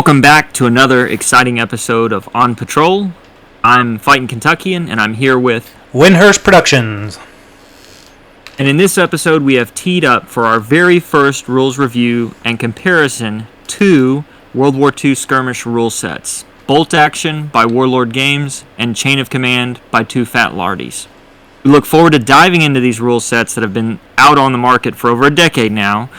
Welcome back to another exciting episode of On Patrol. I'm Fighting Kentuckian, and I'm here with Windhurst Productions. And in this episode, we have teed up for our very first rules review and comparison to World War II Skirmish rule sets. Bolt Action by Warlord Games and Chain of Command by Too Fat Lardies. We look forward to diving into these rule sets that have been out on the market for over a decade now.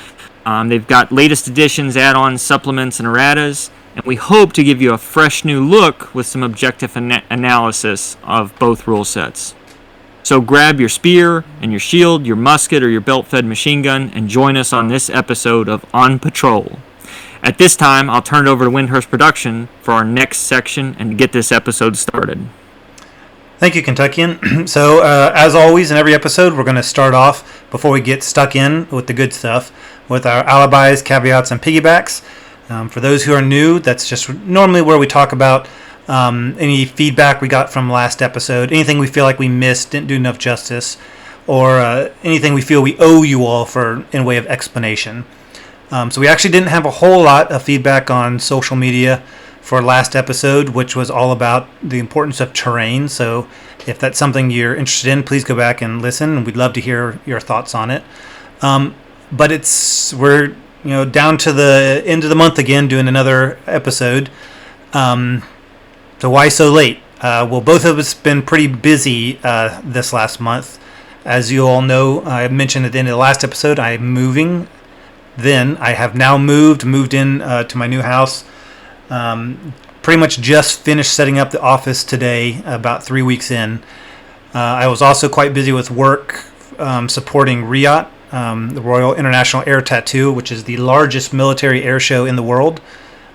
They've got latest editions, add-ons, supplements, and erratas, and we hope to give you a fresh new look with some objective analysis of both rule sets. So grab your spear and your shield, your musket, or your belt-fed machine gun, and join us on this episode of On Patrol. At this time, I'll turn it over to Windhurst Production for our next section and to get this episode started. Thank you, Kentuckian. So, as always, in every episode, we're going to start off, before we get stuck in with the good stuff, with our alibis, caveats, and piggybacks. For those who are new, that's just normally where we talk about any feedback we got from last episode, anything we feel like we missed, didn't do enough justice, or anything we feel we owe you all for in way of explanation. So we actually didn't have a whole lot of feedback on social media for last episode, which was all about the importance of terrain. So if that's something you're interested in, please go back and listen, and we'd love to hear your thoughts on it. But we're down to the end of the month again, doing another episode. So why so late? Well, both of us been pretty busy this last month. As you all know, I mentioned at the end of the last episode, I'm moving. Then I have now moved in to my new house. Pretty much just finished setting up the office today, about 3 weeks in. I was also quite busy with work supporting RIAT, the Royal International Air Tattoo, which is the largest military air show in the world,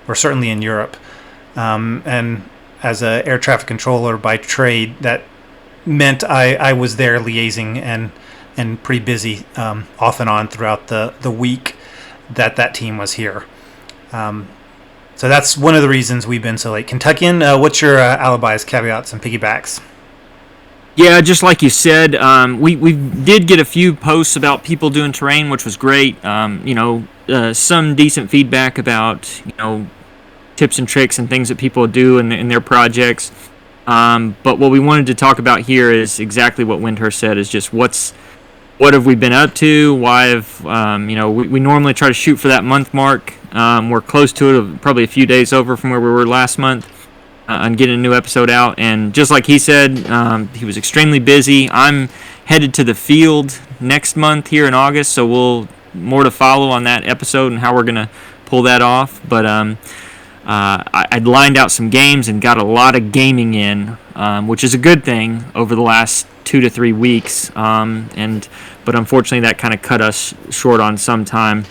or certainly in Europe. And as an air traffic controller by trade, that meant I was there liaising and pretty busy off and on throughout the week that team was here. So that's one of the reasons we've been so late. Kentuckian, what's your alibis, caveats, and piggybacks? Yeah, just like you said, we did get a few posts about people doing terrain, which was great. Some decent feedback about tips and tricks and things that people do in their projects. But what we wanted to talk about here is exactly what Windhurst said: is just what have we been up to? Why have we normally try to shoot for that month mark. We're close to it, probably a few days over from where we were last month. On getting a new episode out, and just like he said, he was extremely busy. I'm headed to the field next month here in August, so more to follow on that episode and how we're gonna pull that off. But I'd lined out some games and got a lot of gaming in, which is a good thing over the last 2 to 3 weeks. But unfortunately, that kind of cut us short on some time.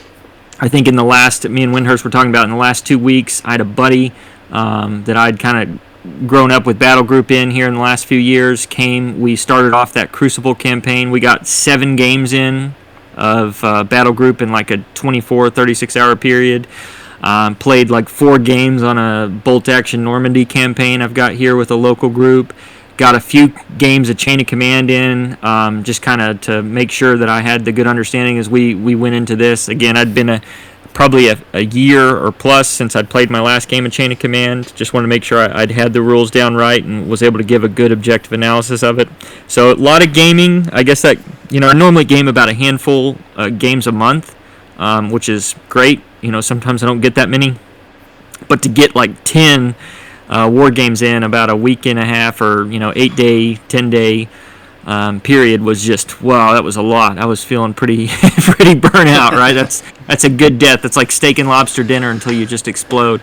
I think me and Windhurst were talking about in the last 2 weeks, I had a buddy that I'd kind of grown up with Battle Group in here in the last few years. We started off that Crucible campaign. We got 7 games in of Battle Group in like a 24, 36-hour period. Played like 4 games on a Bolt Action Normandy campaign I've got here with a local group. Got a few games of Chain of Command in, just kind of to make sure that I had the good understanding as we went into this. Again, I'd been probably a year or plus since I'd played my last game of Chain of Command. Just wanted to make sure I'd had the rules down right and was able to give a good objective analysis of it. So a lot of gaming. I guess that I normally game about a handful games a month, which is great. Sometimes I don't get that many, but to get like 10 war games in about a week and a half or 8-day, 10-day period was just, wow, that was a lot. I was feeling pretty pretty burnout, right? That's a good death. That's like steak and lobster dinner until you just explode.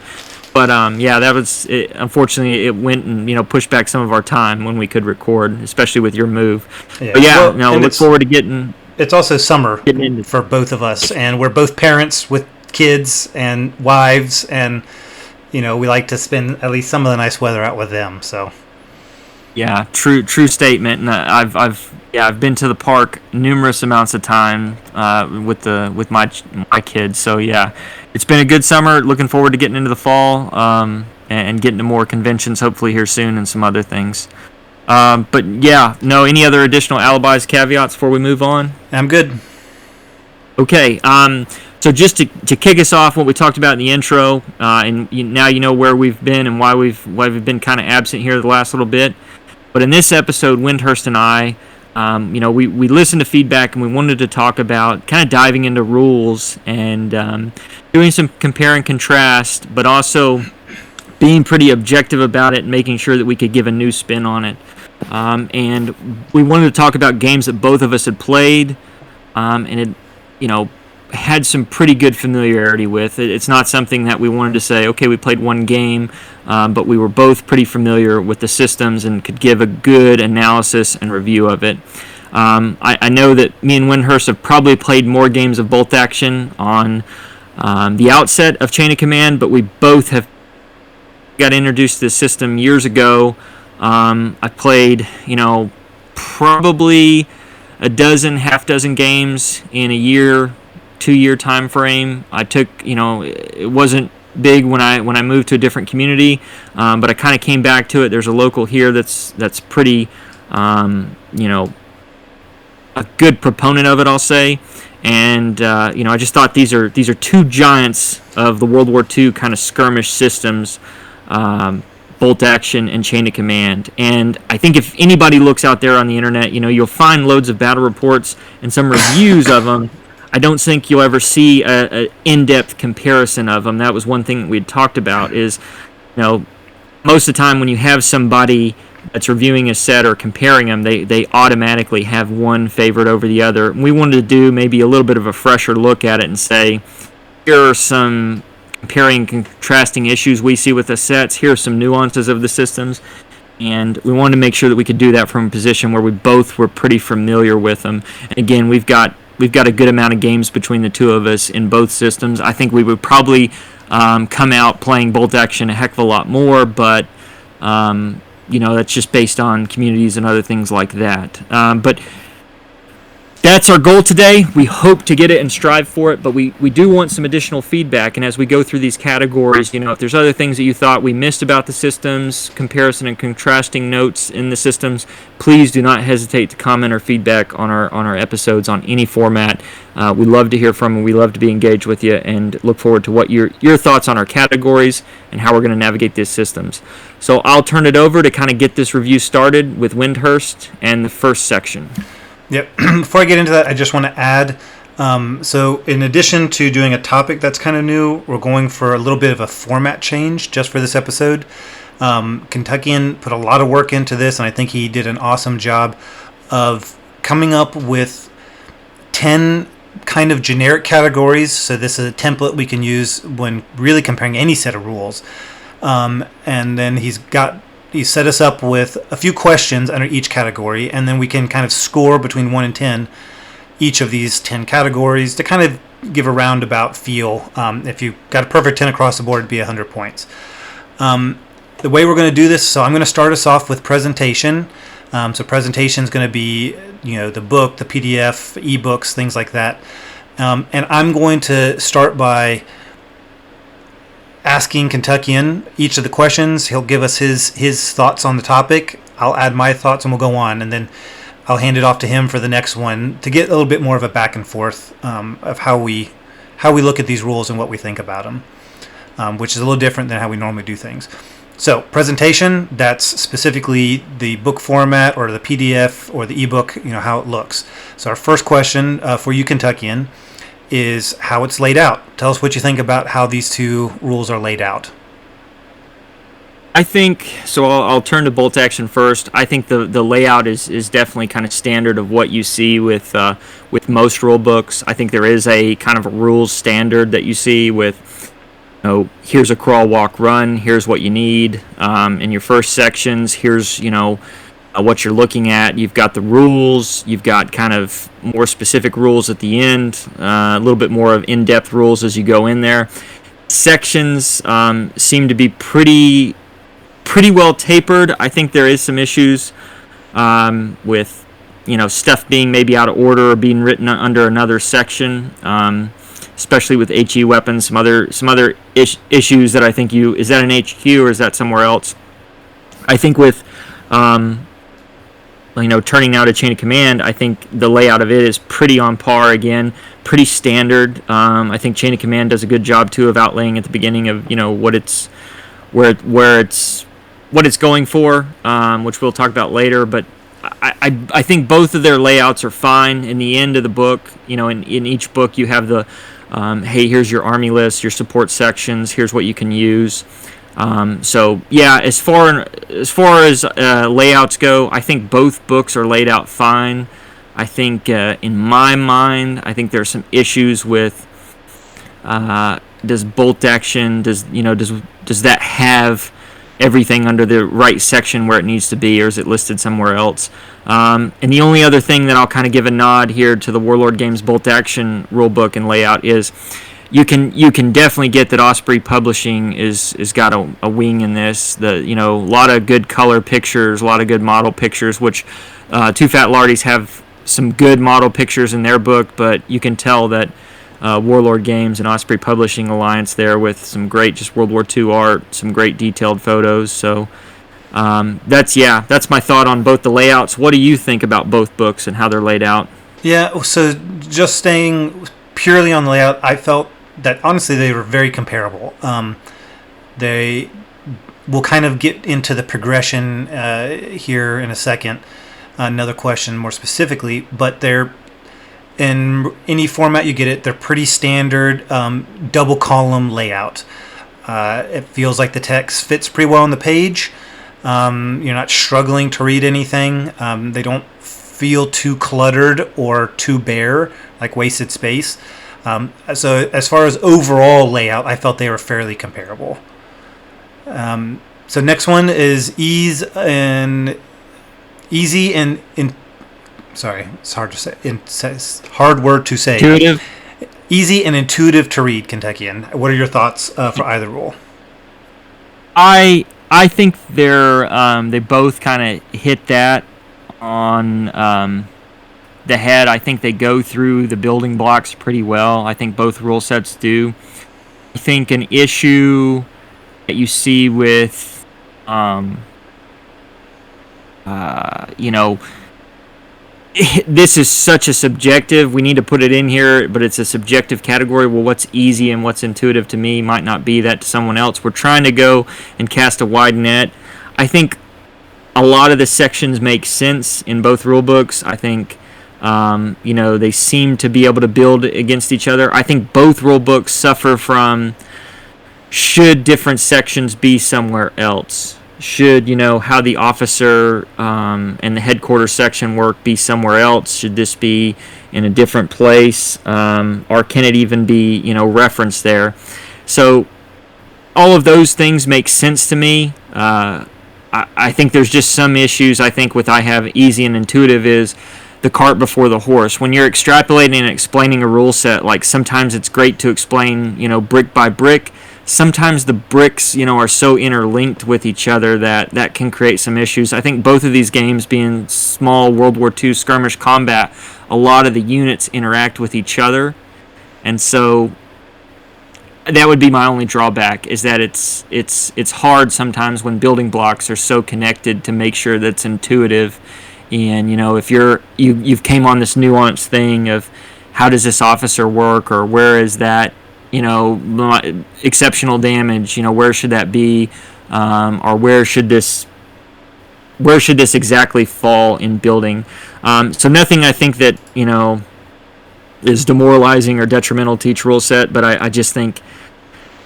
But that was it. Unfortunately, it went and pushed back some of our time when we could record, especially with your move. Yeah. But we look forward to getting. It's also summer for both of us, and we're both parents with kids and wives, and we like to spend at least some of the nice weather out with them. So. Yeah, true statement. And I've been to the park numerous amounts of time with my kids. So yeah, it's been a good summer. Looking forward to getting into the fall and getting to more conventions hopefully here soon and some other things. But yeah, any other additional alibis, caveats before we move on? I'm good. Okay. So just to kick us off, what we talked about in the intro, and now you know where we've been and why we've been kind of absent here the last little bit. But in this episode, Windhurst and I, we listened to feedback and we wanted to talk about kind of diving into rules and doing some compare and contrast, but also being pretty objective about it and making sure that we could give a new spin on it. And we wanted to talk about games that both of us had played, and it, had some pretty good familiarity with. It's not something that we wanted to say, okay, we played one game, but we were both pretty familiar with the systems and could give a good analysis and review of it. I know that me and Windhurst have probably played more games of Bolt Action on the outset of Chain of Command, but we both have got introduced to the system years ago. I played, probably a dozen, half dozen games in a year, 2-year time frame. I took, it wasn't big when I moved to a different community, but I kind of came back to it. There's a local here that's pretty, a good proponent of it, I'll say. And I just thought these are two giants of the World War II kind of skirmish systems, Bolt Action and Chain of Command. And I think if anybody looks out there on the internet, you'll find loads of battle reports and some reviews of them. I don't think you'll ever see a in-depth comparison of them. That was one thing that we'd talked about is, most of the time when you have somebody that's reviewing a set or comparing them, they automatically have one favorite over the other. And we wanted to do maybe a little bit of a fresher look at it and say, here are some comparing and contrasting issues we see with the sets. Here are some nuances of the systems. And we wanted to make sure that we could do that from a position where we both were pretty familiar with them. And again, we've got a good amount of games between the two of us in both systems. I think we would probably come out playing Bolt Action a heck of a lot more, but that's just based on communities and other things like that. But that's our goal today. We hope to get it and strive for it, but we do want some additional feedback. And as we go through these categories, if there's other things that you thought we missed about the systems, comparison and contrasting notes in the systems, please do not hesitate to comment or feedback on our episodes on any format. We love to hear from you. We love to be engaged with you and look forward to what your thoughts on our categories and how we're going to navigate these systems. So I'll turn it over to kind of get this review started with Windhurst and the first section. Yep. Before I get into that, I just want to add, so in addition to doing a topic that's kind of new, we're going for a little bit of a format change just for this episode. Kentuckian put a lot of work into this, and I think he did an awesome job of coming up with 10 kind of generic categories. So this is a template we can use when really comparing any set of rules. And then he set us up with a few questions under each category, and then we can kind of score between 1 and 10 each of these 10 categories to kind of give a roundabout feel. If you got a perfect 10 across the board, it'd be 100 points. The way we're going to do this, so I'm going to start us off with presentation. So presentation is going to be, the book, the PDF, ebooks, things like that. And I'm going to start by asking Kentuckian each of the questions. He'll give us his thoughts on the topic. I'll add my thoughts and we'll go on, and then I'll hand it off to him for the next one to get a little bit more of a back and forth of how we look at these rules and what we think about them, which is a little different than how we normally do things. So presentation, that's specifically the book format or the PDF or the ebook, how it looks. So our first question for you, Kentuckian, is how it's laid out. Tell us what you think about how these two rules are laid out. I think, so I'll turn to Bolt Action first. I think the layout is definitely kind of standard of what you see with most rule books. I think there is a kind of a rules standard that you see with, here's a crawl, walk, run, here's what you need. In your first sections, here's, what you're looking at. You've got the rules, you've got kind of more specific rules at the end, a little bit more of in-depth rules as you go in there. Sections seem to be pretty well tapered. I think there is some issues with stuff being maybe out of order or being written under another section, especially with HE weapons. Some other issues that I think is that an HQ or is that somewhere else? I think with turning now to Chain of Command, I think the layout of it is pretty on par again, pretty standard. I think Chain of Command does a good job too of outlaying at the beginning of what it's where it's what it's going for, which we'll talk about later. But I think both of their layouts are fine. In the end of the book, in each book you have the hey, here's your army list, your support sections, here's what you can use. So yeah, as far as layouts go, I think both books are laid out fine. I think in my mind, I think there are some issues with does bolt action does that have everything under the right section where it needs to be, or is it listed somewhere else? And the only other thing that I'll kind of give a nod here to the Warlord Games bolt action rulebook and layout is you can definitely get that Osprey Publishing is got a wing in this. A lot of good color pictures, a lot of good model pictures, which Too Fat Lardies have some good model pictures in their book, but you can tell that Warlord Games and Osprey Publishing alliance there with some great just World War II art, some great detailed photos. So that's my thought on both the layouts. What do you think about both books and how they're laid out? Yeah, so just staying purely on the layout, I felt that honestly they were very comparable. They will kind of get into the progression here in a second. Another question more specifically, but they're in any format you get it. They're pretty standard double column layout. It feels like the text fits pretty well on the page. You're not struggling to read anything. They don't feel too cluttered or too bare, like wasted space. So as far as overall layout, I felt they were fairly comparable. So next one is easy and sorry, it's hard to say. It's hard word to say. Intuitive. Easy and intuitive to read, Kentuckian. What are your thoughts for either rule? I think they both kind of hit that on the head. I think they go through the building blocks pretty well. I think both rule sets do. I think an issue that you see with this is such a subjective, we need to put it in here, but it's a subjective category. Well, what's easy and what's intuitive to me might not be that to someone else. We're trying to go and cast a wide net. I think a lot of the sections make sense in both rule books. I think they seem to be able to build against each other. I think both rule books suffer from should different sections be somewhere else. Should, how the officer and the headquarters section work be somewhere else? Should this be in a different place? Or can it even be, referenced there? So all of those things make sense to me. I think there's just some issues, I think, with I have easy and intuitive is the cart before the horse. When you're extrapolating and explaining a rule set, like sometimes it's great to explain, brick by brick. Sometimes the bricks, are so interlinked with each other that can create some issues. I think both of these games being small World War II skirmish combat, a lot of the units interact with each other. And so that would be my only drawback, is that it's hard sometimes when building blocks are so connected to make sure that it's intuitive. And, if you've came on this nuanced thing of how does this officer work, or where is that, exceptional damage, where should that be, or where should this exactly fall in building. So nothing I think that, is demoralizing or detrimental to each rule set, but I just think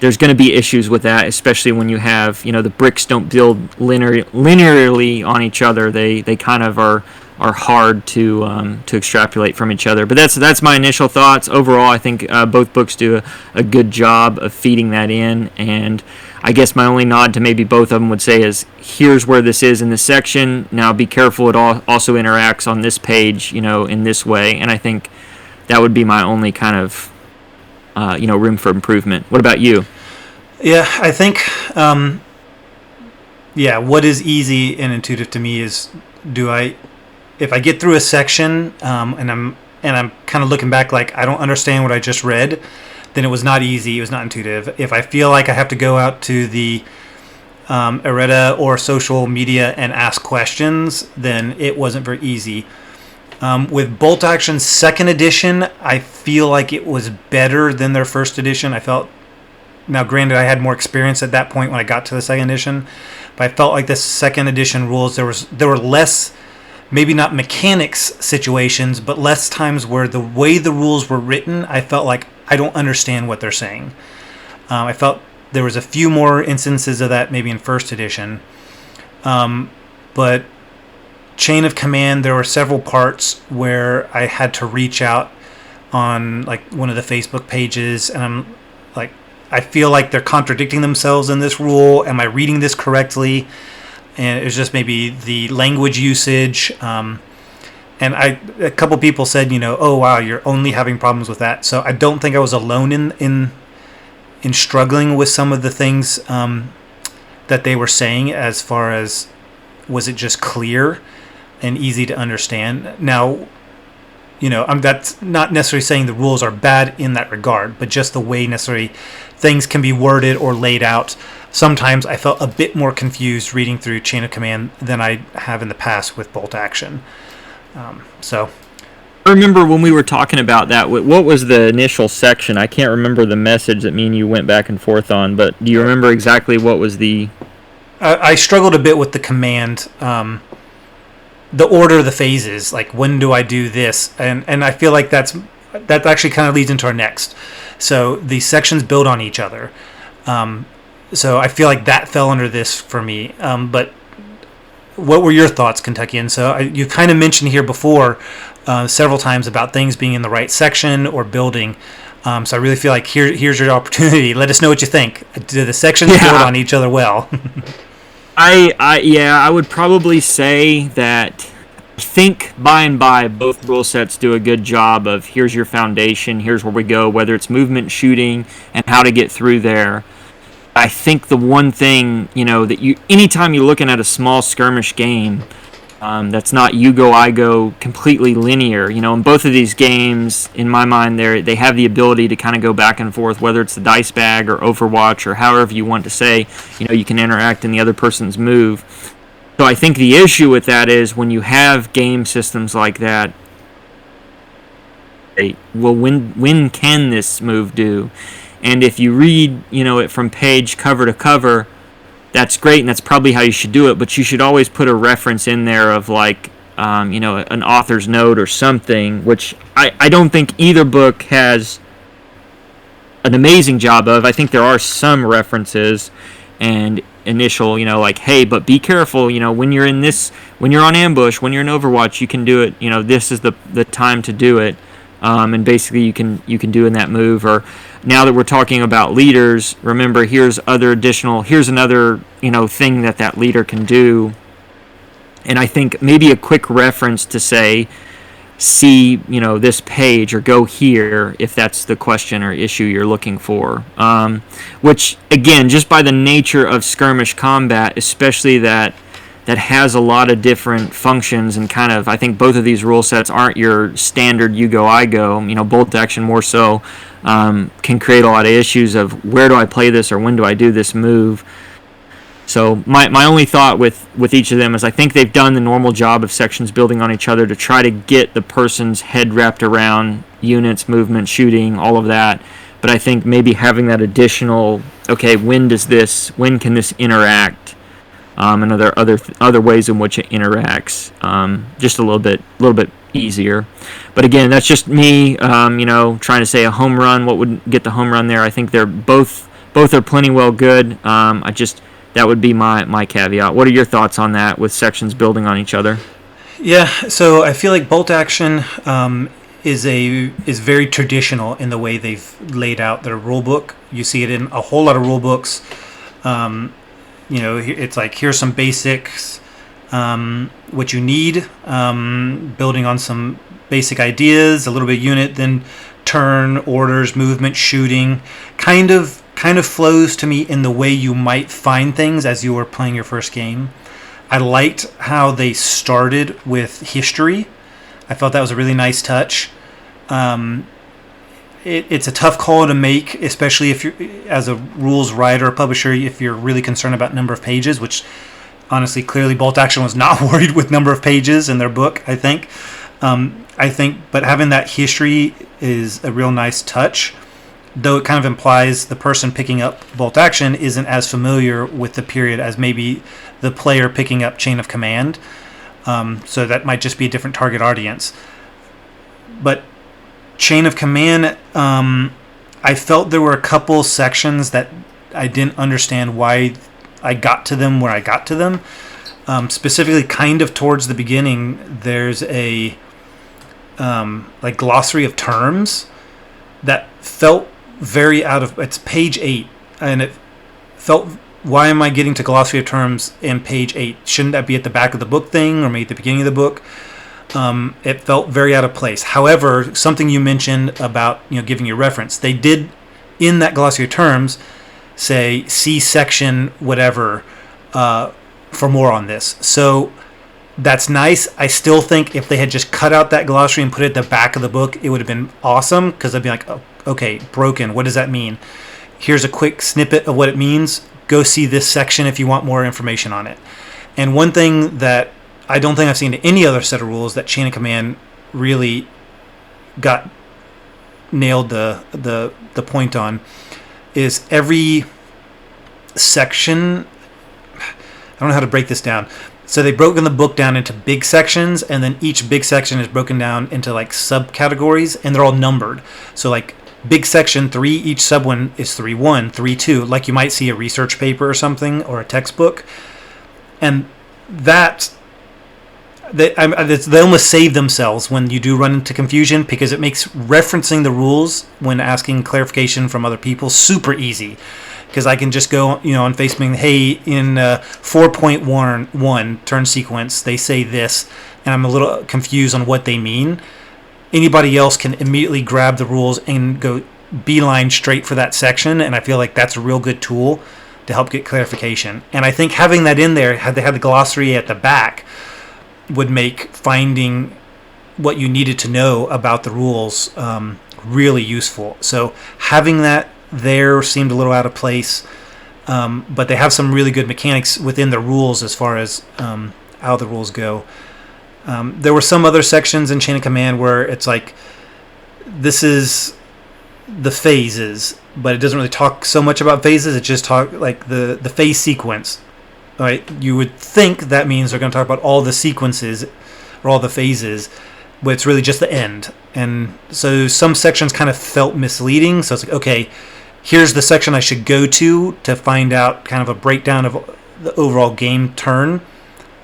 there's going to be issues with that, especially when you have, the bricks don't build linearly on each other. They kind of are hard to extrapolate from each other. But that's my initial thoughts. Overall, I think both books do a good job of feeding that in. And I guess my only nod to maybe both of them would say is, here's where this is in this section. Now be careful, it also interacts on this page, in this way. And I think that would be my only kind of room for improvement. What about you? Yeah, I think what is easy and intuitive to me is, if I get through a section and I'm kind of looking back like I don't understand what I just read, then it was not easy, it was not intuitive. If I feel like I have to go out to the errata or social media and ask questions, then it wasn't very easy. With Bolt Action's second edition, I feel like it was better than their first edition. I felt, now granted, I had more experience at that point when I got to the second edition, but I felt like the second edition rules, there were less, maybe not mechanics situations, but less times where the way the rules were written, I felt like I don't understand what they're saying. I felt there was a few more instances of that maybe in first edition, but Chain of Command, there were several parts where I had to reach out on like one of the Facebook pages, and I'm like, I feel like they're contradicting themselves in this rule. Am I reading this correctly? And it was just maybe the language usage. And a couple people said, oh wow, you're only having problems with that. So I don't think I was alone in struggling with some of the things that they were saying, as far as, was it just clear and easy to understand? Now, that's not necessarily saying the rules are bad in that regard, but just the way necessarily things can be worded or laid out. Sometimes I felt a bit more confused reading through Chain of Command than I have in the past with Bolt Action. So I remember when we were talking about that, what was the initial section? I can't remember the message that me and you went back and forth on, but do you remember exactly what was the... I struggled a bit with the command, the order of the phases, like when do I do this? And I feel like that actually kind of leads into our next. So the sections build on each other. So I feel like that fell under this for me. But what were your thoughts, Kentuckian? So you kind of mentioned here before several times about things being in the right section or building. So I really feel like here's your opportunity. Let us know what you think. Do the sections build on each other well? I would probably say that I think by and by both rule sets do a good job of, here's your foundation, here's where we go, whether it's movement, shooting, and how to get through there. I think the one thing, that anytime you're looking at a small skirmish game, that's not you go, I go, completely linear. In both of these games, in my mind, they have the ability to kind of go back and forth, whether it's the dice bag or Overwatch or however you want to say, you can interact in the other person's move. So I think the issue with that is when you have game systems like that, well, when can this move do? And if you read, it from page cover to cover, that's great, and that's probably how you should do it, but you should always put a reference in there of like, an author's note or something, which I don't think either book has an amazing job of. I think there are some references and initial, like, hey, but be careful, when you're on ambush, when you're in Overwatch, you can do it, this is the time to do it, and basically you can do in that move. Or now that we're talking about leaders, remember, here's another thing that leader can do. And I think maybe a quick reference to say, see, this page, or go here, if that's the question or issue you're looking for. Which, again, just by the nature of skirmish combat, especially that has a lot of different functions, and kind of, I think both of these rule sets aren't your standard you go, I go. Bolt Action more so can create a lot of issues of where do I play this, or when do I do this move. So my only thought with each of them is I think they've done the normal job of sections building on each other to try to get the person's head wrapped around units, movement, shooting, all of that. But I think maybe having that additional, okay, when can this interact? And other ways in which it interacts, just a little bit easier. But again, that's just me, trying to say a home run. What would get the home run there? I think they're both are plenty well good. That would be my caveat. What are your thoughts on that with sections building on each other? Yeah, so I feel like Bolt Action is very traditional in the way they've laid out their rule book. You see it in a whole lot of rule books. It's like, here's some basics, what you need, building on some basic ideas, a little bit of unit, then turn, orders, movement, shooting, kind of flows to me in the way you might find things as you were playing your first game. I liked how they started with history. I felt that was a really nice touch. it's a tough call to make, especially if you're as a rules writer or publisher, if you're really concerned about number of pages, which honestly, clearly Bolt Action was not worried with number of pages in their book, I think. But having that history is a real nice touch, though it kind of implies the person picking up Bolt Action isn't as familiar with the period as maybe the player picking up Chain of Command. So that might just be a different target audience. But Chain of Command, I felt there were a couple sections that I didn't understand why I got to them where I got to them. Specifically, kind of towards the beginning, there's a like glossary of terms that felt very out of. It's page 8, and it felt. Why am I getting to glossary of terms in page 8? Shouldn't that be at the back of the book thing, or maybe at the beginning of the book? It felt very out of place. However, something you mentioned about giving you reference, they did in that glossary of terms say see section whatever for more on this. So that's nice. I still think if they had just cut out that glossary and put it at the back of the book, it would have been awesome, because I'd be like, oh, okay, broken. What does that mean? Here's a quick snippet of what it means. Go see this section if you want more information on it. And one thing that I don't think I've seen in any other set of rules that Chain of Command really got nailed the point on is every section. I don't know how to break this down. So they've broken the book down into big sections, and then each big section is broken down into like subcategories, and they're all numbered. So like big section 3, each sub one is 3.1, 3.2, like you might see a research paper or something, or a textbook. And that they almost save themselves when you do run into confusion, because it makes referencing the rules when asking clarification from other people super easy. Because I can just go on Facebook, hey, in 4.1 turn sequence, they say this, and I'm a little confused on what they mean. Anybody else can immediately grab the rules and go beeline straight for that section, and I feel like that's a real good tool to help get clarification. And I think having that in there, had they had the glossary at the back, would make finding what you needed to know about the rules really useful. So having that there seemed a little out of place, but they have some really good mechanics within the rules as far as how the rules go. There were some other sections in Chain of Command where it's like, this is the phases, but it doesn't really talk so much about phases. It just talk like the phase sequence. All right, you would think that means they're going to talk about all the sequences or all the phases, but it's really just the end. And so some sections kind of felt misleading. So it's like, okay, here's the section I should go to find out kind of a breakdown of the overall game turn.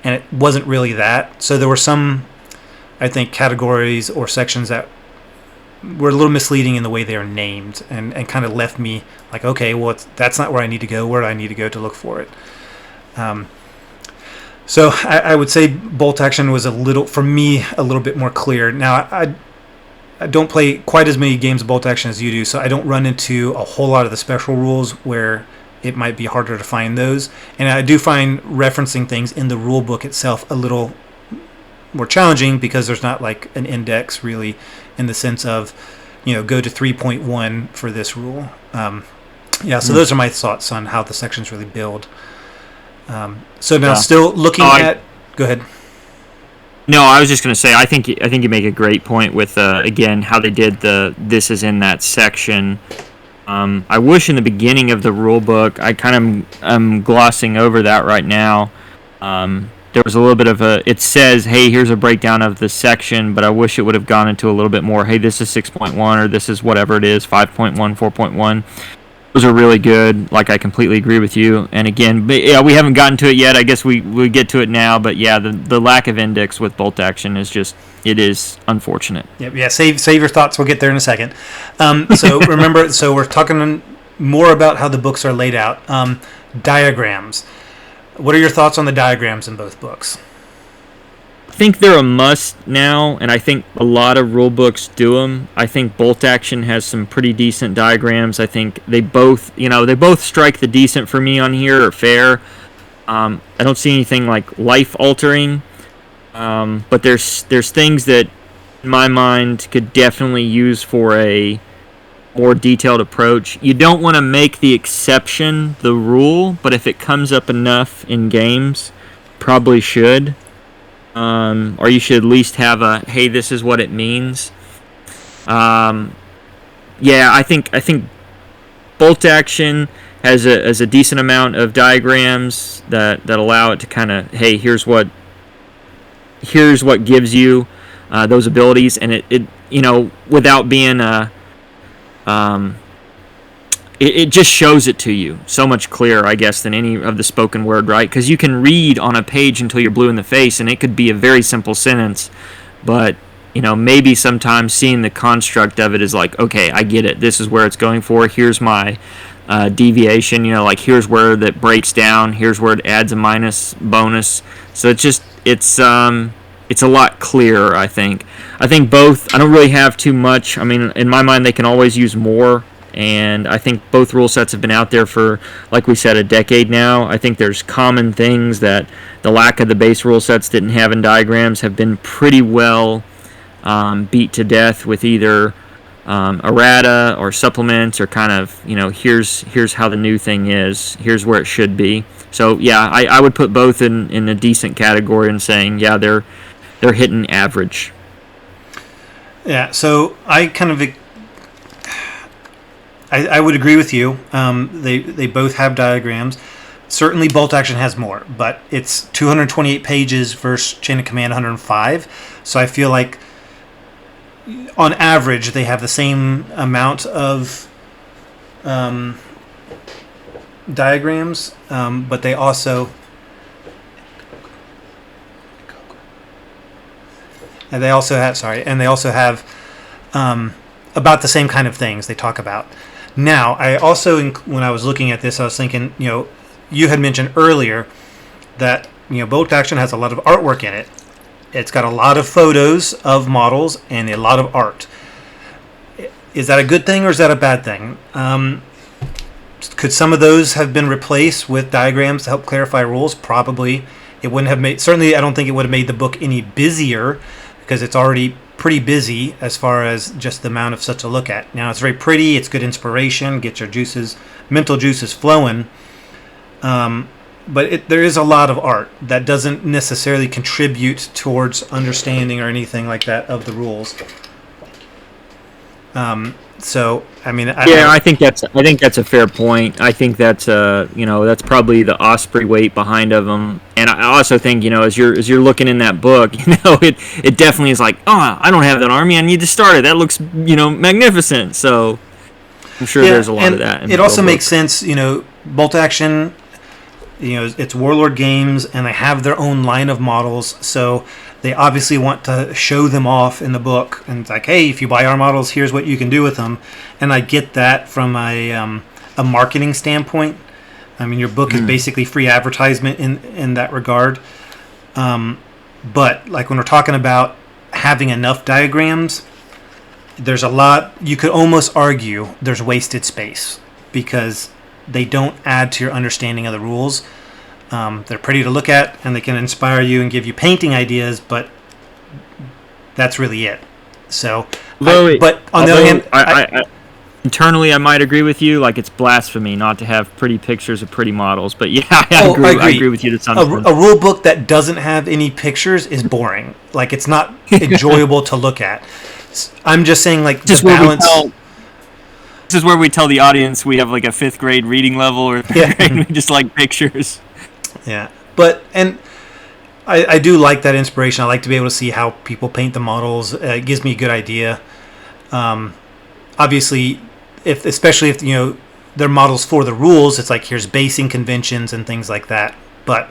And it wasn't really that. So there were some, I think, categories or sections that were a little misleading in the way they are named, and kind of left me like, okay, well, that's not where I need to go. Where do I need to go to look for it? So I would say Bolt Action was for me, a little bit more clear. Now, I don't play quite as many games of Bolt Action as you do, so I don't run into a whole lot of the special rules where it might be harder to find those. And I do find referencing things in the rule book itself a little more challenging, because there's not like an index really in the sense of, go to 3.1 for this rule. So those are my thoughts on how the sections really build. So now still looking at... Go ahead. No, I was just going to say, I think you make a great point with, again, how they did this is in that section. I wish in the beginning of the rule book, I kind of am glossing over that right now. There was a little bit of it says, hey, here's a breakdown of the section, but I wish it would have gone into a little bit more, hey, this is 6.1, or this is whatever it is, 5.1, 4.1. Those are really good. Like, I completely agree with you. And again, we haven't gotten to it yet. I guess we get to it now. But yeah, the lack of index with Bolt Action is it is unfortunate. Yeah. Save your thoughts. We'll get there in a second. So remember, so we're talking more about how the books are laid out. Diagrams. What are your thoughts on the diagrams in both books? I think they're a must now, and I think a lot of rule books do them. I think Bolt Action has some pretty decent diagrams. I think they both strike the decent for me on here, or fair. I don't see anything like life altering, but there's things that in my mind could definitely use for a more detailed approach. You don't want to make the exception the rule, but if it comes up enough in games, probably should. Or you should at least have a, hey, this is what it means. Yeah, I think bolt action has a decent amount of diagrams that allow it to kind of, hey, here's what gives you those abilities, and it without being a it just shows it to you so much clearer, I guess, than any of the spoken word, right? Because you can read on a page until you're blue in the face, and it could be a very simple sentence, but maybe sometimes seeing the construct of it is like, okay, I get it. This is where it's going for. Here's my deviation. Like here's where that breaks down. Here's where it adds a minus bonus. So it's a lot clearer, I think. I think both. I don't really have too much. I mean, in my mind, they can always use more. And I think both rule sets have been out there for, like we said, a decade now. I think there's common things that the lack of the base rule sets didn't have in diagrams have been pretty well beat to death with either errata or supplements, or kind of, here's how the new thing is, here's where it should be. So yeah, I would put both in a decent category and saying, yeah, they're hitting average. Yeah, so I would agree with you. They both have diagrams. Certainly, bolt action has more, but it's 228 pages versus chain of command 105. So I feel like, on average, they have the same amount of diagrams, but they also have about the same kind of things they talk about. Now, I also, when I was looking at this, I was thinking, you had mentioned earlier that, bolt action has a lot of artwork in it. It's got a lot of photos of models and a lot of art. Is that a good thing or is that a bad thing? Could some of those have been replaced with diagrams to help clarify rules? Probably. It wouldn't have made, certainly I don't think it would have made the book any busier, because it's already pretty busy as far as just the amount of stuff to look at. Now, it's very pretty, it's good inspiration, gets your mental juices flowing. But there is a lot of art that doesn't necessarily contribute towards understanding or anything like that of the rules. So, I mean, I think that's a fair point. I think that's that's probably the Osprey weight behind of them. And I also think, as you're looking in that book, it definitely is like, oh, I don't have that army, I need to start it. That looks, magnificent. So I'm sure there's a lot of that. It also makes sense, bolt action, it's Warlord games, and they have their own line of models, so they obviously want to show them off in the book. And it's like, hey, if you buy our models, here's what you can do with them. And I get that from a marketing standpoint. I mean, your book is basically free advertisement in that regard. But like when we're talking about having enough diagrams, there's a lot. You could almost argue there's wasted space because they don't add to your understanding of the rules. They're pretty to look at, and they can inspire you and give you painting ideas, but that's really it. So, but on the other hand, internally, I might agree with you. Like, it's blasphemy not to have pretty pictures of pretty models. But yeah, I agree with you to some extent. A rule book that doesn't have any pictures is boring. Like, it's not enjoyable to look at. I'm just saying, like, the balance. This is where we tell the audience we have like a 5th grade reading level, or 3rd grade, we just like pictures. Yeah, but I do like that inspiration. I like to be able to see how people paint the models. It gives me a good idea. Obviously, especially if they're models for the rules, it's like here's basing conventions and things like that. But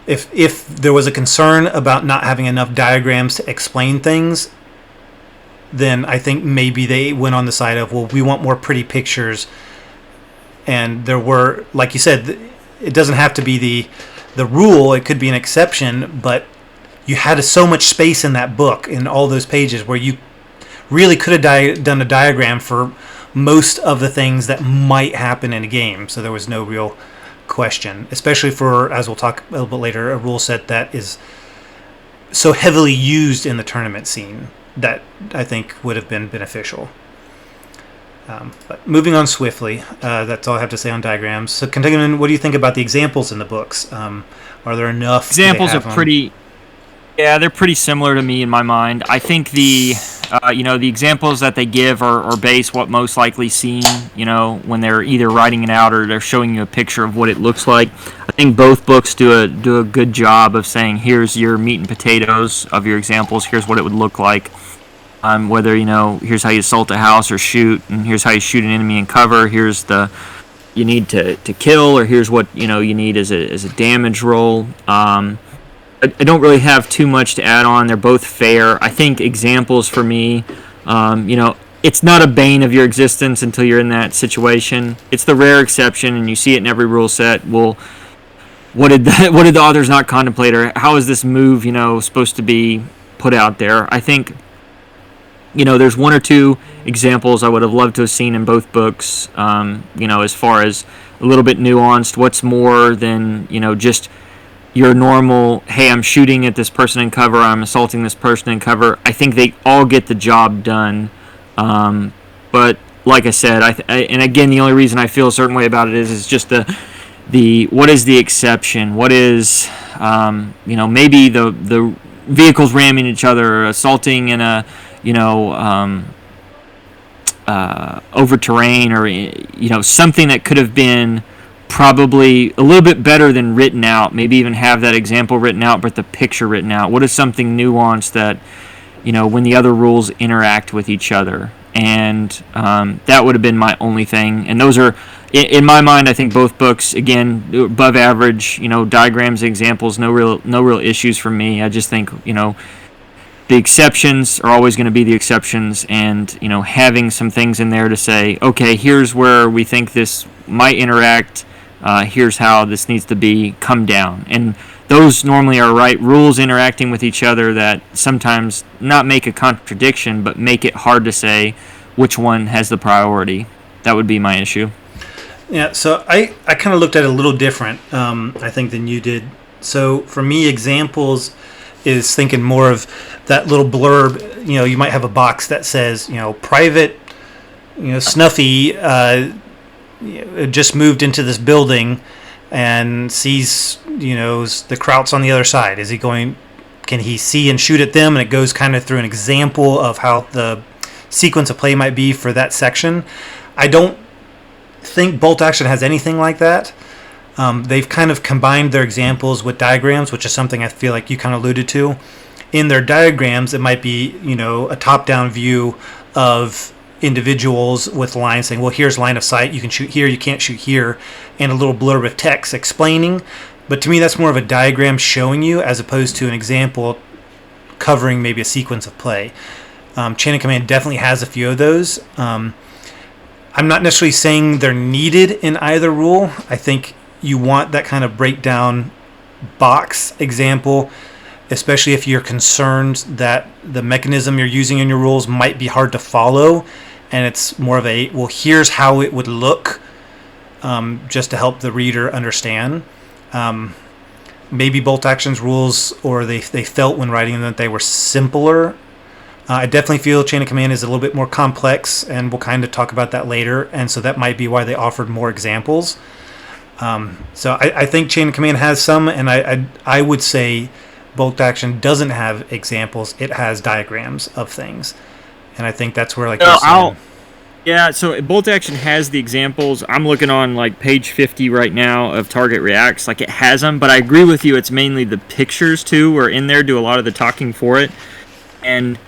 if there was a concern about not having enough diagrams to explain things, then I think maybe they went on the side of, well, we want more pretty pictures. And there were, like you said, it doesn't have to be the rule. It could be an exception, but you had so much space in that book, in all those pages, where you really could have done a diagram for most of the things that might happen in a game. So there was no real question, especially for, as we'll talk a little bit later, a rule set that is so heavily used in the tournament scene. that I think would have been beneficial. But moving on swiftly, that's all I have to say on diagrams. So, Kentuckyman, what do you think about the examples in the books? Are there enough? Examples are pretty. Yeah, they're pretty similar to me in my mind. I think the examples that they give are based what most likely seen, when they're either writing it out or they're showing you a picture of what it looks like. I think both books do a good job of saying, here's your meat and potatoes of your examples, here's what it would look like. Whether, here's how you assault a house or shoot, and here's how you shoot an enemy in cover, here's you need to kill, or here's what, you need as a damage roll. I don't really have too much to add on. They're both fair. I think examples for me, it's not a bane of your existence until you're in that situation. It's the rare exception, and you see it in every rule set. Well, what did the authors not contemplate, or how is this move, supposed to be put out there? I think, there's one or two examples I would have loved to have seen in both books, as far as a little bit nuanced. What's more than, just your normal, hey, I'm shooting at this person in cover, I'm assaulting this person in cover. I think they all get the job done. But like I said, and again, the only reason I feel a certain way about it is just the what is the exception? What is, maybe the vehicles ramming each other, or assaulting in a, over terrain, or, something that could have been probably a little bit better than written out, maybe even have that example written out, but the picture written out. What is something nuanced that, when the other rules interact with each other? And that would have been my only thing. And those are, in my mind, I think both books, again, above average, diagrams, examples, no real issues for me. I just think, the exceptions are always going to be the exceptions, and, having some things in there to say, okay, here's where we think this might interact, here's how this needs to come down. And those normally are rules interacting with each other that sometimes not make a contradiction, but make it hard to say which one has the priority. That would be my issue. Yeah, so I kind of looked at it a little different, I think, than you did. So for me, examples is thinking more of that little blurb. You might have a box that says, Private, Snuffy just moved into this building and sees, the Krauts on the other side. Can he see and shoot at them? And it goes kind of through an example of how the sequence of play might be for that section. I don't think Bolt Action has anything like that. They've kind of combined their examples with diagrams, which is something I feel like you kind of alluded to. In their diagrams, it might be, a top-down view of individuals with lines saying, well, here's line of sight, you can shoot here, you can't shoot here, and a little blurb of text explaining. But to me, that's more of a diagram showing you as opposed to an example covering maybe a sequence of play. Chain of Command definitely has a few of those. I'm not necessarily saying they're needed in either rule. I think you want that kind of breakdown box example, especially if you're concerned that the mechanism you're using in your rules might be hard to follow, and it's more of a, well, here's how it would look, just to help the reader understand. Maybe Bolt Action's rules, or they felt when writing them that they were simpler. I definitely feel Chain of Command is a little bit more complex, and we'll kind of talk about that later, and so that might be why they offered more examples. So I think Chain of Command has some, and I would say Bolt Action doesn't have examples. It has diagrams of things, and I think that's where yeah. So Bolt Action has the examples. I'm looking on page 50 right now of Target Reacts. It has them, but I agree with you. It's mainly the pictures too, or in there do a lot of the talking for it, and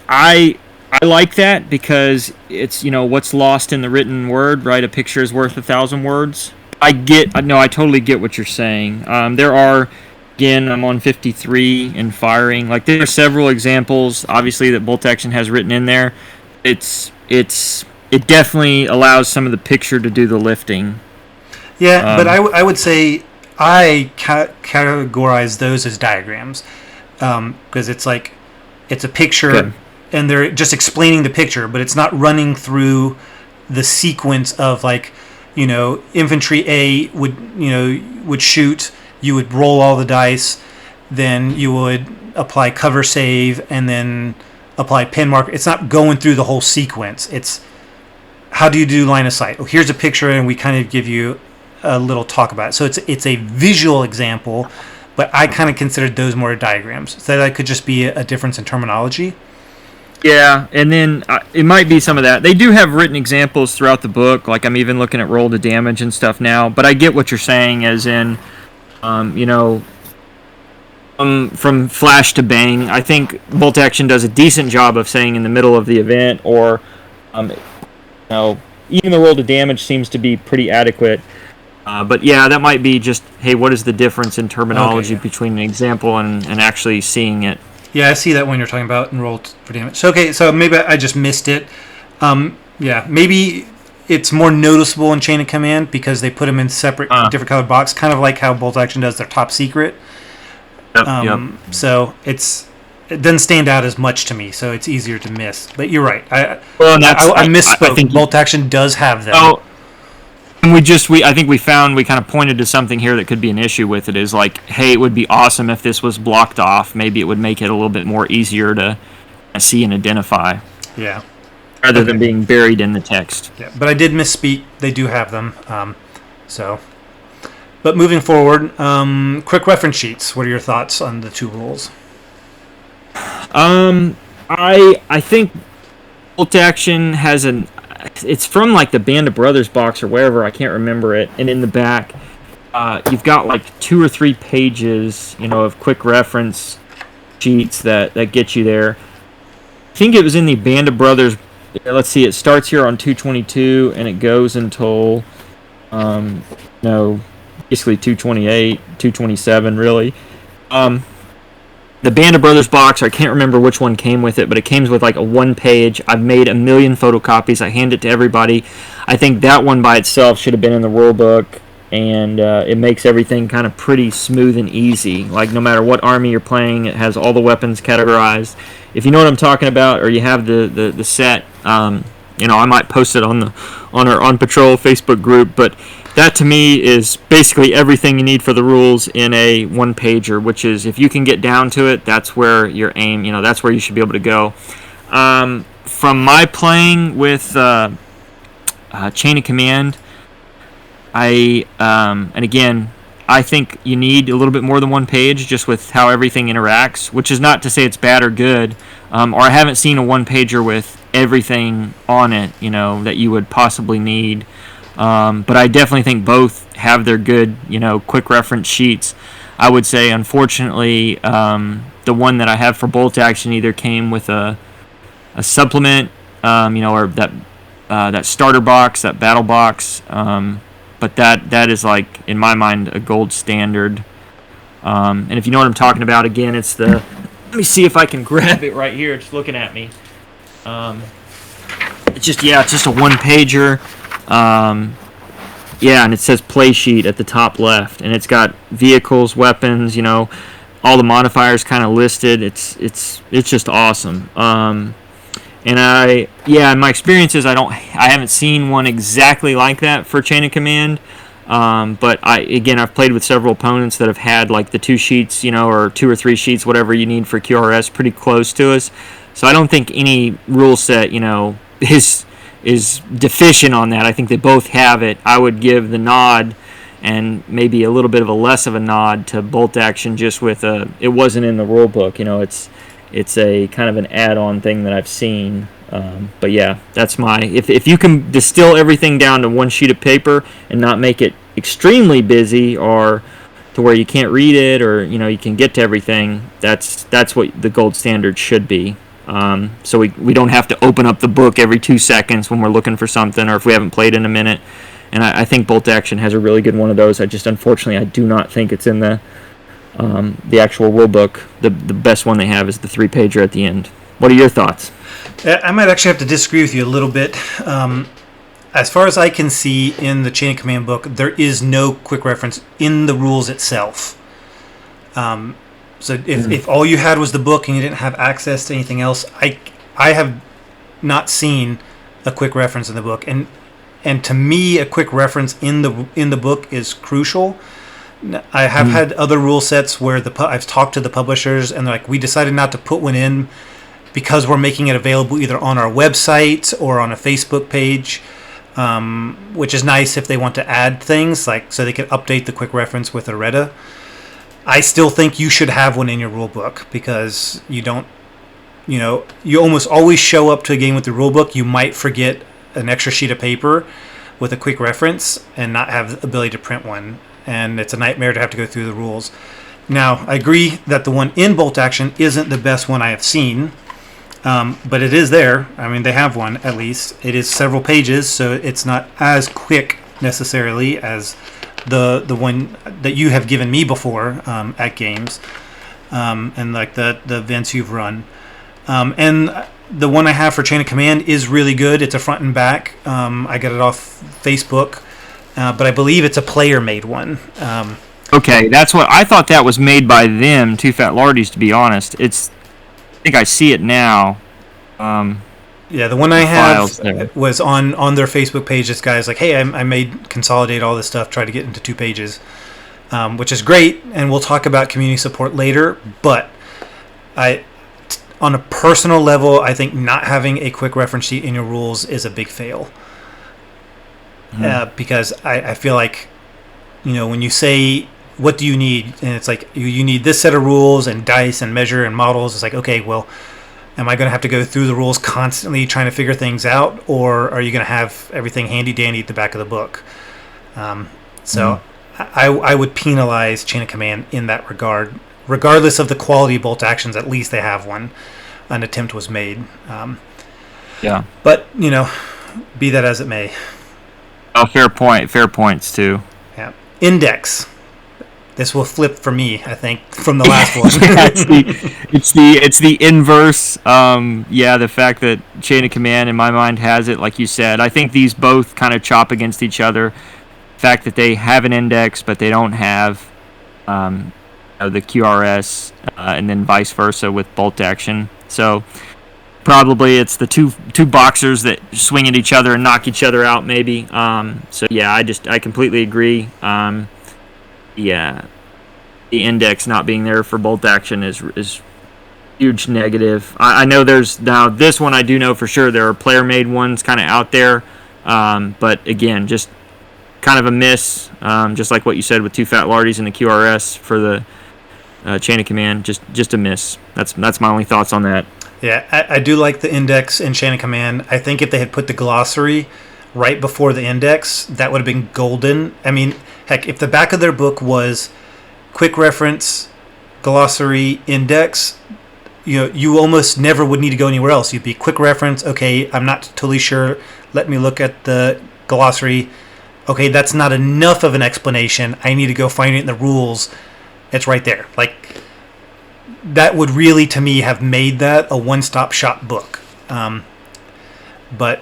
I like that because it's what's lost in the written word, right? A picture is worth 1,000 words. I totally get what you're saying. There are. Again, I'm on 53 and firing. There are several examples, obviously, that Bolt Action has written in there. It definitely allows some of the picture to do the lifting. Yeah, but I would say I categorize those as diagrams, because it's a picture. Good. And they're just explaining the picture, but it's not running through the sequence of infantry A would shoot. You would roll all the dice. then you would apply cover save and then apply pin marker. It's not going through the whole sequence. It's how do you do line of sight? Oh, here's a picture, and we kind of give you a little talk about it. So it's a visual example, but I kind of considered those more diagrams. So that could just be a difference in terminology. Yeah, and then it might be some of that. They do have written examples throughout the book. Like I'm even looking at roll to damage and stuff now. But I get what you're saying, as in, from flash to bang. I think bolt action does a decent job of saying in the middle of the event, or, even the roll to damage seems to be pretty adequate. But yeah, that might be just, hey, what is the difference in terminology between an example and actually seeing it? Yeah, I see that when you're talking about enrolled for damage. So, okay, so maybe I just missed it. Maybe it's more noticeable in Chain of Command because they put them in separate, different colored box, kind of like how Bolt Action does their top secret. Yep. So it doesn't stand out as much to me, so it's easier to miss. But you're right. I misspoke. I think Bolt Action does have them. Oh, and I think we kind of pointed to something here that could be an issue with it, is like, hey, it would be awesome if this was blocked off. Maybe it would make it a little bit more easier to see and identify. Yeah. Rather than being buried in the text. Yeah, but I did misspeak. They do have them. But moving forward, quick reference sheets. What are your thoughts on the two rules? I think Bolt Action has it's from like the Band of Brothers box or wherever, I can't remember it, and in the back you've got like 2 or 3 pages of quick reference sheets that get you there. I think it was in the Band of Brothers. Let's see, it starts here on 222 and it goes until basically 228, 227 really. The Band of Brothers box, I can't remember which one came with it, but it came with like a 1-page. I've made 1 million photocopies. I hand it to everybody. I think that one by itself should have been in the rule book, and it makes everything kind of pretty smooth and easy. Like no matter what army you're playing, it has all the weapons categorized. If you know what I'm talking about, or you have the set, I might post it on our On Patrol Facebook group, but that to me is basically everything you need for the rules in a 1-pager, which is, if you can get down to it, that's where your aim, that's where you should be able to go. From my playing with Chain of Command, and again, I think you need a little bit more than 1 page just with how everything interacts, which is not to say it's bad or good, or I haven't seen a 1-pager with everything on it, that you would possibly need. But I definitely think both have their good, quick reference sheets. I would say, unfortunately, the one that I have for Bolt Action either came with a supplement, or that starter box, that battle box. But that is, like, in my mind, a gold standard. And if you know what I'm talking about, again, it's let me see if I can grab it right here. It's looking at me. It's just a 1-pager. And it says play sheet at the top left, and it's got vehicles, weapons, all the modifiers kind of listed. It's just awesome. And in my experiences, I haven't seen one exactly like that for Chain of Command. But I've played with several opponents that have had like the 2 sheets, or 2 or 3 sheets, whatever you need for QRS, pretty close to us. So I don't think any rule set, is deficient on that. I think they both have it. I would give the nod, and maybe a little bit of a less of a nod, to Bolt Action, just with it wasn't in the rule book. It's a kind of an add-on thing that I've seen. But yeah, that's if you can distill everything down to 1 sheet of paper and not make it extremely busy or to where you can't read it, or you can get to everything, that's what the gold standard should be. So we don't have to open up the book every 2 seconds when we're looking for something, or if we haven't played in a minute. And I think Bolt Action has a really good one of those. Unfortunately, I do not think it's in the actual rule book. The best one they have is the 3-pager at the end. What are your thoughts? I might actually have to disagree with you a little bit. As far as I can see in the Chain of Command book, there is no quick reference in the rules itself. So if all you had was the book and you didn't have access to anything else, I have not seen a quick reference in the book. And to me, a quick reference in the book is crucial, I have had other rule sets where I've talked to the publishers and they're like, we decided not to put one in because we're making it available either on our website or on a Facebook page, which is nice if they want to add things, like so they can update the quick reference with errata. I still think you should have one in your rule book because you almost always show up to a game with the rule book. You might forget an extra sheet of paper with a quick reference and not have the ability to print one. And it's a nightmare to have to go through the rules. Now, I agree that the one in Bolt Action isn't the best one I have seen. But it is there. I mean, they have one at least. It is several pages, so it's not as quick necessarily as the one that you have given me before at games, and like the events you've run. And the one I have for Chain of Command is really good. It's a front and back. I got it off Facebook, but I believe it's a player-made one. Okay, that's what I thought. That was made by them, Too Fat Lardies. To be honest, I think I see it now. Yeah, the one I have was on their Facebook page. This guy's like, hey, I made consolidate all this stuff, try to get into 2 pages, which is great, and we'll talk about community support later. But on a personal level, I think not having a quick reference sheet in your rules is a big fail. Because I feel like, when you say, what do you need? And it's like, you need this set of rules and dice and measure and models. It's like, okay, well, am I going to have to go through the rules constantly trying to figure things out? Or are you going to have everything handy dandy at the back of the book? I would penalize Chain of Command in that regard. Regardless of the quality of Bolt Actions, at least they have one. An attempt was made. Yeah. But, be that as it may. Oh, fair point. Fair points, too. Yeah. Index. This will flip for me, I think, from the last one. Yeah, it's the inverse. The fact that Chain of Command, in my mind, has it, like you said. I think these both kind of chop against each other. The fact that they have an index, but they don't have the QRS, and then vice versa with Bolt Action. So probably it's the two boxers that swing at each other and knock each other out, maybe. I completely agree. The index not being there for Bolt Action is huge negative. I know there's now this one. I do know for sure there are player-made ones kind of out there, but again, just kind of a miss. Just like what you said with Too Fat Lardies and the QRS for the Chain of Command, just a miss. That's my only thoughts on that. Yeah, I do like the index in Chain of Command. I think if they had put the glossary right before the index, that would have been golden. I mean, heck, if the back of their book was quick reference, glossary, index, you almost never would need to go anywhere else. You'd be quick reference, okay, I'm not totally sure, let me look at the glossary. Okay, that's not enough of an explanation. I need to go find it in the rules. It's right there. Like, that would really, to me, have made that a one-stop shop book. But,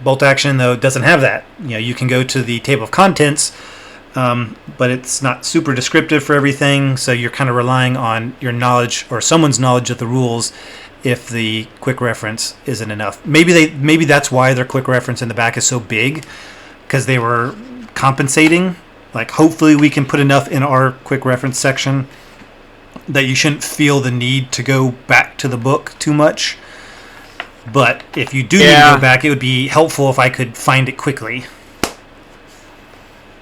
Bolt Action, though, doesn't have that. You can go to the table of contents, but it's not super descriptive for everything, so you're kind of relying on your knowledge or someone's knowledge of the rules if the quick reference isn't enough. Maybe that's why their quick reference in the back is so big, because they were compensating. Like, hopefully we can put enough in our quick reference section that you shouldn't feel the need to go back to the book too much. But if you do need to go back, it would be helpful if I could find it quickly.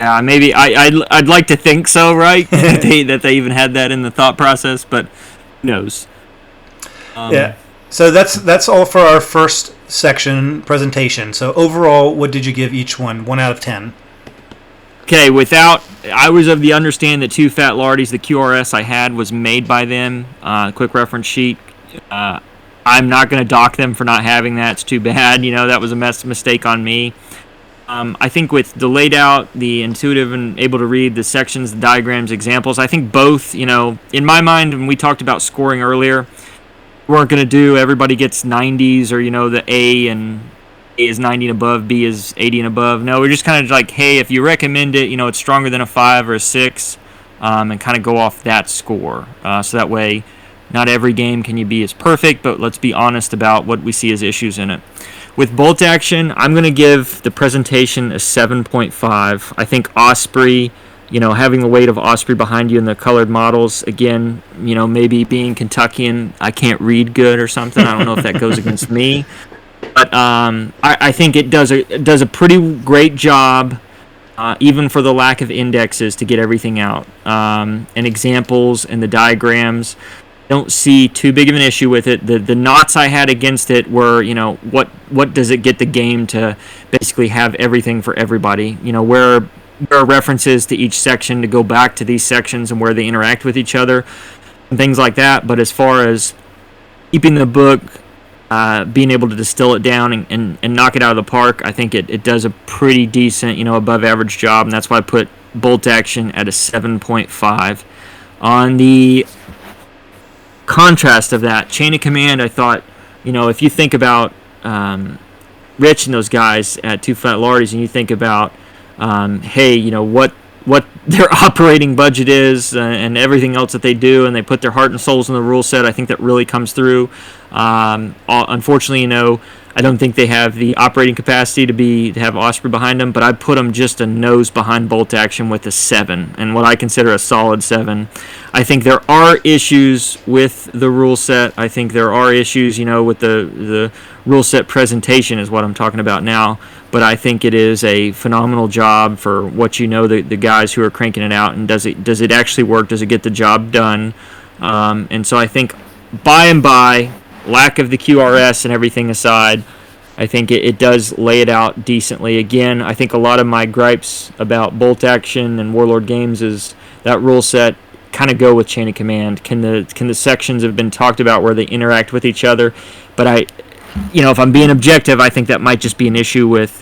Maybe I'd like to think so, right? that they even had that in the thought process, but who knows? So that's all for our first section presentation. So overall, what did you give each one? 1 out of 10. Okay, I was of the understanding that Too Fat Lardies, the QRS I had, was made by them. Quick reference sheet. I'm not going to dock them for not having that. It's too bad. That was a mistake on me. I think with the laid out, the intuitive and able to read the sections, the diagrams, examples, I think both, in my mind, when we talked about scoring earlier, we weren't going to do everybody gets 90s or, the A and A is 90 and above, B is 80 and above. No, we're just kind of like, hey, if you recommend it, it's stronger than a 5 or a 6, and kind of go off that score. So that way, not every game can you be as perfect, but let's be honest about what we see as issues in it. With Bolt Action, I'm going to give the presentation a 7.5. I think Osprey having the weight of Osprey behind you in the colored models. Again, maybe being Kentuckian, I can't read good or something. I don't know if that goes against me. But I think it does a pretty great job, even for the lack of indexes, to get everything out. And examples and the diagrams, don't see too big of an issue with it. The knots I had against it were, what does it get the game to basically have everything for everybody? Where are references to each section to go back to these sections and where they interact with each other and things like that. But as far as keeping the book, being able to distill it down and knock it out of the park, I think it does a pretty decent, above average job, and that's why I put Bolt Action at a 7.5. On the contrast of that, Chain of Command, I thought, if you think about Rich and those guys at Too Fat Lardies, and you think about, what their operating budget is and everything else that they do, and they put their heart and souls in the rule set, I think that really comes through. Unfortunately, I don't think they have the operating capacity to have Osprey behind them, but I put them just a nose behind Bolt Action with a 7, and what I consider a solid 7. I think there are issues with the rule set. I think there are issues, with the rule set presentation is what I'm talking about now. But I think it is a phenomenal job for what the guys who are cranking it out, and does it actually work? Does it get the job done? And so I think by lack of the QRS and everything aside, I think it does lay it out decently. Again, I think a lot of my gripes about Bolt Action and Warlord games is that rule set kind of go with Chain of Command. Can the sections have been talked about where they interact with each other? But if I'm being objective, I think that might just be an issue with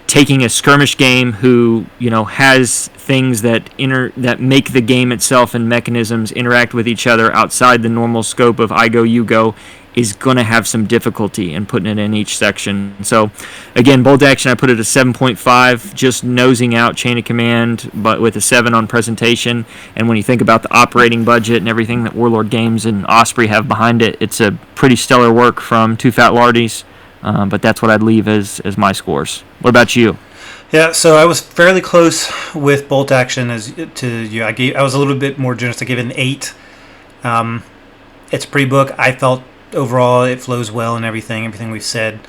taking a skirmish game who has things that make the game itself and mechanisms interact with each other outside the normal scope of I go, you go, is going to have some difficulty in putting it in each section. So again, Bolt Action, I put it at 7.5, just nosing out Chain of Command, but with a 7 on presentation. And when you think about the operating budget and everything that Warlord Games and Osprey have behind it, it's a pretty stellar work from Too Fat Lardies. But that's what I'd leave as my scores. What about you? Yeah, so I was fairly close with Bolt Action to you. I was a little bit more generous. I gave it an 8. It's a pretty book. I felt overall it flows well and everything we've said.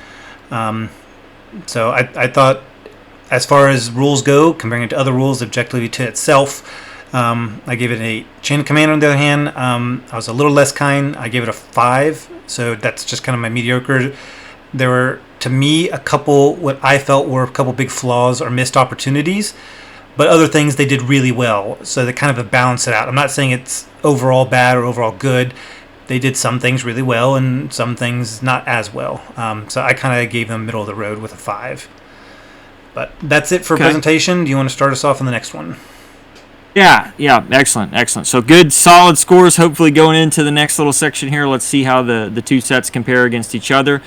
So I thought, as far as rules go, comparing it to other rules objectively to itself, I gave it an 8. Chain of Command, on the other hand, I was a little less kind. I gave it a 5. So that's just kind of my mediocre. There were, to me, what I felt were a couple big flaws or missed opportunities, but other things they did really well. So they kind of balance it out. I'm not saying it's overall bad or overall good. They did some things really well and some things not as well. So I kind of gave them middle of the road with a 5. But that's it for presentation. Do you want to start us off on the next one? Yeah, excellent. So good, solid scores. Hopefully going into the next little section here, let's see how the two sets compare against each other.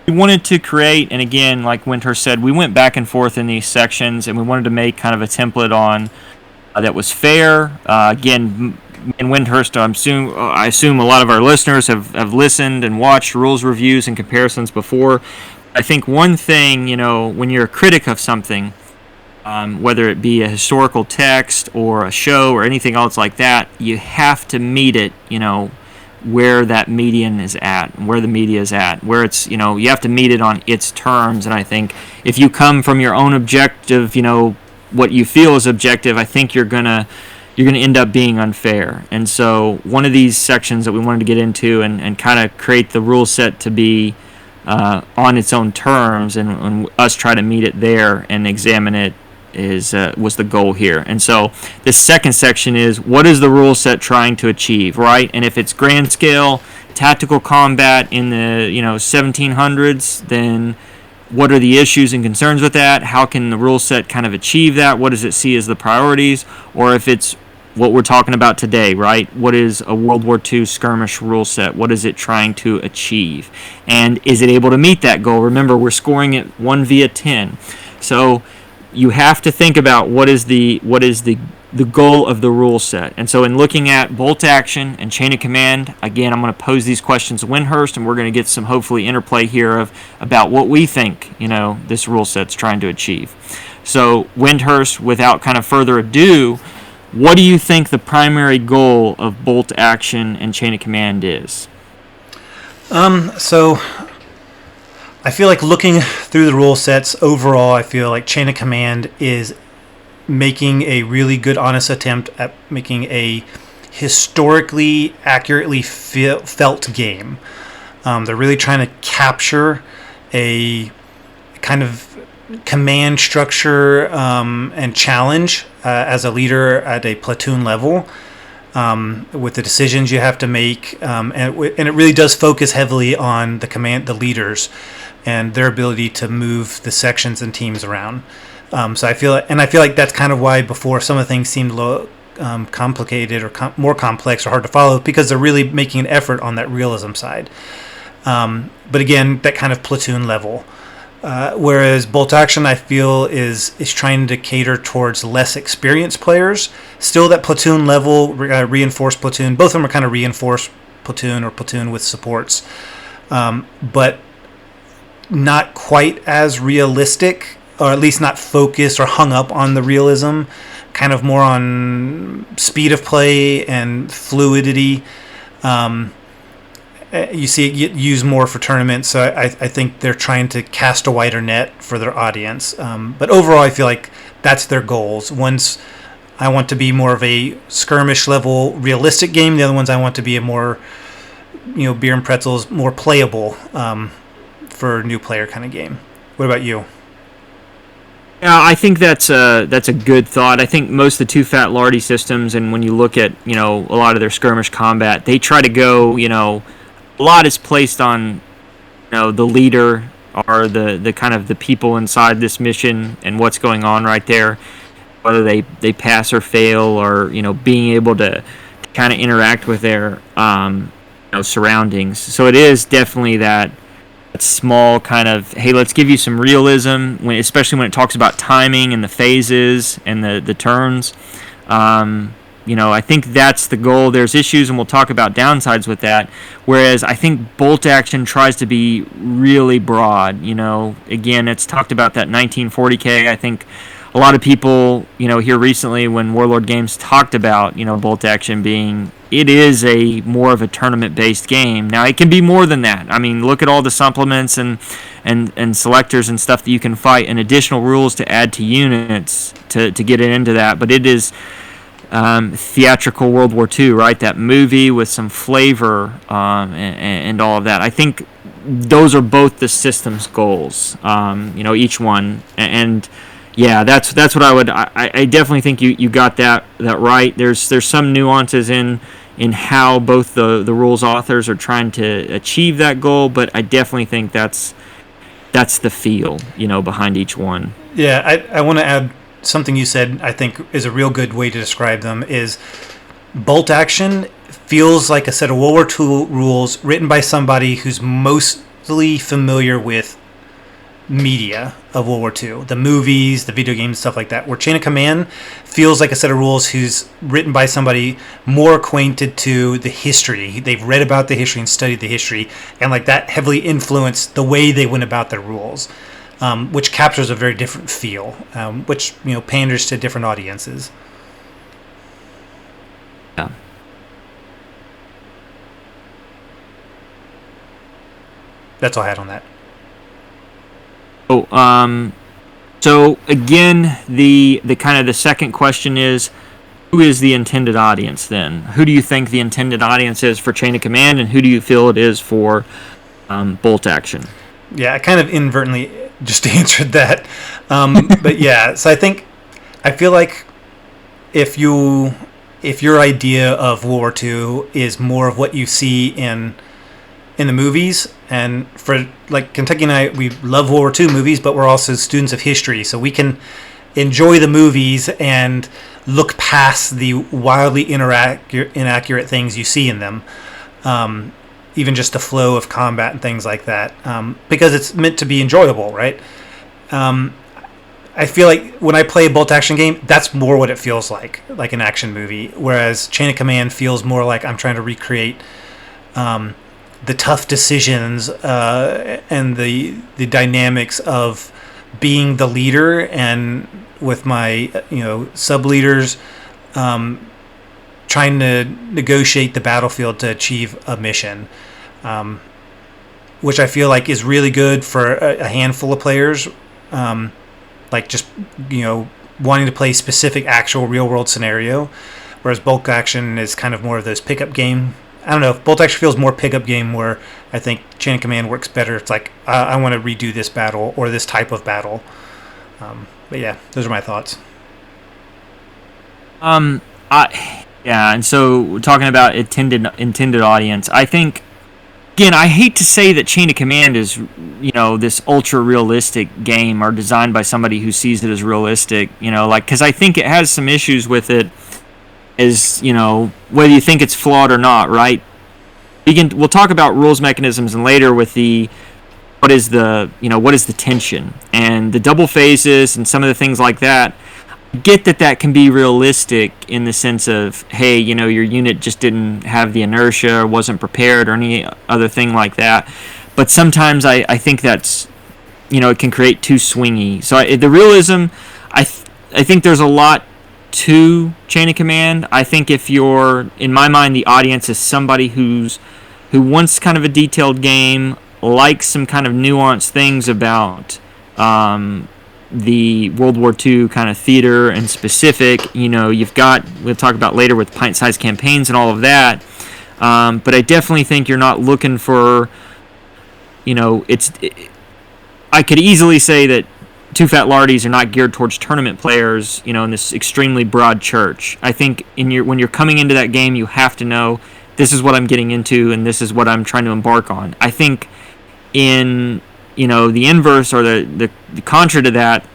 We wanted to create, and again, like Windhurst said, we went back and forth in these sections, and we wanted to make kind of a template on that was fair. Again, in Windhurst, I assume a lot of our listeners have listened and watched rules reviews and comparisons before. I think one thing, when you're a critic of something, whether it be a historical text or a show or anything else like that, you have to meet it, where that median is at, where the media is at, where it's, you have to meet it on its terms. And I think if you come from your own objective, what you feel is objective, I think you're gonna end up being unfair. And so one of these sections that we wanted to get into and kind of create the rule set to be on its own terms, and us try to meet it there and examine it was the goal here. And so this second section is, what is the rule set trying to achieve, right? And if it's grand scale tactical combat in the 1700s, then what are the issues and concerns with that? How can the rule set kind of achieve that? What does it see as the priorities? Or if it's what we're talking about today, right? What is a World War II skirmish rule set? What is it trying to achieve? And is it able to meet that goal? Remember, we're scoring it 1 via 10. So you have to think about what is the the goal of the rule set. And so in looking at bolt action and chain of command, again, I'm going to pose these questions to Windhurst, and we're going to get some hopefully interplay here of about what we think, this rule set's trying to achieve. So Windhurst, without kind of further ado, what do you think the primary goal of bolt action and chain of command is? So I feel like looking through the rule sets overall, I feel like chain of command is making a really good, honest attempt at making a historically accurately felt game. They're really trying to capture a kind of command structure and challenge as a leader at a platoon level, with the decisions you have to make, and it really does focus heavily on the leaders and their ability to move the sections and teams around. So I feel like that's kind of why before some of the things seemed a little complicated or more complex or hard to follow, because they're really making an effort on that realism side. But again, that kind of platoon level. Whereas bolt action, I feel, is trying to cater towards less experienced players. Still that platoon level, reinforced platoon. Both of them are kind of reinforced platoon or platoon with supports, but not quite as realistic, or at least not focused or hung up on the realism, kind of more on speed of play and fluidity. You see it get used more for tournaments, so I think they're trying to cast a wider net for their audience. But overall, I feel like that's their goals. One's, I want to be more of a skirmish level realistic game. The other ones, I want to be a more, beer and pretzels, more playable for a new player kind of game. What about you? Yeah, I think that's a good thought. I think most of the Too Fat Lardy systems, and when you look at a lot of their skirmish combat, they try to go a lot is placed on the leader or the kind of the people inside this mission and what's going on right there, whether they pass or fail, or being able to kind of interact with their surroundings. So it is definitely that small kind of, hey, let's give you some realism, especially when it talks about timing and the phases and the turns. I think that's the goal. There's issues, and we'll talk about downsides with that. Whereas I think bolt action tries to be really broad. Again, it's talked about that 1940K. I think a lot of people, here recently when Warlord Games talked about, bolt action being, it is a more of a tournament-based game. Now, it can be more than that. I mean, look at all the supplements and selectors and stuff that you can fight, and additional rules to add to units to get it into that. But it is theatrical World War II, right? That movie with some flavor and all of that. I think those are both the system's goals, each one. And yeah, that's what I would. I definitely think you got that right. There's some nuances in how both the rules authors are trying to achieve that goal, but I definitely think that's the feel behind each one. Yeah, I want to add something you said. I think is a real good way to describe them. Is bolt action feels like a set of World War II rules written by somebody who's mostly familiar with media of World War II, the movies, the video games, stuff like that. Where Chain of Command feels like a set of rules who's written by somebody more acquainted to the history. They've read about the history and studied the history, and like that heavily influenced the way they went about their rules, which captures a very different feel, which panders to different audiences. Yeah. That's all I had on that. So again, the kind of the second question is, who is the intended audience then? Who do you think the intended audience is for Chain of Command, and who do you feel it is for bolt action? Yeah, I kind of inadvertently just answered that. But yeah, so I feel like if your idea of World War II is more of what you see in the movies, and for like Kentucky and I, we love World War II movies, but we're also students of history, so we can enjoy the movies and look past the wildly inaccurate things you see in them, even just the flow of combat and things like that, because it's meant to be enjoyable, right? I feel like when I play a bolt action game, that's more what it feels like an action movie. Whereas Chain of Command feels more like I'm trying to recreate the tough decisions and the dynamics of being the leader, and with my sub leaders trying to negotiate the battlefield to achieve a mission, which I feel like is really good for a handful of players. Like just wanting to play specific actual real world scenario, whereas bulk action is kind of more of those pickup game. I don't know if bolt action feels more pickup game, where I think Chain of Command works better. It's like I want to redo this battle or this type of battle. But yeah, those are my thoughts. And so talking about intended audience, I think, again, I hate to say that Chain of Command is, this ultra realistic game or designed by somebody who sees it as realistic, because I think it has some issues with it, as, whether you think it's flawed or not, right? We'll talk about rules mechanisms and later with what is the tension and the double phases and some of the things like that. Get that can be realistic in the sense of, hey, your unit just didn't have the inertia or wasn't prepared or any other thing like that. But sometimes I think that's, it can create too swingy. So the realism, I think there's a lot to Chain of Command. I think if in my mind, the audience is somebody who wants kind of a detailed game, likes some kind of nuanced things about the World War II kind of theater and specific. You've got, we'll talk about later with pint-sized campaigns and all of that. But I definitely think you're not looking for, I could easily say that Too Fat Lardies are not geared towards tournament players, in this extremely broad church. I think when you're coming into that game, you have to know this is what I'm getting into and this is what I'm trying to embark on. I think in the inverse or the contra to that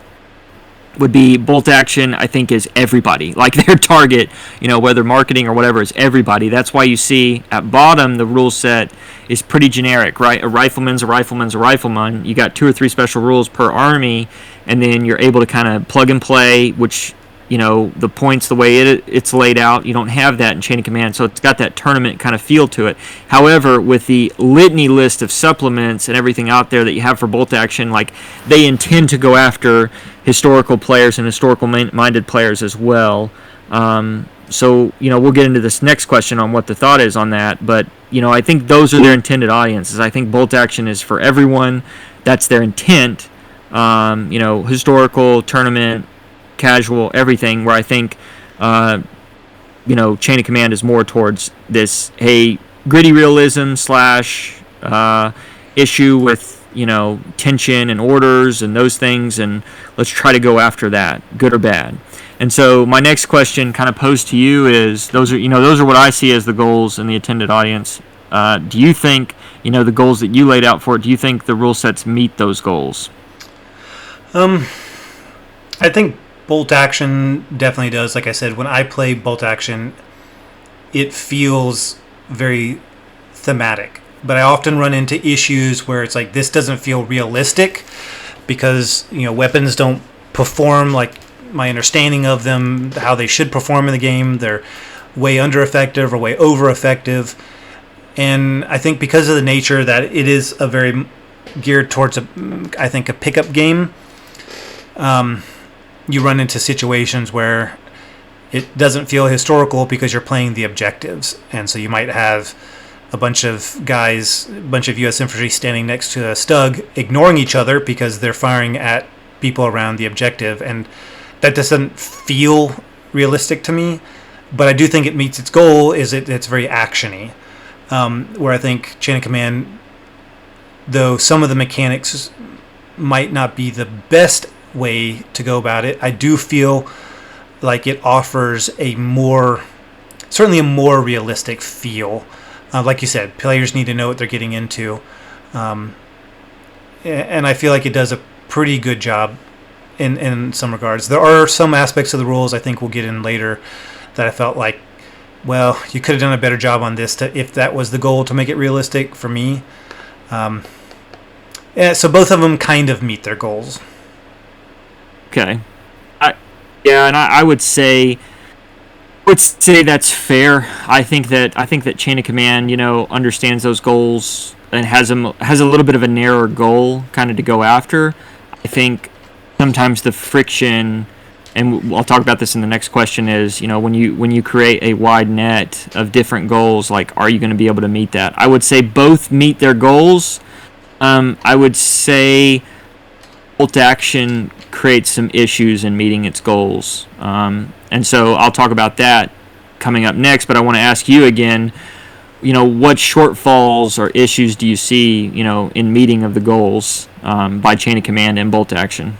would be bolt action. I think is everybody, like their target, whether marketing or whatever, is everybody. That's why you see at bottom the rule set is pretty generic, right? A rifleman's a rifleman's a rifleman. You got 2 or 3 special rules per army, and then you're able to kind of plug and play, which the points, the way it's laid out, you don't have that in Chain of Command, so it's got that tournament kind of feel to it. However, with the litany list of supplements and everything out there that you have for bolt action, like, they intend to go after historical players and historical minded players as well. So we'll get into this next question on what the thought is on that, but I think those are their intended audiences. I think bolt action is for everyone. That's their intent. Historical, tournament, casual, everything, where I think Chain of Command is more towards this, hey, gritty realism / issue with tension and orders and those things, and let's try to go after that, good or bad. And so my next question kind of posed to you is, those are what I see as the goals and the intended audience. Do you think the goals that you laid out for it, do you think the rule sets meet those goals? I think bolt action definitely does. Like I said, when I play bolt action, it feels very thematic. But I often run into issues where it's like, this doesn't feel realistic because, weapons don't perform like my understanding of them, how they should perform in the game. They're way under effective or way over effective. And I think because of the nature that it is a very geared towards a pickup game, you run into situations where it doesn't feel historical because you're playing the objectives. And so you might have a bunch of guys, a bunch of U.S. infantry standing next to a stug, ignoring each other because they're firing at people around the objective. And that doesn't feel realistic to me. But I do think it meets its goal, is it's very action-y. Where I think Chain of Command, though some of the mechanics might not be the best way to go about it, I do feel like it offers certainly a more realistic feel. Like you said, players need to know what they're getting into, and I feel like it does a pretty good job in some regards. There are some aspects of the rules I think we'll get in later that I felt like, well, you could have done a better job on this if that was the goal, to make it realistic for me. So both of them kind of meet their goals. Okay. Yeah, and I would say that's fair. I think that chain of command, understands those goals and has a little bit of a narrower goal kind of to go after. I think sometimes the friction, and I'll talk about this in the next question, is when you create a wide net of different goals, like, are you going to be able to meet that? I would say both meet their goals. I would say bolt action creates some issues in meeting its goals. And so I'll talk about that coming up next, but I want to ask you again, what shortfalls or issues do you see, in meeting of the goals by chain of command and bolt action?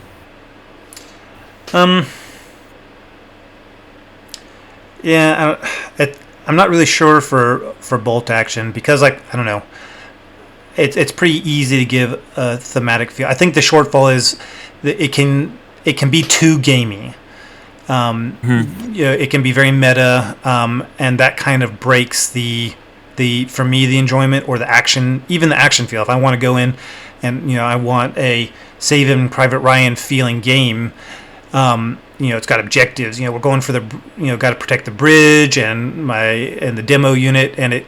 Yeah, I'm not really sure for bolt action because, like, I don't know. It's pretty easy to give a thematic feel. I think the shortfall is that it can be too gamey. It can be very meta, and that kind of breaks the for me the enjoyment or the action, even the action feel. If I want to go in and I want a Saving Private Ryan feeling game, it's got objectives. We're going for the got to protect the bridge and the demo unit, and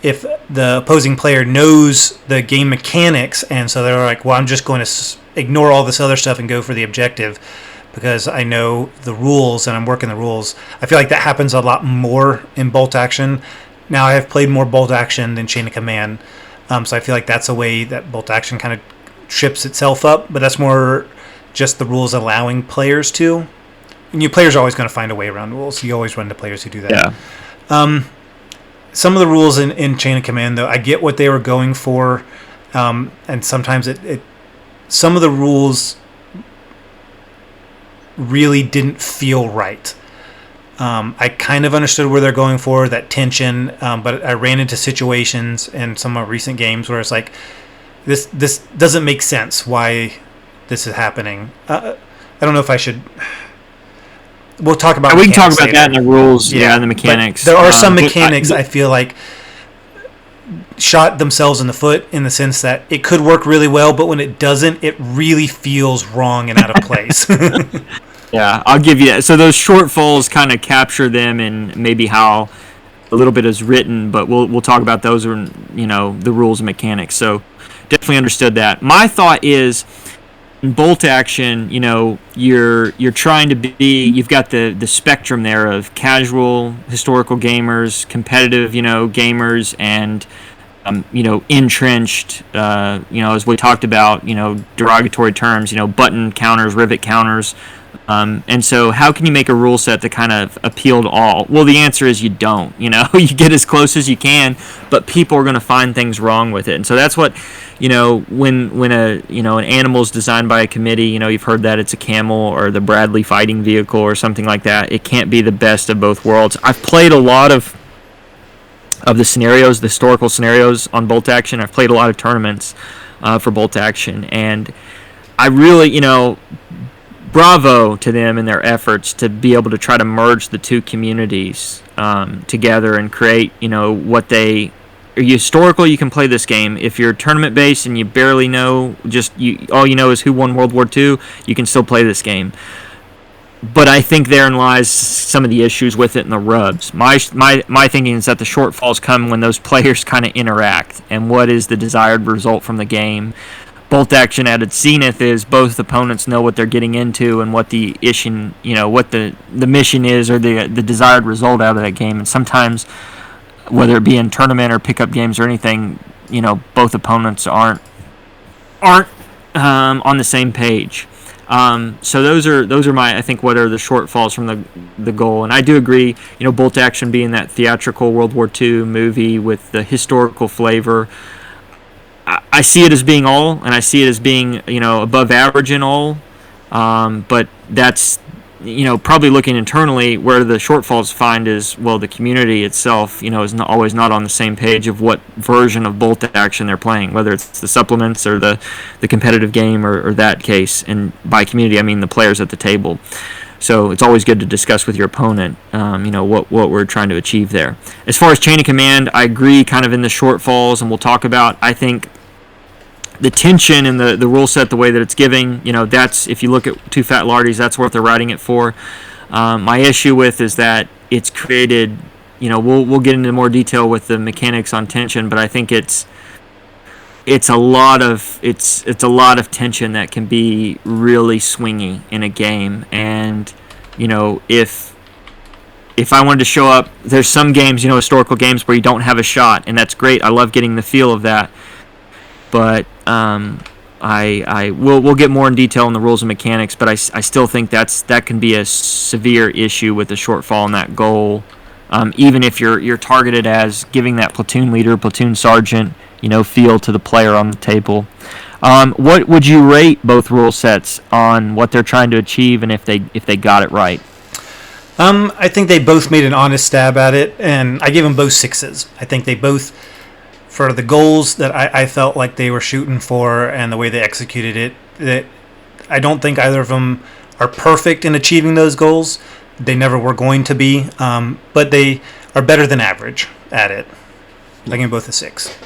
if the opposing player knows the game mechanics, and so they're like, well, I'm just going to ignore all this other stuff and go for the objective because I know the rules and I'm working the rules. I feel like that happens a lot more in bolt action. Now I have played more bolt action than chain of command, so I feel like that's a way that bolt action kind of trips itself up, but that's more just the rules allowing players to. And players are always going to find a way around rules. You always run into players who do that. Yeah. Some of the rules in chain of command, though, I get what they were going for, and sometimes some of the rules really didn't feel right. I kind of understood where they're going for, that tension, but I ran into situations in some of my recent games where it's like, this doesn't make sense why this is happening. I don't know if I should... We'll talk about. We can talk about that in the rules, and the mechanics. But there are some mechanics I feel like shot themselves in the foot in the sense that it could work really well, but when it doesn't, it really feels wrong and out of place. Yeah, I'll give you that. So those shortfalls kind of capture them in maybe how a little bit is written, but we'll talk about those are the rules and mechanics. So definitely understood that. My thought is, in bolt action, you're trying to be. You've got the spectrum there of casual historical gamers, competitive, gamers, and entrenched. As we talked about, derogatory terms, button counters, rivet counters. And so how can you make a rule set that kind of appeal to all? Well, the answer is you don't. You get as close as you can, but people are going to find things wrong with it. And so that's what, when an animal is designed by a committee, you've heard that it's a camel or the Bradley fighting vehicle or something like that. It can't be the best of both worlds. I've played a lot of the scenarios, the historical scenarios on bolt action. I've played a lot of tournaments for bolt action, and I really, bravo to them in their efforts to be able to try to merge the two communities together and create, what they... Historical, you can play this game. If you're tournament based and you barely know, all you know is who won World War II, you can still play this game. But I think therein lies some of the issues with it and the rubs. My thinking is that the shortfalls come when those players kind of interact, and what is the desired result from the game. Bolt action at its zenith is both opponents know what they're getting into and what the issue, what the mission is or the desired result out of that game. And sometimes, whether it be in tournament or pickup games or anything, both opponents aren't on the same page. So those are my, I think, what are the shortfalls from the goal. And I do agree, bolt action being that theatrical World War II movie with the historical flavor. I see it as being all, and I see it as being, above average in all. But that's, probably looking internally where the shortfalls find is, well, the community itself, is not always not on the same page of what version of bolt action they're playing, whether it's the supplements or the competitive game or that case. And by community, I mean the players at the table. So it's always good to discuss with your opponent, what we're trying to achieve there. As far as chain of command, I agree kind of in the shortfalls, and we'll talk about, I think, the tension and the rule set, the way that it's giving, that's, if you look at Too Fat Lardies, that's what they're writing it for. My issue with is that it's created, we'll get into more detail with the mechanics on tension, but I think it's a lot of tension that can be really swingy in a game. And if I wanted to show up, there's some games, historical games, where you don't have a shot, and that's great. I love getting the feel of that. But we'll get more in detail on the rules and mechanics, but I still think that can be a severe issue with the shortfall in that goal. Even if you're targeted as giving that platoon leader, platoon sergeant, feel to the player on the table. What would you rate both rule sets on what they're trying to achieve, and if they got it right? I think they both made an honest stab at it, and I gave them both 6s. I think they both, for the goals that I felt like they were shooting for and the way they executed it, that I don't think either of them are perfect in achieving those goals. They never were going to be, but they are better than average at it. I give them both a 6.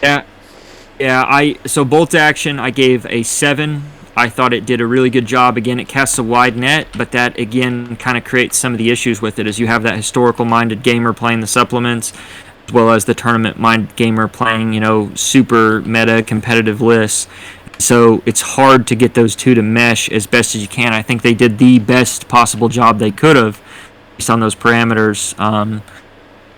So Bolt Action, I gave a 7. I thought it did a really good job. Again, it casts a wide net, but that, again, kind of creates some of the issues with it, as you have that historical-minded gamer playing the supplements, as well as the tournament-minded gamer playing, super meta competitive lists. So it's hard to get those two to mesh as best as you can. I think they did the best possible job they could have based on those parameters.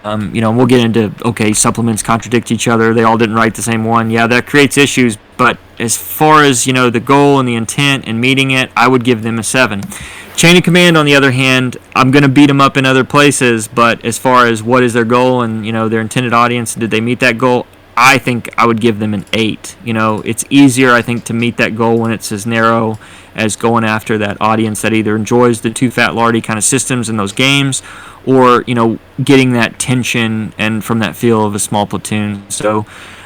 We'll get into, supplements contradict each other. They all didn't write the same one. Yeah, that creates issues. But as far as, the goal and the intent and meeting it, I would give them a 7. Chain of Command, on the other hand, I'm going to beat them up in other places. But as far as what is their goal and, their intended audience, did they meet that goal? I think I would give them an 8. It's easier, I think, to meet that goal when it's as narrow as going after that audience that either enjoys the Too Fat Lardy kind of systems in those games, or getting that tension and from that feel of a small platoon. So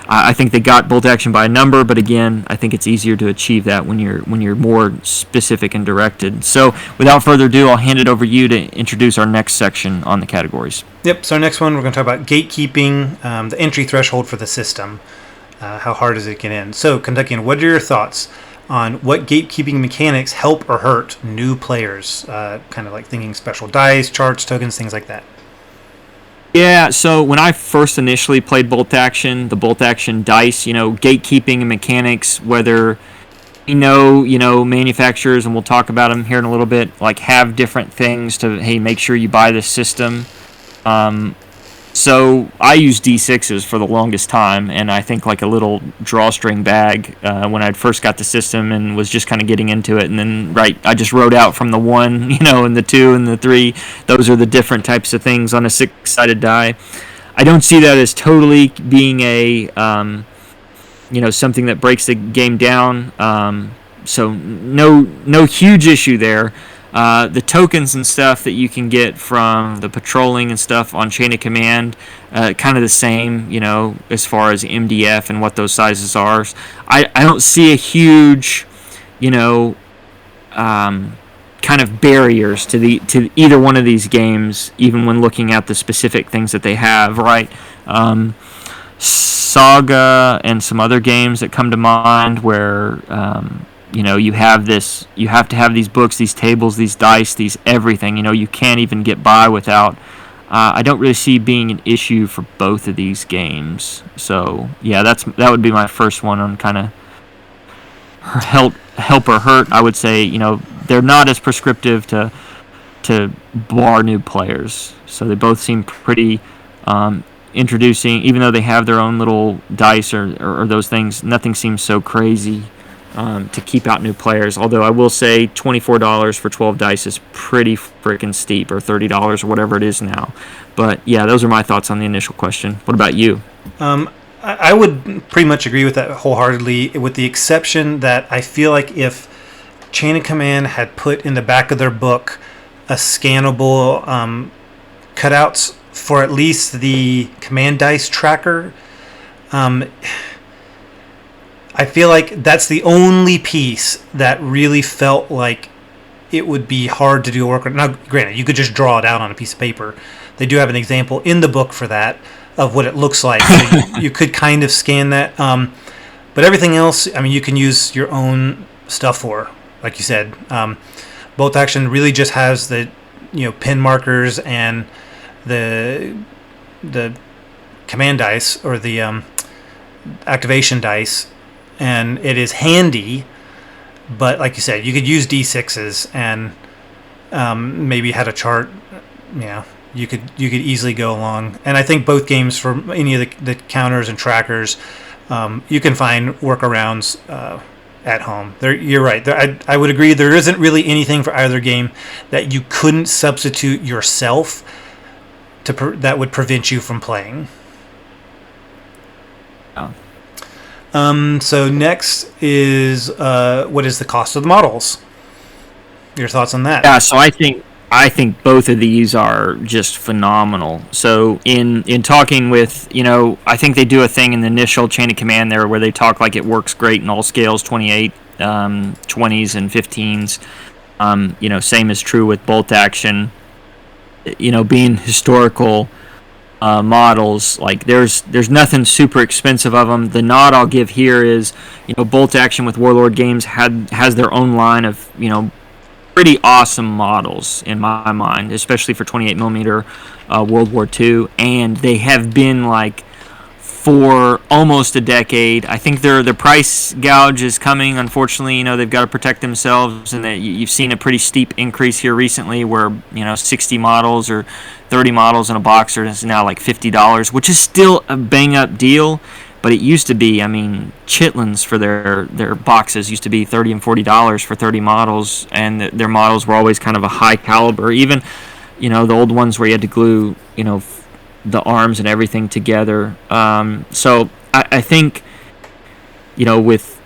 I think they got Bolt Action by a number, but again, I think it's easier to achieve that when you're more specific and directed. So without further ado, I'll hand it over to you to introduce our next section on the categories. Yep, so our next one, we're going to talk about gatekeeping, the entry threshold for the system. How hard does it get in? So, Kentuckian, what are your thoughts on what gatekeeping mechanics help or hurt new players? Kind of like thinking special dice, charts, tokens, things like that. Yeah, so when I first initially played Bolt Action, the Bolt Action dice, gatekeeping and mechanics, whether manufacturers, and we'll talk about them here in a little bit, like have different things to, hey, make sure you buy this system. So I used D6s for the longest time, and I think like a little drawstring bag when I first got the system and was just kind of getting into it. And then, I just wrote out from the 1, and the 2 and the 3. Those are the different types of things on a 6-sided die. I don't see that as totally being a, something that breaks the game down. So no huge issue there. The tokens and stuff that you can get from the patrolling and stuff on Chain of Command, kind of the same, as far as MDF and what those sizes are. I don't see a huge, kind of barriers to either one of these games, even when looking at the specific things that they have, right? Saga and some other games that come to mind where you have to have these books, these tables, these dice, these everything. You can't even get by without. I don't really see being an issue for both of these games. So yeah, that would be my first one on kind of help or hurt. I would say they're not as prescriptive to bar new players. So they both seem pretty introducing, even though they have their own little dice or those things. Nothing seems so crazy to keep out new players. Although I will say $24 for 12 dice is pretty freaking steep, or $30 or whatever it is now. But yeah, those are my thoughts on the initial question. What about you? I would pretty much agree with that wholeheartedly, with the exception that I feel like if Chain of Command had put in the back of their book a scannable cutouts for at least the command dice tracker, I feel like that's the only piece that really felt like it would be hard to do a work. Now, granted, you could just draw it out on a piece of paper. They do have an example in the book for that of what it looks like. So you could kind of scan that. But everything else, I mean, you can use your own stuff for, like you said. Bolt action really just has the, pin markers and the command dice, or the activation dice, and it is handy. But like you said, you could use D6s and maybe had a chart. Yeah, you could easily go along. And I think both games, for any of the counters and trackers, you can find workarounds at home. You're right. I would agree. There isn't really anything for either game that you couldn't substitute yourself that would prevent you from playing. Oh. So next is what is the cost of the models? Your thoughts on that? Yeah, so I think both of these are just phenomenal. So in talking with, I think they do a thing in the initial chain of command there where they talk like it works great in all scales, 28, 20s, and 15s. Same is true with bolt action. Being historical models, like there's nothing super expensive of them. The nod I'll give here is, bolt action with Warlord Games has their own line of, pretty awesome models in my mind, especially for 28 millimeter World War II, and they have been like for almost a decade. I think their price gouge is coming. Unfortunately, they've got to protect themselves, and that you've seen a pretty steep increase here recently, where 60 models or 30 models in a box is now like $50, which is still a bang up deal. But it used to be, Chitlins for their boxes used to be $30 and $40 for 30 models, and their models were always kind of a high caliber. Even, the old ones where you had to glue, the arms and everything together. So I think, with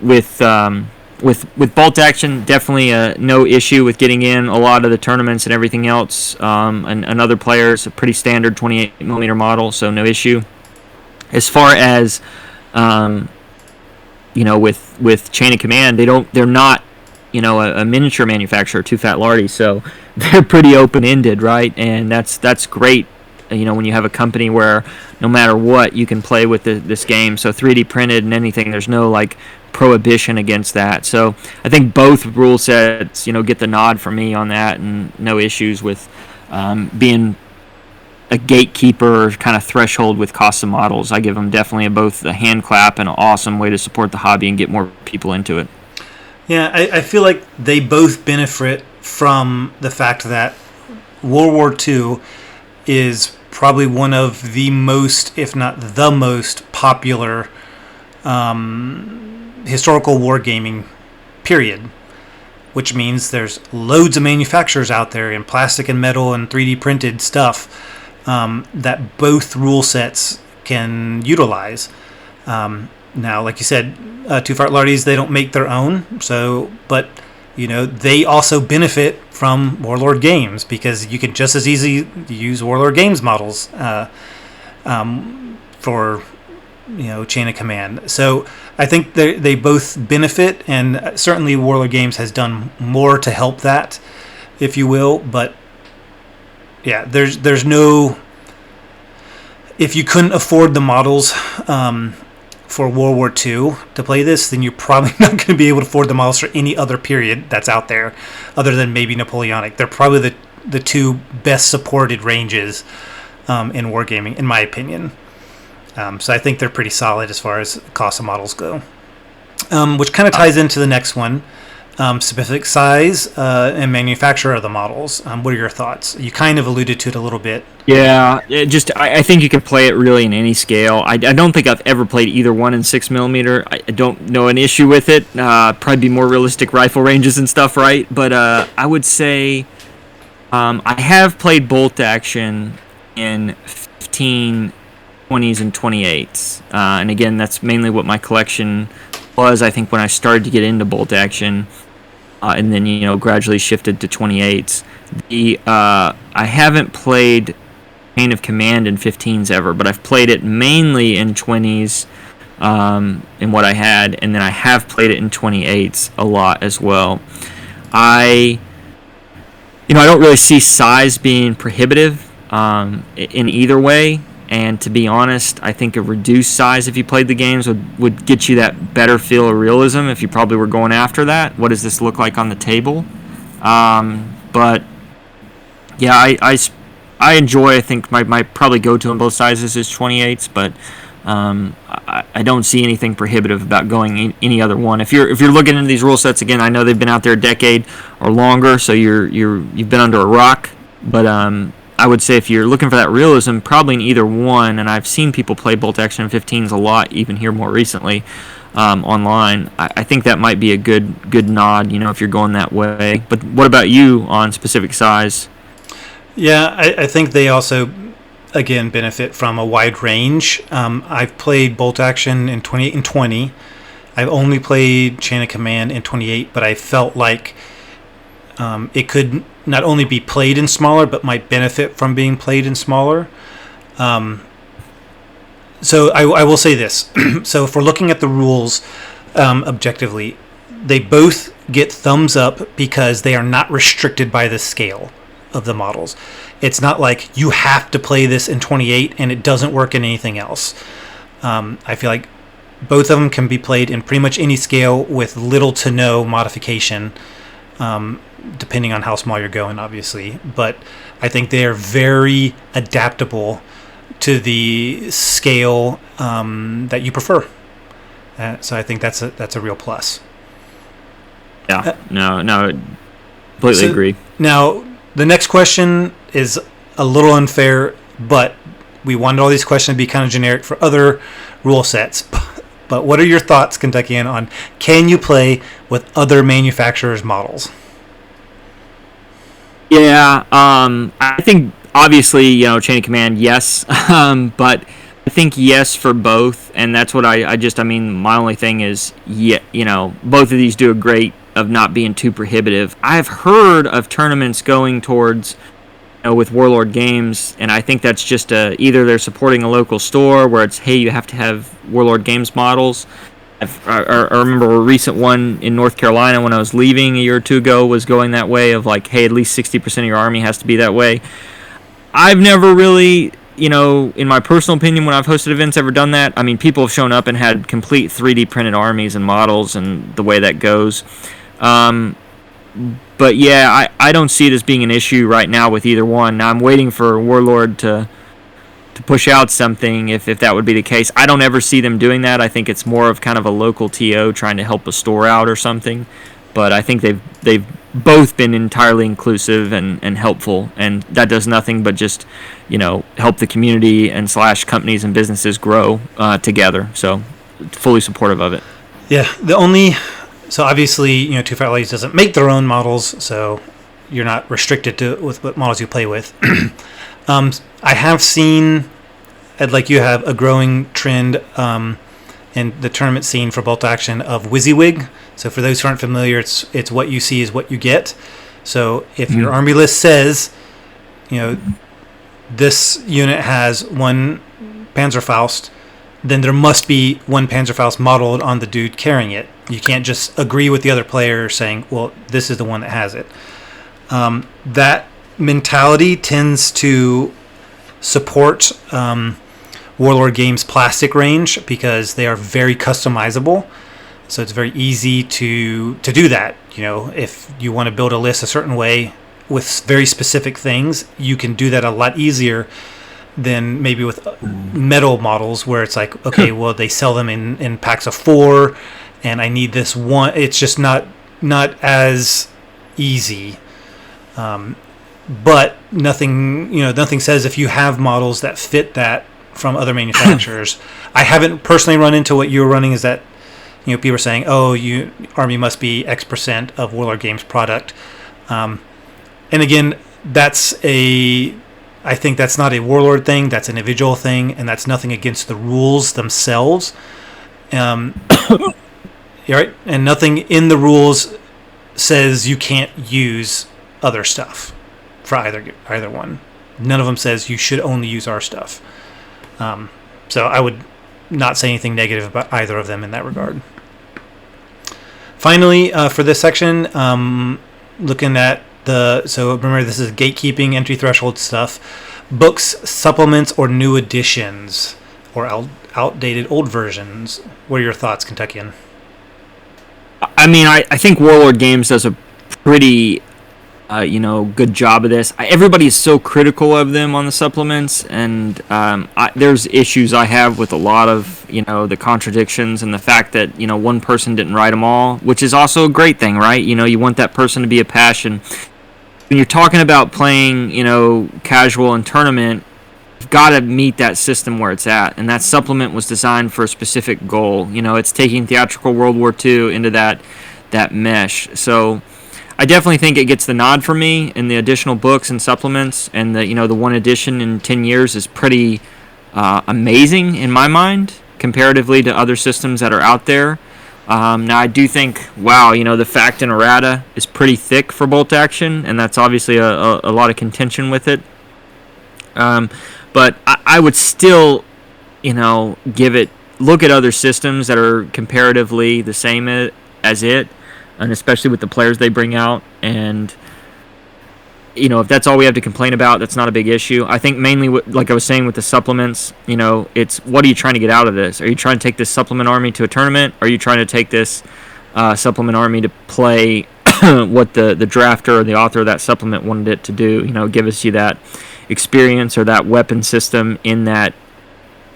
bolt action, definitely no issue with getting in a lot of the tournaments and everything else. And other players, a pretty standard 28 millimeter model, so no issue. As far as with chain of command, they're not, a miniature manufacturer, Too Fat Lardies, so they're pretty open-ended, right? And that's great, when you have a company where no matter what, you can play with this game. So 3D printed and anything, there's no like prohibition against that. So I think both rule sets, get the nod from me on that, and no issues with being a gatekeeper kind of threshold with cost of models. I give them definitely both a hand clap and an awesome way to support the hobby and get more people into it. Yeah, I feel like they both benefit from the fact that World War II is probably one of the most, if not the most popular historical wargaming period, which means there's loads of manufacturers out there in plastic and metal and 3D printed stuff that both rule sets can utilize. Now, like you said, Too Fat Lardies, they don't make their own, but they also benefit from Warlord Games, because you can just as easily use Warlord Games models for chain of command. So I think they both benefit, and certainly Warlord Games has done more to help that, if you will. But yeah, there's no, if you couldn't afford the models for World War II to play this, then you're probably not going to be able to afford the models for any other period that's out there, other than maybe Napoleonic. They're probably the two best supported ranges in wargaming, in my opinion. So I think they're pretty solid as far as cost of models go. Which kind of ties into the next one. Specific size and manufacturer of the models. What are your thoughts? You kind of alluded to it a little bit. Yeah, I think you can play it really in any scale. I don't think I've ever played either one in 6mm. I don't know an issue with it. Probably be more realistic rifle ranges and stuff, right? But I would say I have played bolt action in 15, 20s, and 28s. And again, that's mainly what my collection was, I think, when I started to get into bolt action. And then gradually shifted to 28s. I haven't played Chain of Command in 15s ever, but I've played it mainly in 20s in what I had, and then I have played it in 28s a lot as well. I don't really see size being prohibitive in either way. And to be honest, I think a reduced size, if you played the games, would get you that better feel of realism if you probably were going after that. What does this look like on the table? But yeah, I enjoy. I think my probably go-to on both sizes is 28s, but I don't see anything prohibitive about going any other one. If you're looking into these rule sets again, I know they've been out there a decade or longer, so you've been under a rock. But I would say if you're looking for that realism, probably in either one. And I've seen people play bolt action 15s a lot, even here more recently online. I think that might be a good nod, if you're going that way. But what about you on specific size? Yeah, I think they also, again, benefit from a wide range. I've played bolt action in 28 and 20. I've only played chain of command in 28, but I felt like it could not only be played in smaller, but might benefit from being played in smaller. So I will say this. So if we're looking at the rules objectively, they both get thumbs up because they are not restricted by the scale of the models. It's not like you have to play this in 28 and it doesn't work in anything else. I feel like both of them can be played in pretty much any scale with little to no modification, depending on how small you're going, obviously. But I think they are very adaptable to the scale that you prefer. So I think that's a real plus. Yeah, no, completely agree. Now, the next question is a little unfair, but we wanted all these questions to be kind of generic for other rule sets. But what are your thoughts, Kentuckian, on can you play with other manufacturers' models? Yeah, I think obviously, chain of command, yes, but I think yes for both, and that's what my only thing is, both of these do a great of not being too prohibitive. I've heard of tournaments going towards, with Warlord games, and I think that's just either they're supporting a local store where it's, hey, you have to have Warlord games models. I remember a recent one in North Carolina when I was leaving a year or two ago was going that way of like, hey, at least 60% of your army has to be that way. I've never really, in my personal opinion, when I've hosted events, ever done that. I mean, people have shown up and had complete 3D printed armies and models and the way that goes. But yeah, I don't see it as being an issue right now with either one. Now I'm waiting for Warlord to push out something if that would be the case. I don't ever see them doing that. I think it's more of kind of a local TO trying to help a store out or something. But I think they've both been entirely inclusive and helpful, and that does nothing but just help the community and / companies and businesses grow together. So fully supportive of it. Yeah, so obviously Too Fat Lardies doesn't make their own models, so you're not restricted to with what models you play with. I have seen, like you have, a growing trend in the tournament scene for bolt action of WYSIWYG. So for those who aren't familiar, it's what you see is what you get. So if your army list says, this unit has one Panzerfaust, then there must be one Panzerfaust modeled on the dude carrying it. You can't just agree with the other player saying, well, this is the one that has it. That mentality tends to support Warlord Games' plastic range because they are very customizable. So it's very easy to do that. If you want to build a list a certain way with very specific things, you can do that a lot easier than maybe with metal models where it's like, okay, well, they sell them in packs of 4 and I need this one. It's just not as easy. But nothing says if you have models that fit that from other manufacturers. I haven't personally run into what you were running, is that people are saying, oh, army must be X% of Warlord Games product. And again, I think that's not a Warlord thing, that's an individual thing, and that's nothing against the rules themselves. Right? And nothing in the rules says you can't use other stuff for either one. None of them says you should only use our stuff. So I would not say anything negative about either of them in that regard. Finally, for this section, looking at so remember, this is gatekeeping, entry threshold stuff. books, supplements, or new editions, or outdated old versions? What are your thoughts, Kentuckian? I mean, I think Warlord Games does a pretty good job of this. Everybody is so critical of them on the supplements, and there's issues I have with a lot of the contradictions and the fact that one person didn't write them all, which is also a great thing, right? You want that person to be a passion. When you're talking about playing casual and tournament, you've got to meet that system where it's at, and that supplement was designed for a specific goal. It's taking theatrical World War II into that mesh. So I definitely think it gets the nod for me, and the additional books and supplements, and the one edition in 10 years is pretty amazing in my mind, comparatively to other systems that are out there. Now I do think, wow, the fact and errata is pretty thick for bolt action, and that's obviously a lot of contention with it. But I would still, look at other systems that are comparatively the same as it, and especially with the players they bring out. And if that's all we have to complain about, that's not a big issue. I think mainly, like I was saying with the supplements, it's what are you trying to get out of this? Are you trying to take this supplement army to a tournament? Are you trying to take this supplement army to play what the drafter or the author of that supplement wanted it to do? Give us that experience or that weapon system in that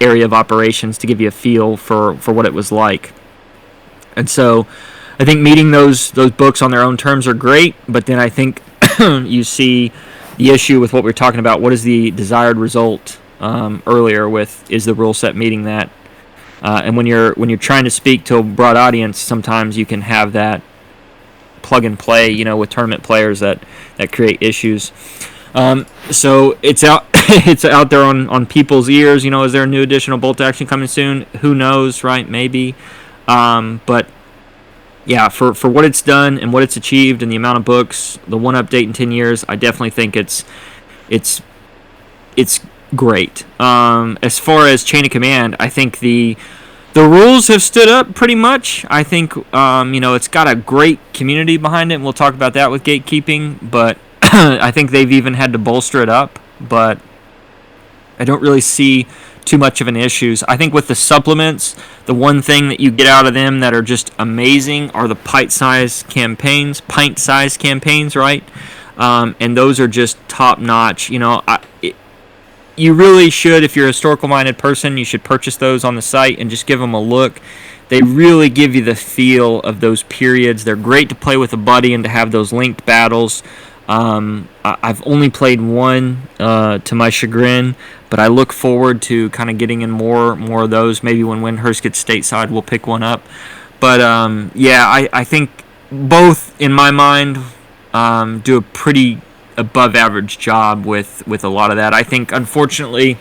area of operations to give you a feel for what it was like. And so I think meeting those books on their own terms are great, but then I think you see the issue with what we're talking about. What is the desired result earlier with, is the rule set meeting that? And when you're trying to speak to a broad audience, sometimes you can have that plug and play, with tournament players that create issues. So it's out it's out there on people's ears. Is there a new additional bolt action coming soon? Who knows, right? Maybe. But yeah, for what it's done and what it's achieved and the amount of books, the one update in 10 years, I definitely think it's great. As far as Chain of Command, I think the rules have stood up pretty much. I think it's got a great community behind it, and we'll talk about that with Gatekeeping, but I think they've even had to bolster it up, but I don't really see too much of an issue. I think with the supplements, the one thing that you get out of them that are just amazing are the pint-sized campaigns, right? And those are just top-notch. You really should, if you're a historical-minded person, you should purchase those on the site and just give them a look. They really give you the feel of those periods. They're great to play with a buddy and to have those linked battles. I've only played one to my chagrin, but I look forward to kind of getting in more of those. Maybe when Windhurst gets stateside, we'll pick one up. But I think both, in my mind, do a pretty above average job with a lot of that. I think, unfortunately,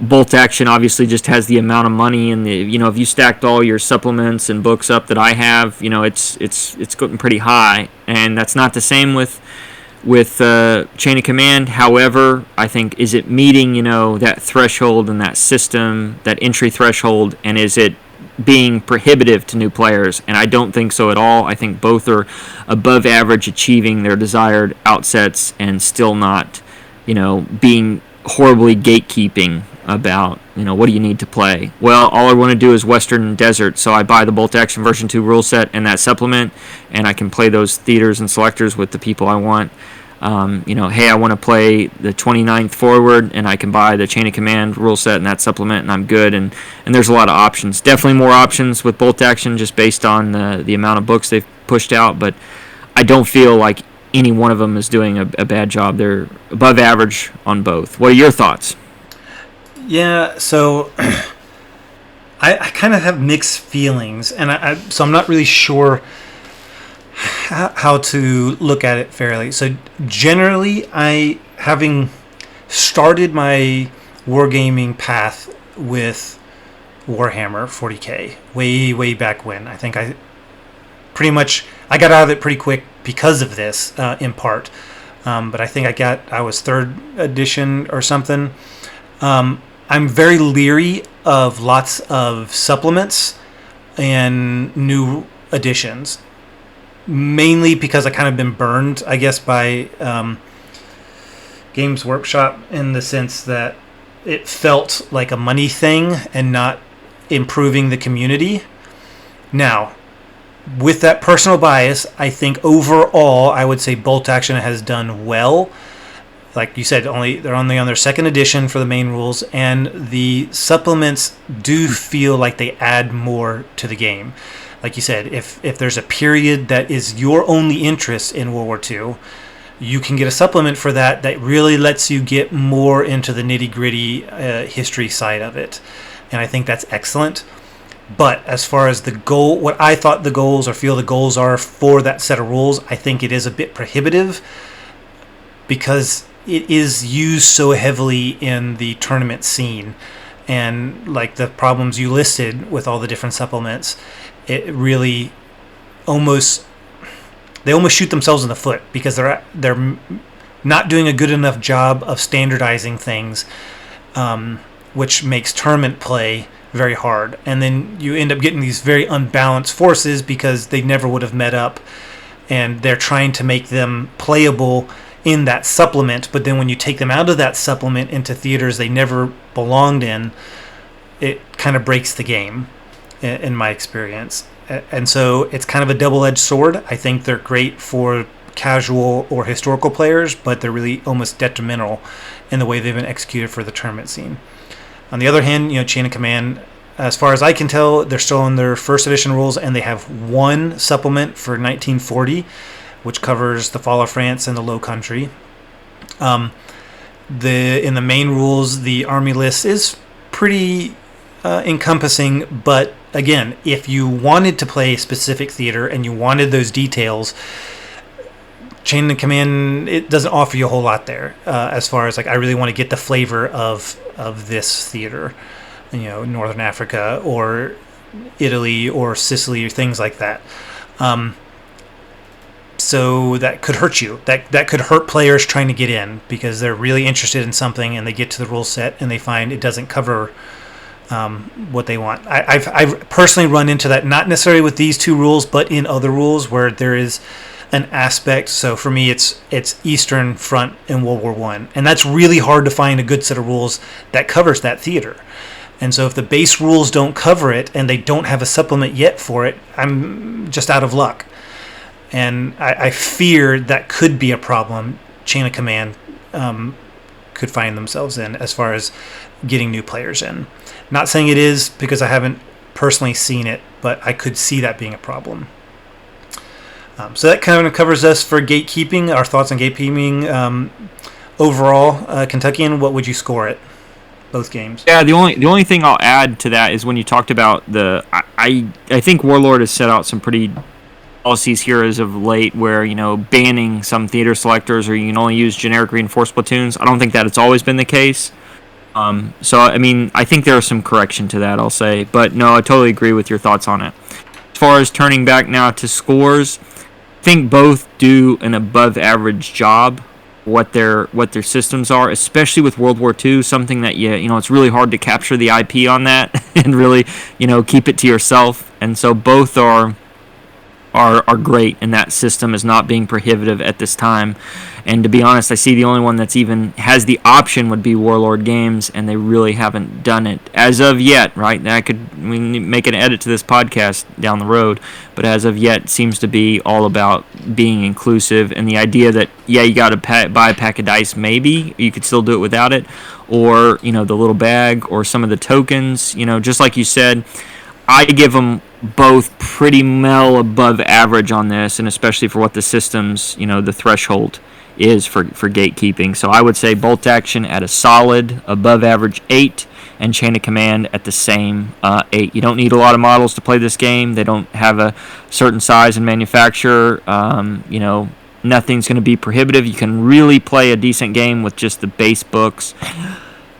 bolt action obviously just has the amount of money, and if you stacked all your supplements and books up that I have, it's getting pretty high, and that's not the same with Chain of Command. However, I think, is it meeting that threshold and that system, that entry threshold, and is it being prohibitive to new players? And I don't think so at all. I think both are above average, achieving their desired outsets and still not being horribly gatekeeping about what do you need to play. Well, all I want to do is Western Desert, so I buy the Bolt Action version 2 rule set and that supplement, and I can play those theaters and selectors with the people I want. Hey, I want to play the 29th forward, and I can buy the Chain of Command rule set and that supplement, and I'm good. And there's a lot of options. Definitely more options with Bolt Action, just based on the amount of books they've pushed out, but I don't feel like any one of them is doing a bad job. They're above average on both. What are your thoughts? Yeah, so I kind of have mixed feelings, and so I'm not really sure how to look at it fairly. So generally, having started my wargaming path with Warhammer 40K way back when, I think I got out of it pretty quick because of this, in part. But I think I was 3rd edition or something. I'm very leery of lots of supplements and new editions, mainly because I kind of been burned, I guess, by Games Workshop in the sense that it felt like a money thing and not improving the community. Now, with that personal bias, I think overall, I would say Bolt Action has done well. Like you said, they're only on their second edition for the main rules, and the supplements do feel like they add more to the game. Like you said, if there's a period that is your only interest in World War II, you can get a supplement for that really lets you get more into the nitty-gritty history side of it. And I think that's excellent. But as far as the goal, what I thought the goals or feel the goals are for that set of rules, I think it is a bit prohibitive because it is used so heavily in the tournament scene. And like the problems you listed with all the different supplements, it really almost shoot themselves in the foot because they're not doing a good enough job of standardizing things, which makes tournament play very hard. And then you end up getting these very unbalanced forces because they never would have met up, and they're trying to make them playable in that supplement, but then when you take them out of that supplement into theaters they never belonged in, it kind of breaks the game in my experience. And so it's kind of a double-edged sword. I think they're great for casual or historical players, but they're really almost detrimental in the way they've been executed for the tournament scene. On the other hand, Chain of Command, as far as I can tell, they're still on their first edition rules, and they have one supplement for 1940, which covers the fall of France and the Low Country. In the main rules, the army list is pretty encompassing, but again, if you wanted to play a specific theater and you wanted those details, Chain of Command, it doesn't offer you a whole lot there, as far as like I really want to get the flavor of this theater, Northern Africa or Italy or Sicily or things like that. So that could hurt you. That could hurt players trying to get in because they're really interested in something and they get to the rule set and they find it doesn't cover what they want. I've personally run into that, not necessarily with these two rules, but in other rules where there is an aspect. So for me, it's Eastern Front in World War I, and that's really hard to find a good set of rules that covers that theater. And so if the base rules don't cover it and they don't have a supplement yet for it, I'm just out of luck. And I fear that could be a problem Chain of Command could find themselves in as far as getting new players in. Not saying it is because I haven't personally seen it, but I could see that being a problem. So that kind of covers us for gatekeeping, our thoughts on gatekeeping. Overall, Kentuckian, what would you score it? Both games. Yeah, the only thing I'll add to that is when you talked about I think Warlord has set out some pretty policies here as of late where, banning some theater selectors or you can only use generic reinforced platoons. I don't think that it's always been the case. So, I think there is some correction to that, I'll say. But no, I totally agree with your thoughts on it. As far as turning back now to scores, I think both do an above average job what their systems are, especially with World War II, something that it's really hard to capture the IP on that and really, keep it to yourself. And so both are great, and that system is not being prohibitive at this time. And to be honest, I see the only one that's even has the option would be Warlord Games, and they really haven't done it as of yet, right? We make an edit to this podcast down the road, but as of yet, it seems to be all about being inclusive, and the idea that, you got to buy a pack of dice, maybe, you could still do it without it, or, the little bag, or some of the tokens, just like you said, I give them both pretty well above average on this, and especially for what the system's, the threshold is for gatekeeping. So I would say Bolt Action at a solid above average 8, and Chain of Command at the same 8. You don't need a lot of models to play this game. They don't have a certain size and manufacturer. Nothing's going to be prohibitive. You can really play a decent game with just the base books.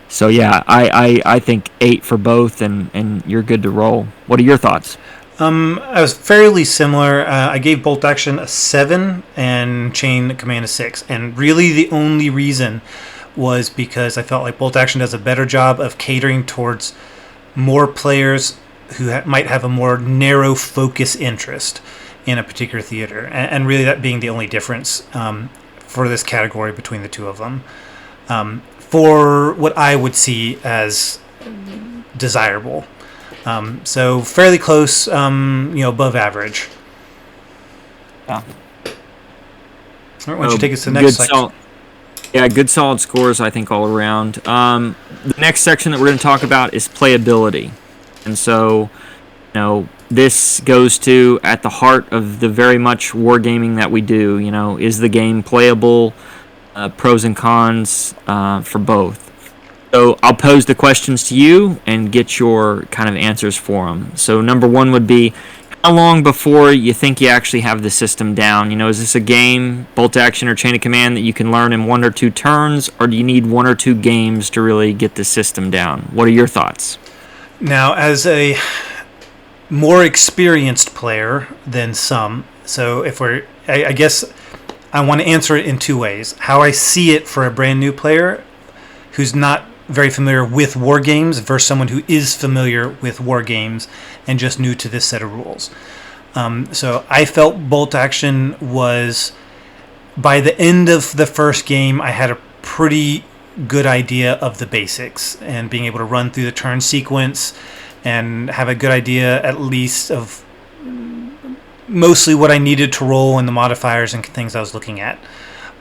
So yeah, I think 8 for both, and you're good to roll. What are your thoughts? I was fairly similar. I gave Bolt Action a 7 and Chain Command a 6. And really the only reason was because I felt like Bolt Action does a better job of catering towards more players who might have a more narrow focus interest in a particular theater. And really that being the only difference for this category between the two of them. for what I would see as desirable. So fairly close, above average. Yeah. All right, why don't you take us to the next section? Good solid scores, I think, all around. The next section that we're going to talk about is playability. And so, this goes to at the heart of the very much wargaming that we do. Is the game playable? Pros and cons for both. So I'll pose the questions to you and get your kind of answers for them. So number one would be, how long before you think you actually have the system down? Is this a game, bolt action or chain of command, that you can learn in 1 or 2 turns, or do you need 1 or 2 games to really get the system down? What are your thoughts? Now, as a more experienced player than some, so I guess I want to answer it in 2 ways. How I see it for a brand new player who's not very familiar with war games versus someone who is familiar with war games and just new to this set of rules. So I felt bolt action was, by the end of the first game, I had a pretty good idea of the basics and being able to run through the turn sequence and have a good idea at least of mostly what I needed to roll and the modifiers and things I was looking at.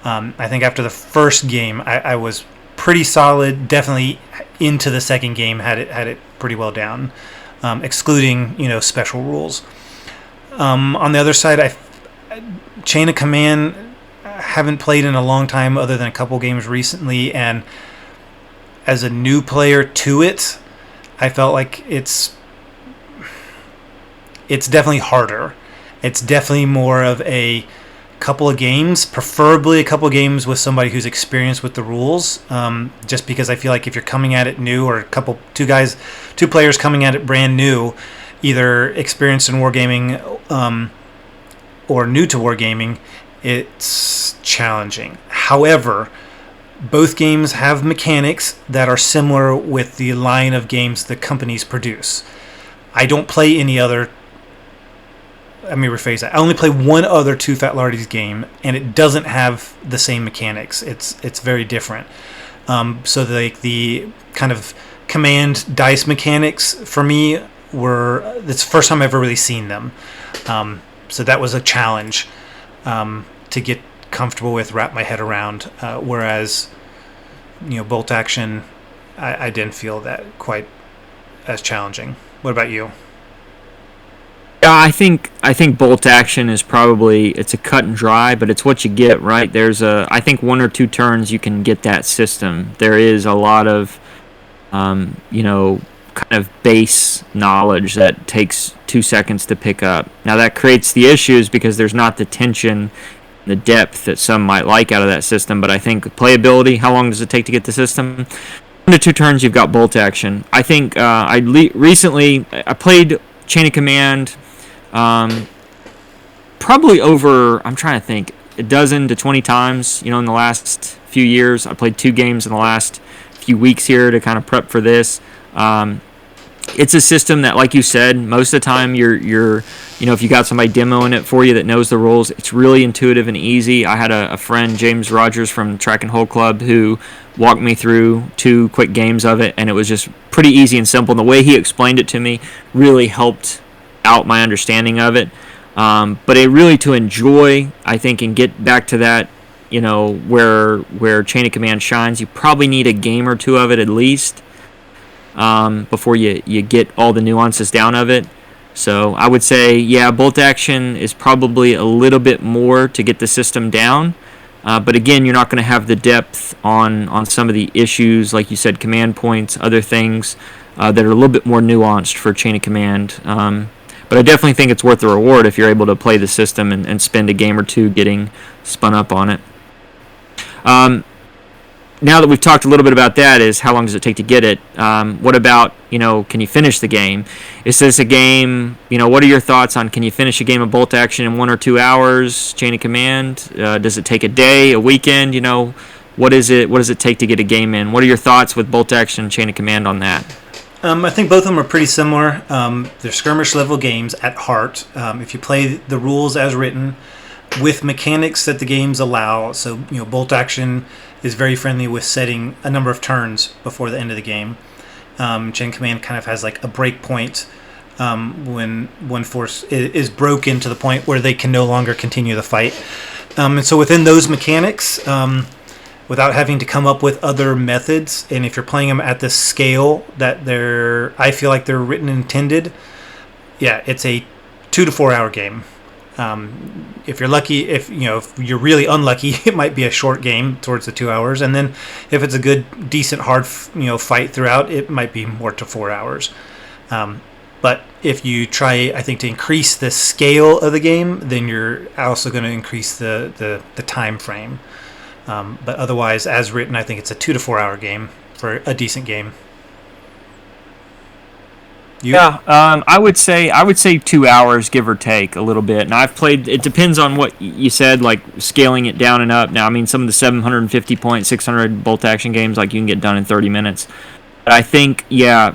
I think after the first game, I was pretty solid. Definitely into the second game had it pretty well down, excluding special rules. On the other side, Chain of Command I haven't played in a long time, other than a couple games recently, and as a new player to it, I felt like it's definitely harder. It's definitely more of a couple of games, preferably a couple of games with somebody who's experienced with the rules, just because I feel like if you're coming at it new, or two players coming at it brand new, either experienced in wargaming or new to wargaming, it's challenging. However, both games have mechanics that are similar with the line of games the companies produce. I don't play any other. Let me rephrase that. I only play one other Too Fat Lardies game, and it doesn't have the same mechanics. It's very different. So the kind of command dice mechanics for me it's the first time I've ever really seen them. So that was a challenge to get comfortable with, wrap my head around. Whereas, bolt action, I didn't feel that quite as challenging. What about you? Yeah, I think bolt action is probably, it's a cut and dry, but it's what you get, right? I think 1 or 2 turns you can get that system. There is a lot of, kind of base knowledge that takes 2 seconds to pick up. Now that creates the issues because there's not the tension, the depth that some might like out of that system. But I think playability, how long does it take to get the system? 1 to 2 turns, you've got bolt action. I think recently I played Chain of Command. Probably over, I'm trying to think, a dozen to 20 times, in the last few years. I played 2 games in the last few weeks here to kind of prep for this. It's a system that, like you said, most of the time you're if you got somebody demoing it for you that knows the rules, it's really intuitive and easy. I had a friend, James Rogers from Track and Hole Club, who walked me through 2 quick games of it, and it was just pretty easy and simple. And the way he explained it to me really helped out my understanding of it. But it really, to enjoy, I think, and get back to that, where Chain of Command shines, you probably need a game or 2 of it at least before you get all the nuances down of it. So I would say, yeah, bolt action is probably a little bit more to get the system down. But again, you're not going to have the depth on some of the issues, like you said, command points, other things that are a little bit more nuanced for Chain of Command. But I definitely think it's worth the reward if you're able to play the system and spend a game or 2 getting spun up on it. Now that we've talked a little bit about that, is how long does it take to get it? What about, can you finish the game? Is this a game, what are your thoughts on, can you finish a game of bolt action in 1 or 2 hours, Chain of Command? Does it take a day, a weekend? What does it take to get a game in? What are your thoughts with bolt action and Chain of Command on that? I think both of them are pretty similar. They're skirmish level games at heart. If you play the rules as written, with mechanics that the games allow. So, bolt action is very friendly with setting a number of turns before the end of the game. Chain command kind of has like a break point when one force is broken to the point where they can no longer continue the fight. And so within those mechanics, without having to come up with other methods, and if you're playing them at the scale that I feel like they're written and intended, it's a 2 to 4 hour game. If you're lucky, if you're really unlucky, it might be a short game towards the 2 hours, and then if it's a good, decent, hard, fight throughout, it might be more to 4 hours. But if you try, I think, to increase the scale of the game, then you're also going to increase the time frame. But otherwise, as written, I think it's a 2 to 4 hour game for a decent game. I would say 2 hours, give or take a little bit. And I've played. It depends on what you said, like scaling it down and up. Now, I mean, some of the 750 point, 600 bolt action games, like you can get done in 30 minutes. But I think,